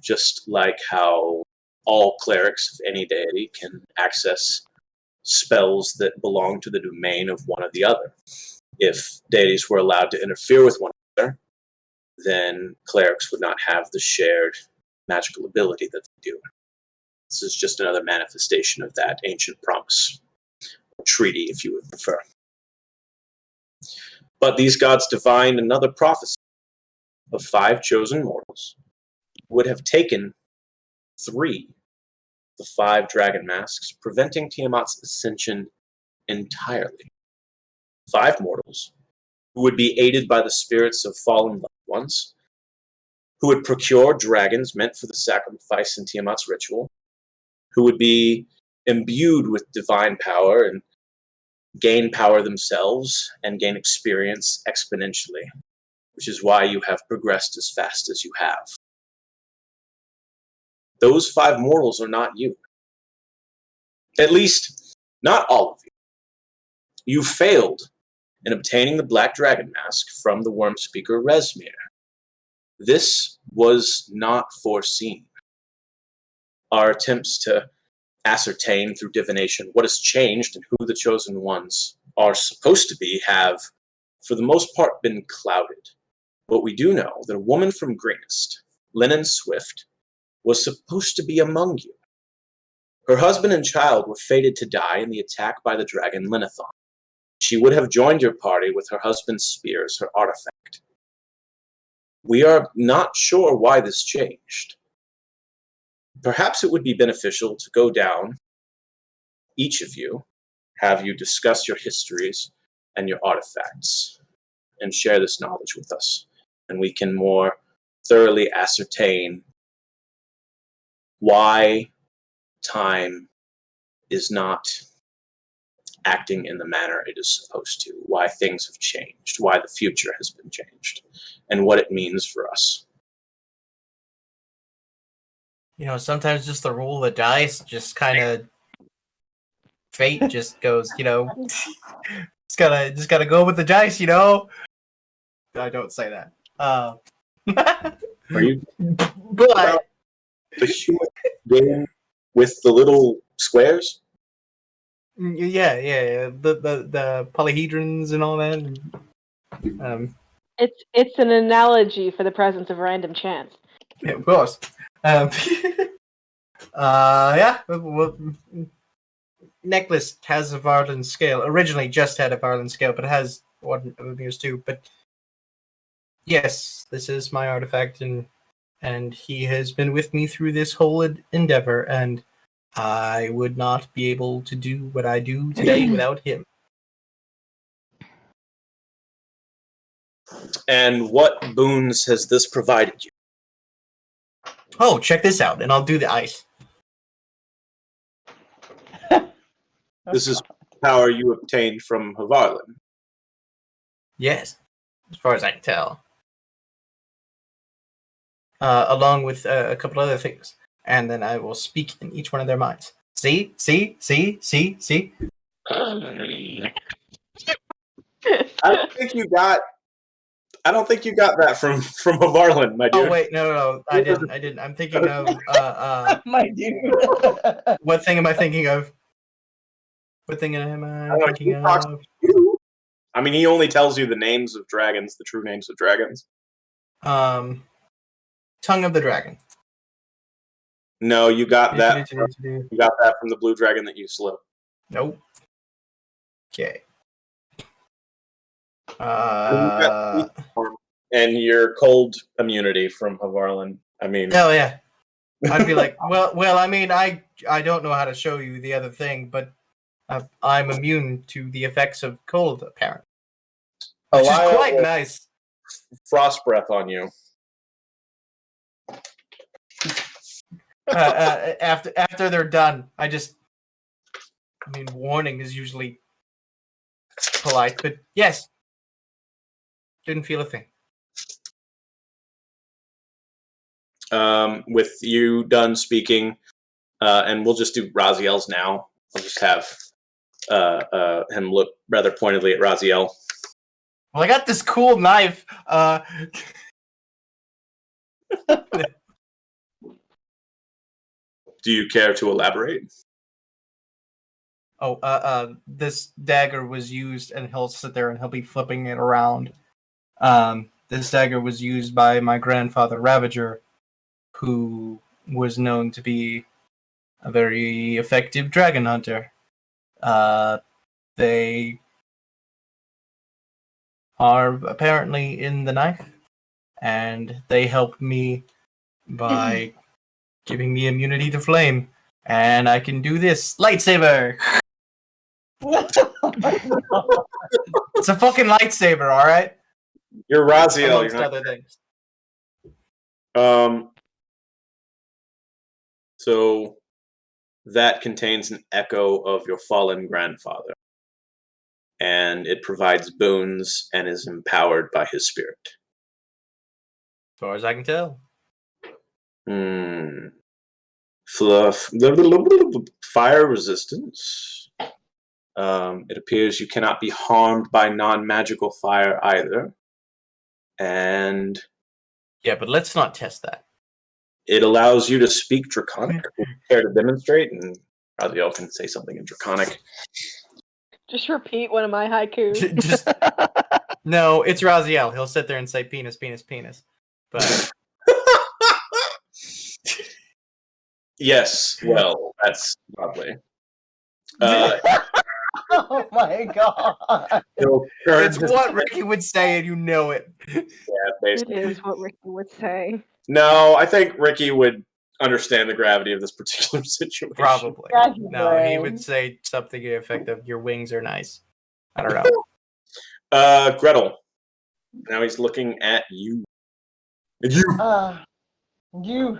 Just like how all clerics of any deity can access spells that belong to the domain of one or the other. If deities were allowed to interfere with one another, then clerics would not have the shared magical ability that they do. This is just another manifestation of that ancient promise, or treaty, if you would prefer. But these gods divined another prophecy of 5 chosen mortals who would have taken 3 the 5 dragon masks, preventing Tiamat's ascension entirely. 5 mortals who would be aided by the spirits of fallen loved ones, who would procure dragons meant for the sacrifice in Tiamat's ritual, who would be imbued with divine power and gain power themselves and gain experience exponentially, which is why you have progressed as fast as you have. Those 5 mortals are not you. At least, not all of you. You failed in obtaining the Black Dragon Mask from the Worm Speaker Resmir. This was not foreseen. Our attempts to ascertain through divination what has changed and who the chosen ones are supposed to be have, for the most part, been clouded. But we do know that a woman from Greenest, Lennon Swift, was supposed to be among you. Her husband and child were fated to die in the attack by the dragon Linnathon. She would have joined your party with her husband's spear as her artifact. We are not sure why this changed. Perhaps it would be beneficial to go down, each of you, have you discuss your histories and your artifacts, and share this knowledge with us, and we can more thoroughly ascertain why time is not acting in the manner it is supposed to, why things have changed, why the future has been changed, and what it means for us. Sometimes just the roll of the dice, just kind of fate just goes, just gotta go with the dice, I don't say that. Are you But the human game with the little squares? yeah, the polyhedrons and all that. It's an analogy for the presence of random chance. Yeah, of course. Yeah. Necklace has a Varlin scale. Originally, just had a Varlin scale, but it has one of Mir's too. But yes, this is my artifact, and he has been with me through this whole endeavor, and I would not be able to do what I do today without him. And what boons has this provided you? Oh, check this out, and I'll do the ice. This is power you obtained from Havarlin. Yes, as far as I can tell. Along with a couple other things. And then I will speak in each one of their minds. See? I don't think you got that from Havarlin, my dear. Oh wait, no, I didn't. I'm thinking of My dude. what thing am I thinking of? What thing am I thinking of? I mean, he only tells you the names of dragons, the true names of dragons. Tongue of the Dragon. No, you got that. You got that from the blue dragon that you slew. Nope. Okay. And your cold immunity from Havarlin. I mean, oh yeah. I'd be like, well. I mean, I don't know how to show you the other thing, but I'm immune to the effects of cold, apparently, which is quite nice. Frost breath on you. After they're done, warning is usually polite, but yes, didn't feel a thing. With you done speaking, and we'll just do Raziel's now. I'll just have him look rather pointedly at Raziel. Well, I got this cool knife. Do you care to elaborate? This dagger was used, and he'll sit there and he'll be flipping it around. This dagger was used by my grandfather Ravager, who was known to be a very effective dragon hunter. They are apparently in the knife, and they helped me by giving me immunity to flame, And I can do this lightsaber. It's a fucking lightsaber, all right. You're Raziel. Amongst You're not. other things. So that contains an echo of your fallen grandfather, and it provides boons and is empowered by his spirit. As far as I can tell. Fluff. Fire resistance. It appears you cannot be harmed by non-magical fire either. And yeah, but let's not test that. It allows you to speak Draconic. Would you care to demonstrate? And Raziel can say something in Draconic. Just repeat one of my haikus. Just no, it's Raziel. He'll sit there and say penis, penis, penis. But yes, well, that's lovely. Oh my god. It's what Ricky would say, and you know it. Yeah, It basically. is what Ricky would say. No, I think Ricky would understand the gravity of this particular situation. Probably. Yeah, he No, he would. would say something to the effect of, your wings are nice. I don't know. Gretel. Now he's looking at you. And you.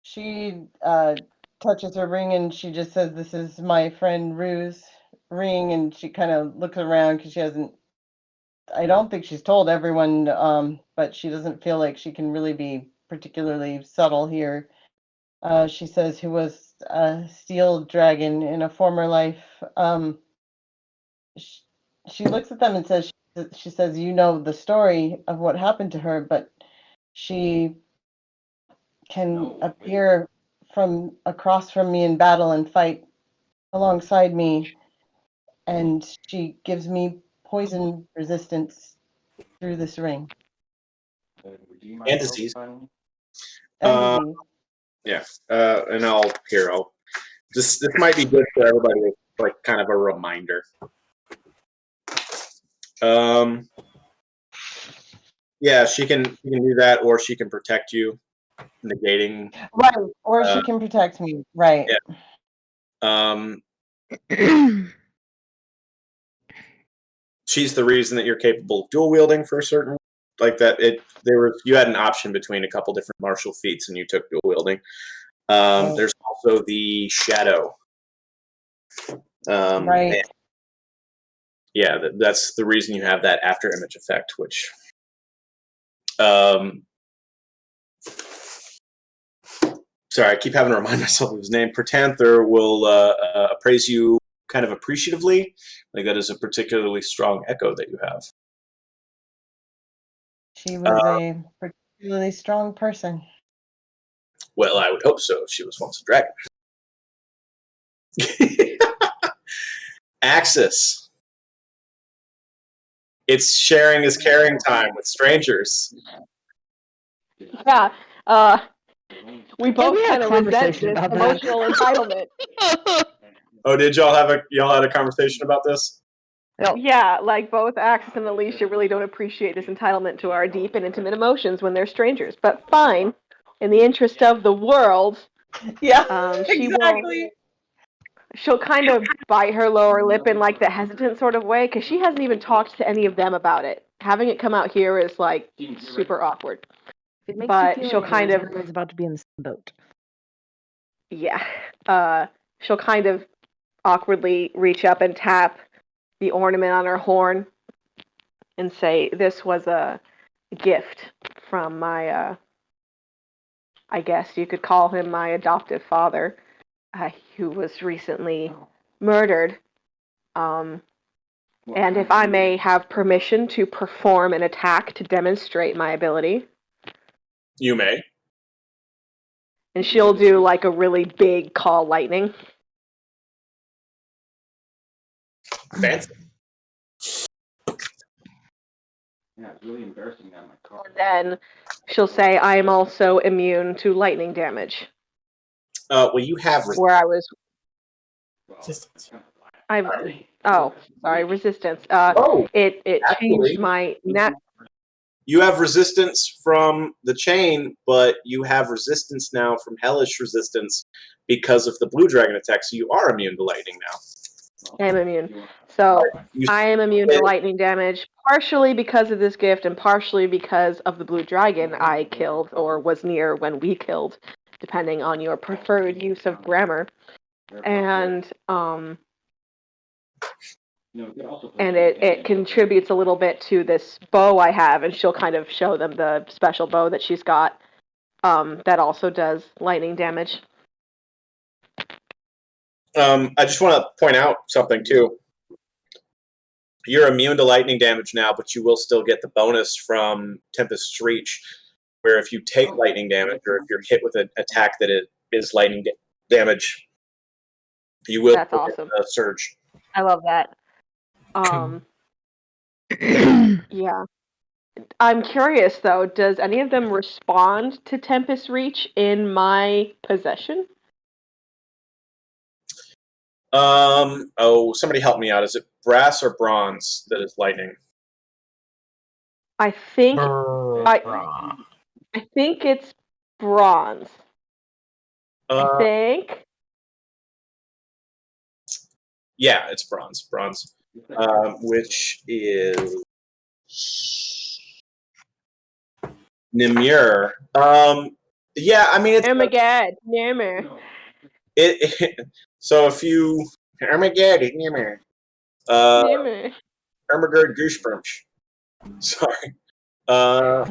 She touches her ring and she just says, "This is my friend Rue's ring," and she kind of looks around because she hasn't. I don't think she's told everyone, but she doesn't feel like she can really be particularly subtle here. She says, "Who was a steel dragon in a former life." She looks at them and says, "She says, you know the story of what happened to her, but she can appear from across from me in battle and fight alongside me, and she gives me poison resistance through this ring." And disease. And disease. Yeah. And I'll this might be good for everybody, like kind of a reminder. Yeah, she can do that, or she can protect you, negating. Right, or she can protect me. Right. Yeah. She's the reason that you're capable of dual wielding for a certain, like that. You had an option between a couple different martial feats, and you took dual wielding. There's also the shadow. Right. Yeah, that's the reason you have that after image effect, which sorry, I keep having to remind myself of his name. Pertanther will appraise you kind of appreciatively. Like that is a particularly strong echo that you have. She was a particularly strong person. Well, I would hope so if she was once a dragon. Axis. It's sharing is caring time with strangers. Yeah. We both we had kind a of resent conversation this about that. emotional entitlement. Oh, did y'all had a conversation about this? Yep. Yeah, like both Axis and Alicia really don't appreciate this entitlement to our deep and intimate emotions when they're strangers. But fine, in the interest of the world, Yeah, she exactly. she'll kind of bite her lower lip in like the hesitant sort of way because she hasn't even talked to any of them about it. Having it come out here is like super awkward. It makes But you feel she'll like kind of everyone's about to be in the same boat. Yeah. She'll kind of awkwardly reach up and tap the ornament on her horn and say, "This was a gift from my, I guess you could call him my adoptive father, who was recently murdered. And if I may have permission to perform an attack to demonstrate my ability." You may. And she'll do like a really big call lightning. Fancy. Yeah, it's really embarrassing now in my car. And then she'll say, "I am also immune to lightning damage." Well, you have. Where I was, Resistance. resistance. Oh, It actually- changed my You have resistance from the chain, but you have resistance now from hellish resistance because of the blue dragon attack, so you are immune to lightning now. I am immune. So You I am immune to lightning damage, partially because of this gift and partially because of the blue dragon I killed or was near when we killed, depending on your preferred use of grammar. And it contributes a little bit to this bow I have, and she'll kind of show them the special bow that she's got that also does lightning damage. I just want to point out something too. You're immune to lightning damage now, but you will still get the bonus from Tempest's Reach, where if you take lightning damage or if you're hit with an attack that is lightning damage, you will That's awesome. get a surge. I love that. Yeah. I'm curious though, does any of them respond to Tempest Reach in my possession? Somebody help me out. Is it brass or bronze that is lightning? I think Bronze. I think it's bronze. I think. Yeah, it's bronze. Bronze, which is Nimur. Yeah, I mean it's. Oh my god, Nimur. So if you Armageddon, Nimur. Nimur. Ermagerd Goosebrunch. Sorry. Yeah.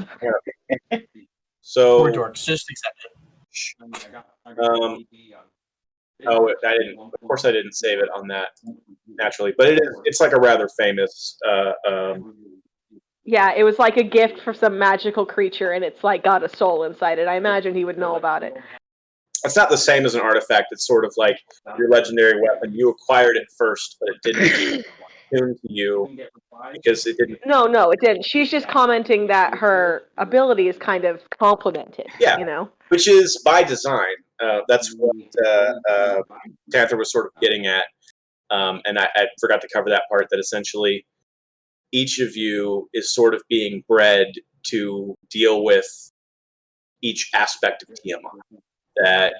So. Poor dorks, just accept it. I didn't. Of course, I didn't save it on that naturally, but it's like a rather famous. Yeah, it was like a gift for some magical creature, and it's like got a soul inside it. I imagine he would know about it. It's not the same as an artifact. It's sort of like your legendary weapon. You acquired it first, but it didn't tune to you because it didn't. No, it didn't. She's just commenting that her ability is kind of complemented. Yeah, you know, which is by design. That's what Tanther was sort of getting at, and I forgot to cover that part. That essentially, each of you is sort of being bred to deal with each aspect of Tiamat. That,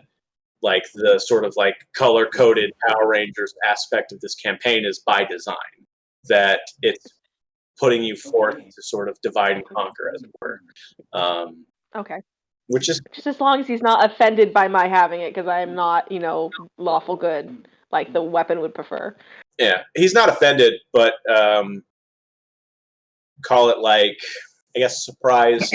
like, the sort of like color-coded Power Rangers aspect of this campaign is by design. That it's putting you forth to sort of divide and conquer, as it were. okay. Which is just as long as he's not offended by my having it, because I am not, lawful good like the weapon would prefer. Yeah, he's not offended, but call it like, I guess, surprised.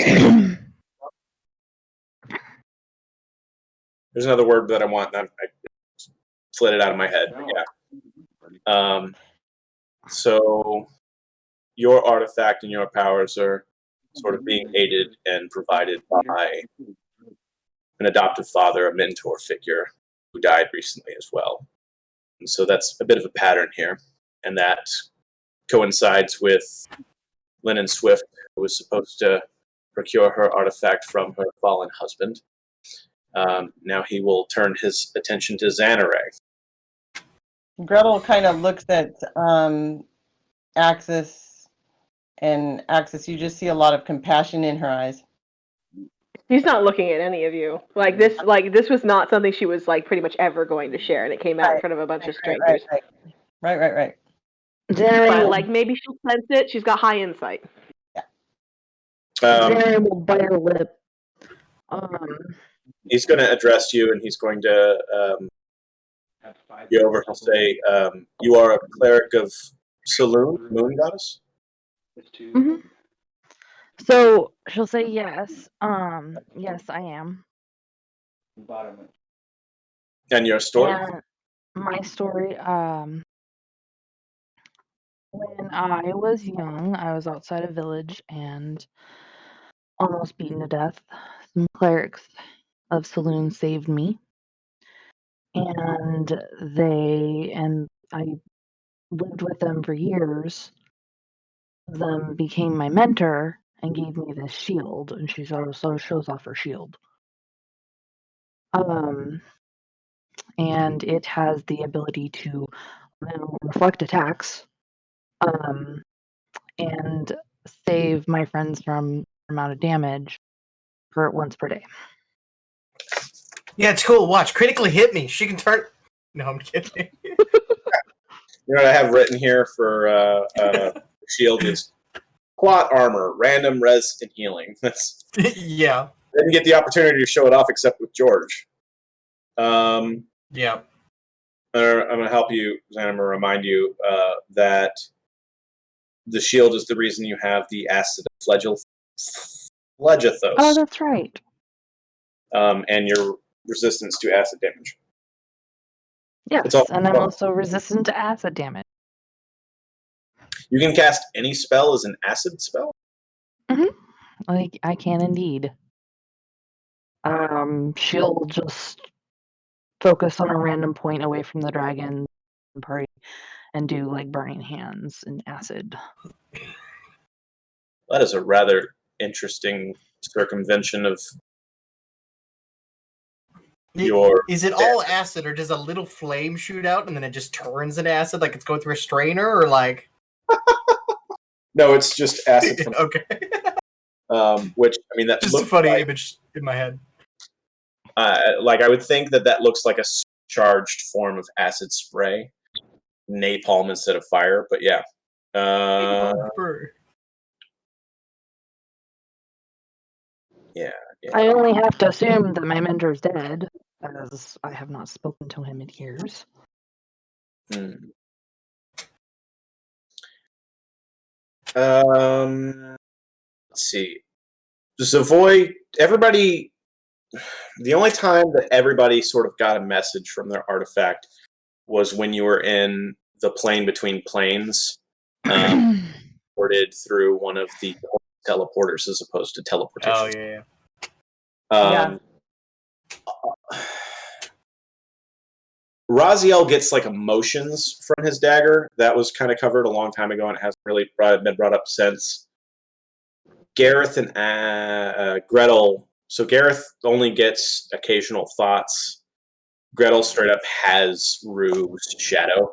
There's another word that I want, and I slid it out of my head. Yeah. So your artifact and your powers are sort of being aided and provided by an adoptive father, a mentor figure who died recently as well. And so that's a bit of a pattern here, and that coincides with Lynn Swift, who was supposed to procure her artifact from her fallen husband. Now he will turn his attention to Xanarei. Gretel kind of looks at Axis, and Axis, you just see a lot of compassion in her eyes. He's not looking at any of you. Like this was not something she was like pretty much ever going to share, and it came out in front of a bunch of strangers. Right. But like maybe she'll sense it. She's got high insight. Xanarei will bite her lip. He's going to address you, and he's going to go over. He'll say, "You are a cleric of Saloon, Moon Goddess." Mm-hmm. So she'll say yes. Yes, I am. And your story? And my story, when I was young, I was outside a village and almost beaten to death. Some clerics of Saloon saved me. And I lived with them for years. Them became my mentor and gave me this shield, and she also shows off her shield. And it has the ability to reflect attacks. And save my friends from amount of damage for once per day. Yeah, it's cool. Watch, critically hit me. She can turn. No, I'm kidding. You know what I have written here for shield is plot armor, random res and healing. That's Yeah. didn't get the opportunity to show it off except with George. Yeah. I'm going to help you, Zan. I'm going to remind you that the shield is the reason you have the acid of Phlegethos, Oh, that's right. and your resistance to acid damage. Yes, It's all and I'm also resistant to acid damage. You can cast any spell as an acid spell? Like, I can indeed. She'll just focus on a random point away from the dragon party and do like burning hands and acid. That is a rather interesting circumvention of your. Is it all acid, or does a little flame shoot out and then it just turns into acid, like it's going through a strainer, or like? No, it's just acid from. Okay. Which I mean, that Just a looks funny like, image in my head. like I would think that looks like a charged form of acid spray, napalm instead of fire. But yeah, yeah. I only have to assume that my mentor's dead, as I have not spoken to him in years. Let's see. Zavoy, everybody. The only time that everybody sort of got a message from their artifact was when you were in the plane between planes, ported through one of the teleporters as opposed to teleportation. Oh yeah. Raziel gets like emotions from his dagger. That was kind of covered a long time ago, and it hasn't really been brought up since. Gareth and Gretel. So Gareth only gets occasional thoughts. Gretel straight up has Rue's shadow.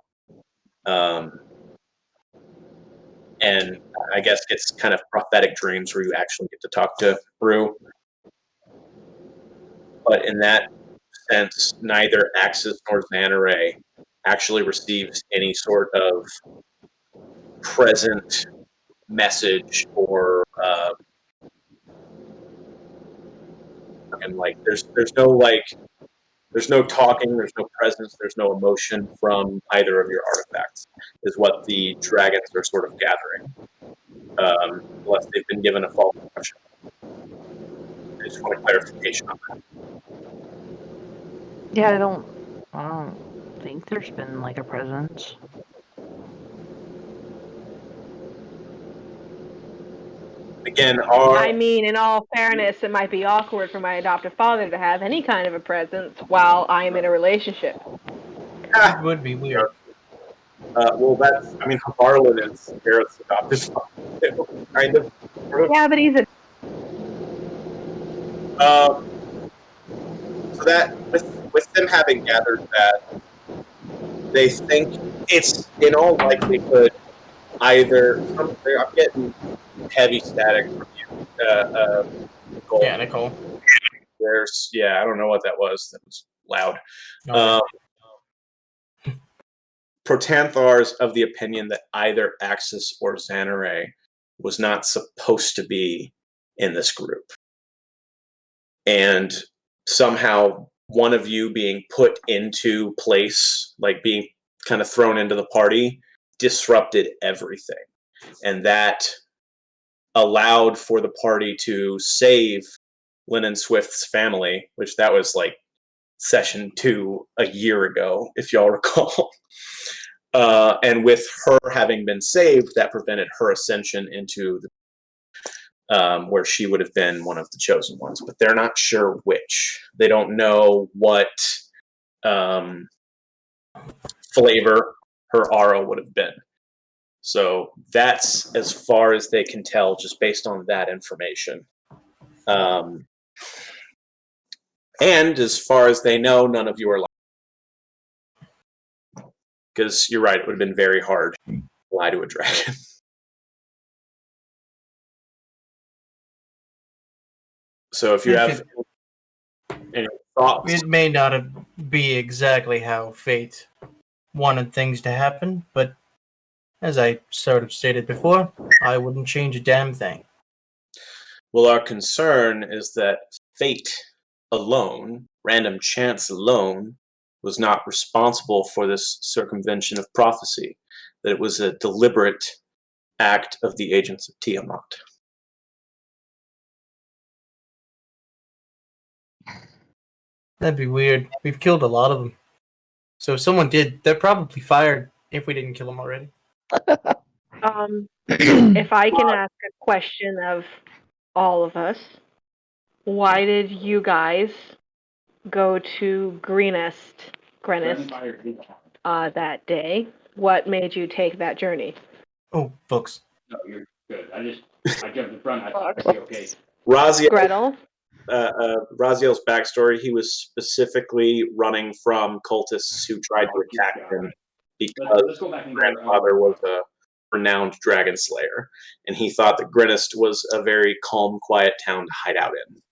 And I guess gets kind of prophetic dreams where you actually get to talk to Rue. But in that sense, neither Axis nor Xanare actually receives any sort of present message or and like there's no talking, there's no presence, there's no emotion from either of your artifacts, is what the dragons are sort of gathering, unless they've been given a false impression. I just want a clarification on that. Yeah, I don't think there's been like a presence. Again, I mean, in all fairness, it might be awkward for my adoptive father to have any kind of a presence while I am in a relationship. It would be weird. Well, that's, I mean, Harlan is Garrett's adopted father, kind of. Yeah, but he's a. So that, with them having gathered that, they think it's, in all likelihood, either, I'm getting heavy static from you, Nicole. Yeah, Nicole. There's, I don't know what that was. That was loud. Protanthar's of the opinion that either Axis or Xanare was not supposed to be in this group. And somehow one of you being put into place, like being kind of thrown into the party, disrupted everything. And that allowed for the party to save Lennon Swift's family, which that was like session 2 a year ago, if y'all recall. And with her having been saved, that prevented her ascension into the where she would have been one of the chosen ones, but they're not sure which. They don't know what flavor her aura would have been. So that's as far as they can tell, just based on that information. And as far as they know, none of you are lying. Because you're right, it would have been very hard to lie to a dragon. So if you If have any thoughts, It may not be exactly how fate wanted things to happen, but as I sort of stated before, I wouldn't change a damn thing. well, our concern is that fate alone, random chance alone, was not responsible for this circumvention of prophecy. That it was a deliberate act of the agents of Tiamat. That'd be weird. We've killed a lot of them. So if someone did, they're probably fired if we didn't kill them already. If I can ask a question of all of us, why did you guys go to Greenest that day? What made you take that journey? Oh, books. No, you're good. I jumped in front. I thought I'd be okay. Raziel, Gretel? Raziel's backstory, he was specifically running from cultists who tried to attack him because Let's go back and his get grandfather was a renowned dragon slayer, and he thought that Grinnest was a very calm, quiet town to hide out in.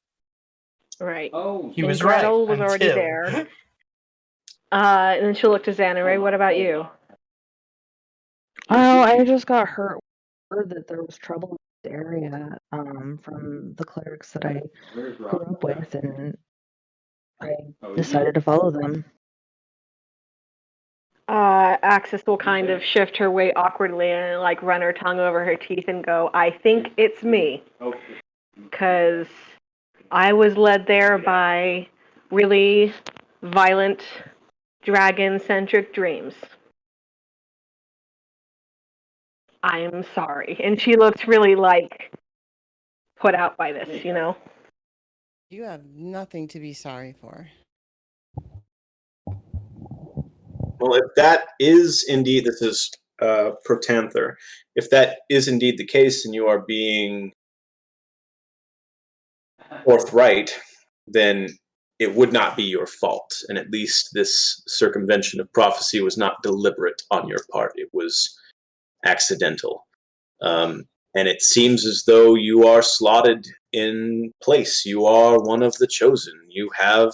Right. Oh, He And was Gretel right. was already until- there. And then she'll look to Xanare. What about you? Oh, I just got heard that there was trouble in this area from the clerics that I Where's grew Rob? up with, and I Oh, is he? decided to follow them. Axis will kind of shift her weight awkwardly and like run her tongue over her teeth and go, I think it's me. Oh, Because I was led there by really violent, dragon-centric dreams. I'm sorry. And she looks really like put out by this, you know? You have nothing to be sorry for. Well, if that is indeed, this is Protanther, if that is indeed the case and you are being forthright, then it would not be your fault. And at least this circumvention of prophecy was not deliberate on your part. It was accidental. And it seems as though you are slotted in place. You are one of the chosen. You have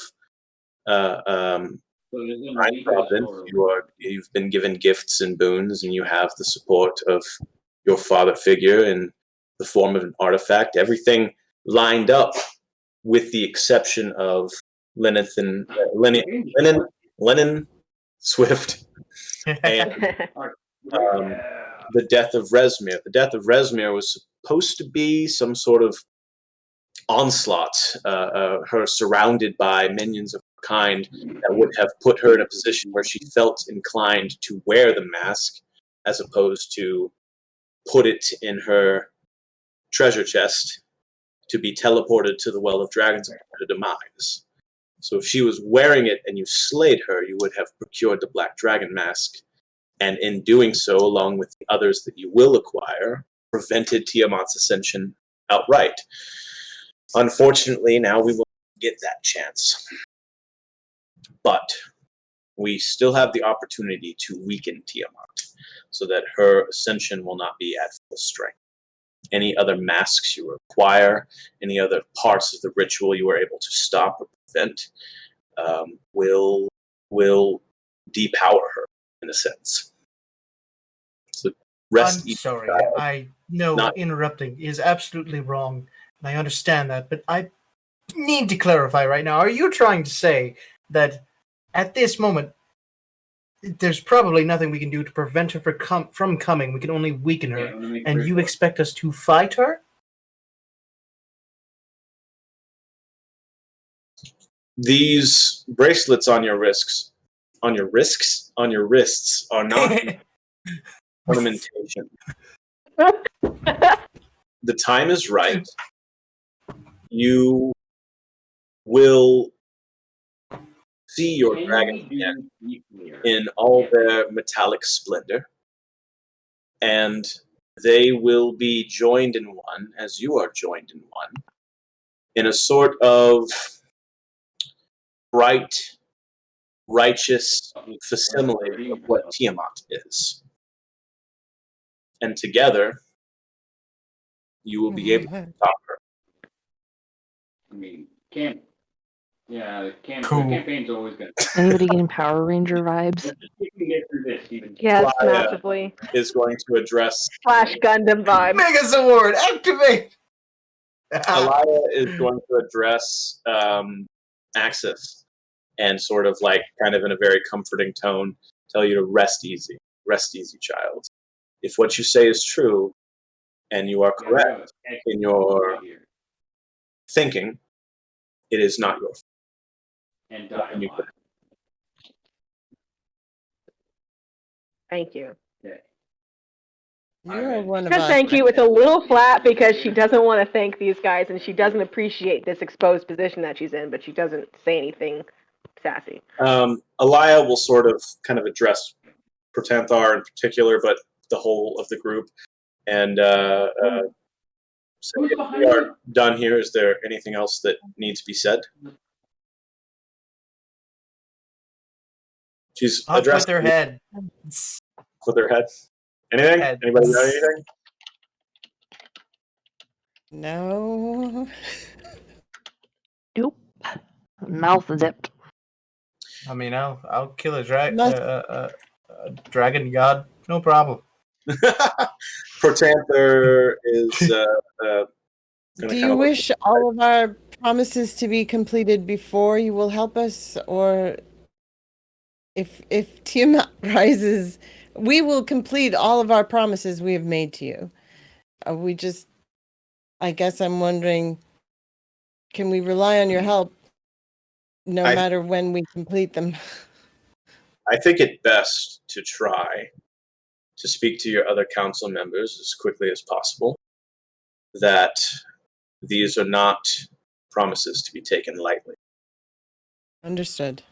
so there's no divine need for this providence. or- You've been given gifts and boons, and you have the support of your father figure in the form of an artifact. Everything lined up, with the exception of Lennon Swift and the death of Resmir. The death of Resmir was supposed to be some sort of onslaught, her surrounded by minions of her kind that would have put her in a position where she felt inclined to wear the mask as opposed to put it in her treasure chest to be teleported to the Well of Dragons and her demise. So if she was wearing it and you slayed her, you would have procured the Black Dragon mask, and in doing so, along with the others that you will acquire, prevented Tiamat's ascension outright. Unfortunately, now we will get that chance. But we still have the opportunity to weaken Tiamat so that her ascension will not be at full strength. Any other masks you acquire, any other parts of the ritual you are able to stop or prevent, will depower her in a sense. So rest. I'm sorry. I know Not- interrupting is absolutely wrong, and I understand that, but I need to clarify right now. Are you trying to say that at this moment, there's probably nothing we can do to prevent her from coming? We can only weaken her, and you expect us to fight her? These bracelets on your wrists are not ornamentation. The time is right. You will see your dragons again in all their metallic splendor, and they will be joined in one, as you are joined in one, in a sort of bright, righteous facsimile of what Tiamat is. And together, you will be able to stop her. I mean, the Cool. campaign's always going to. Anybody getting Power Ranger vibes? You can get through this even. Yes, Why, massively. is going to address Flash Gundam vibe. Mega Sword, activate! Alaya is going to address Axis and sort of like kind of in a very comforting tone tell you to rest easy, child. If what you say is true and you are correct in your thinking, it is not your fault. And die And you alive. Thank you. You are one of Just us. thank you. It's a little flat because she doesn't want to thank these guys and she doesn't appreciate this exposed position that she's in, but she doesn't say anything sassy. Alaya will sort of kind of address Protanthar in particular, but the whole of the group. And so if we are done here, is there anything else that needs to be said? She's Up with addressing her head. with her head. Anything? Head. Anybody got anything? No. Nope. Mouth zipped. I mean, I'll kill a dragon god, no problem. Protanther is Do you wish all of our promises to be completed before you will help us, or if Tiamat rises, we will complete all of our promises we have made to you. I guess I'm wondering, can we rely on your help no matter when we complete them? I think it best to try to speak to your other council members as quickly as possible that these are not promises to be taken lightly. Understood.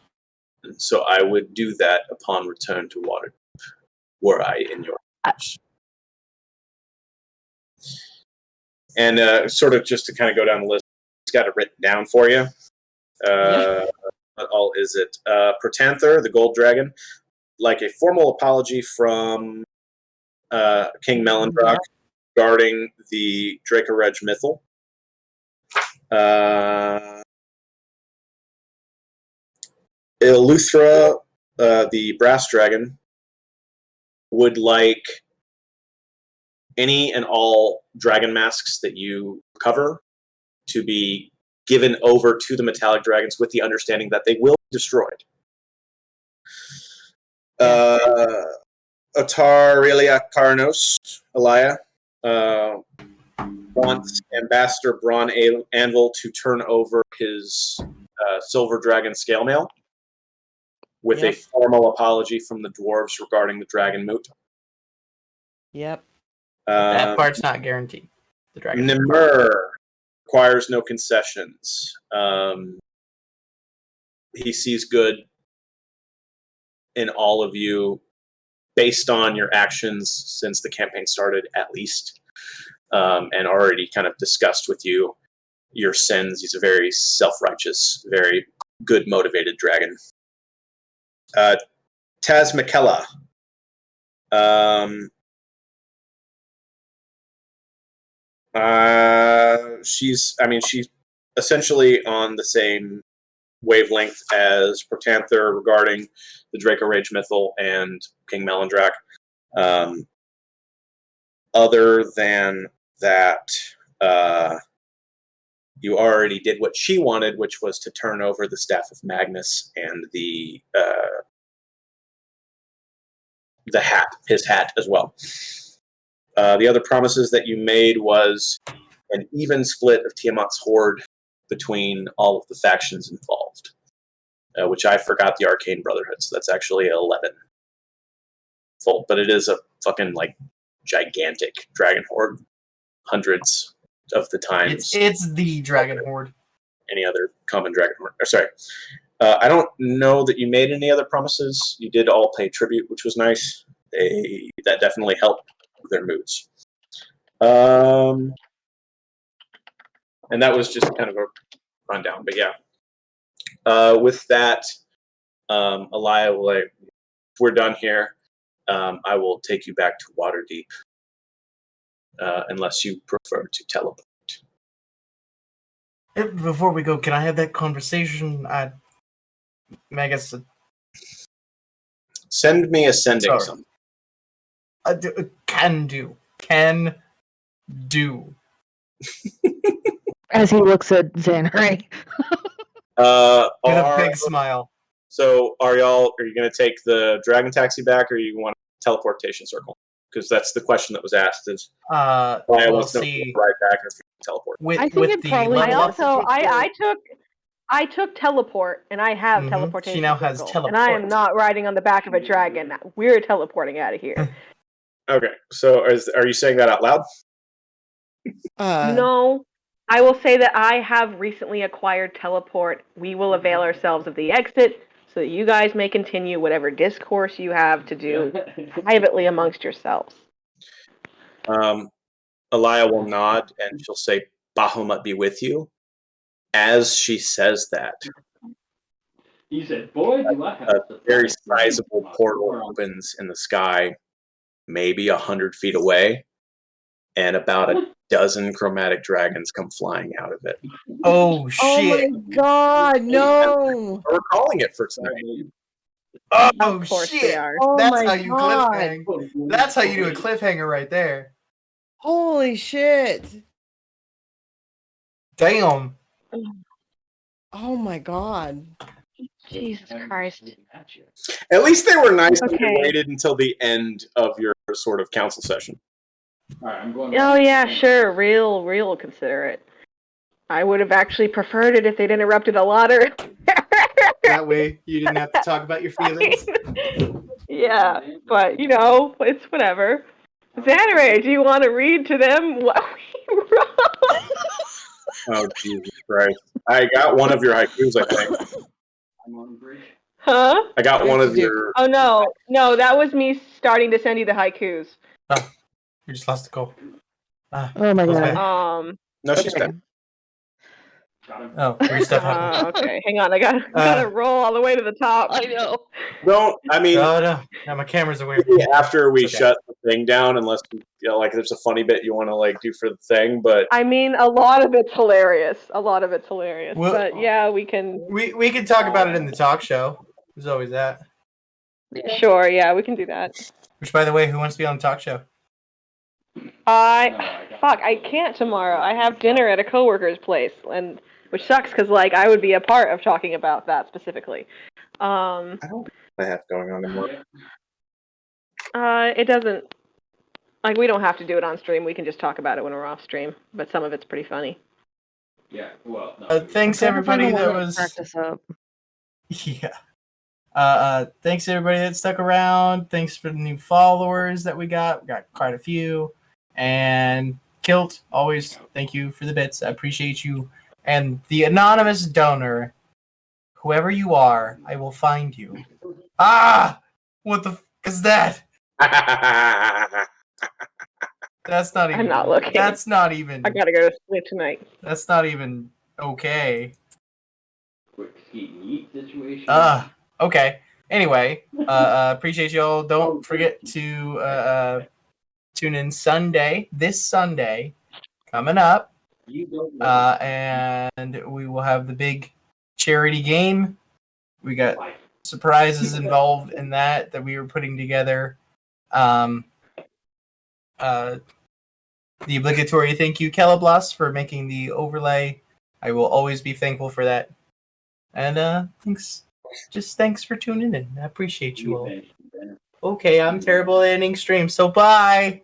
And so I would do that upon return to Waterdeep, were I in your house. And sort of just to kind of go down the list, he's got it written down for you. What all is it? Protanther, the Gold Dragon, like a formal apology from King Melendrock regarding the Draco-Reg Mythal. Eleuthera, the Brass Dragon, would like any and all dragon masks that you cover to be given over to the metallic dragons with the understanding that they will be destroyed. Otarelia Karnos, Alaya, wants Ambassador Braun Anvil to turn over his Silver Dragon scale mail with a formal apology from the dwarves regarding the dragon moot. Yep. That part's not guaranteed. The dragon. Nimur requires no concessions. He sees good in all of you based on your actions since the campaign started, at least, and already kind of discussed with you your sins. He's a very self-righteous, very good, motivated dragon. Taz McKella. She's essentially on the same wavelength as Protanther regarding the Draco-Reg Mythal and King Melendrock. Other than that, you already did what she wanted, which was to turn over the Staff of Magnus and the hat, his hat as well. The other promises that you made was an even split of Tiamat's horde between all of the factions involved, which I forgot the Arcane Brotherhood, so that's actually 11 fold, but it is a fucking like gigantic dragon horde, hundreds of the times. It's the dragon horde. Any other common dragon horde? Sorry. I don't know that you made any other promises. You did all pay tribute, which was nice. That definitely helped their moods. And that was just kind of a rundown, but yeah. With that, Alaya will, if we're done here, I will take you back to Waterdeep, unless you prefer to teleport. Before we go, can I have that conversation? I guess. Send me a sending Sorry. something. Can do. As he looks at Xanray. With a big smile. So are you going to take the dragon taxi back, or you want a teleportation circle? Because that's the question that was asked. Is why I we'll want to know if see. you ride back or if you teleport. I think it probably I makes sense also to take I took teleport, and I have teleportation. She now has circle, and I am teleport. not riding on the back of a dragon. We're teleporting out of here. Okay, so are you saying that out loud? No, I will say that I have recently acquired teleport. We will avail ourselves of the exit so that you guys may continue whatever discourse you have to do privately amongst yourselves. Elia will nod and she'll say, "Bahamut be with you." As she says that, He said, "Boy, do I have a very sizable portal opens in the sky, maybe 100 feet away, and about a dozen chromatic dragons come flying out of it. Oh shit! Oh my god, no! We're calling it for tonight. Oh Of course shit! we are. Oh That's my how you god! cliffhang. That's how you do a cliffhanger right there. Holy shit! Damn. Oh my god. Jesus Christ. At least they were nice and Okay. they waited until the end of your sort of council session. Alright, I'm going. Oh yeah, sure. Real considerate. I would have actually preferred it if they'd interrupted a lot earlier. That way you didn't have to talk about your feelings. Yeah, but it's whatever. Xanray, do you want to read to them what we wrote? Oh, Jesus Christ. I got one of your haikus, I think. I'm on bridge. Huh? I got one of your... Oh no, that was me starting to send you the haikus. Oh, you just lost the call. Oh my goes god. back. No, she's Okay. back. Oh, weird stuff happened. Okay, hang on. I gotta roll all the way to the top. I know. Don't, I mean... No, my camera's away. After we Okay. shut the thing down, unless, there's a funny bit you want to, do for the thing, but... I mean, a lot of it's hilarious. Well- But yeah, we can... We can talk about it in the talk show. There's always that. Sure, yeah, we can do that. Which, by the way, who wants to be on the talk show? I can't tomorrow. I have dinner at a coworker's place, and which sucks because I would be a part of talking about that specifically. I don't think I have going on anymore. It doesn't we don't have to do it on stream. We can just talk about it when we're off stream. But some of it's pretty funny. Yeah, well, no. Thanks I'm trying to find everybody the one that that was. practice up. Yeah. Thanks everybody that stuck around. Thanks for the new followers that we got. We got quite a few. And Kilt, always thank you for the bits. I appreciate you. And the anonymous donor, whoever you are, I will find you. Ah! What the f is that? That's not even. I'm not looking. That's not even. I gotta go to sleep tonight. That's not even okay. Quick ski situation. Okay. Anyway, appreciate y'all. Don't forget to tune in this Sunday, coming up. And we will have the big charity game. We got surprises involved in that we were putting together. The obligatory thank you, Keleblas, for making the overlay. I will always be thankful for that. And thanks for tuning in. I appreciate you all. Okay, I'm terrible at ending streams, so bye.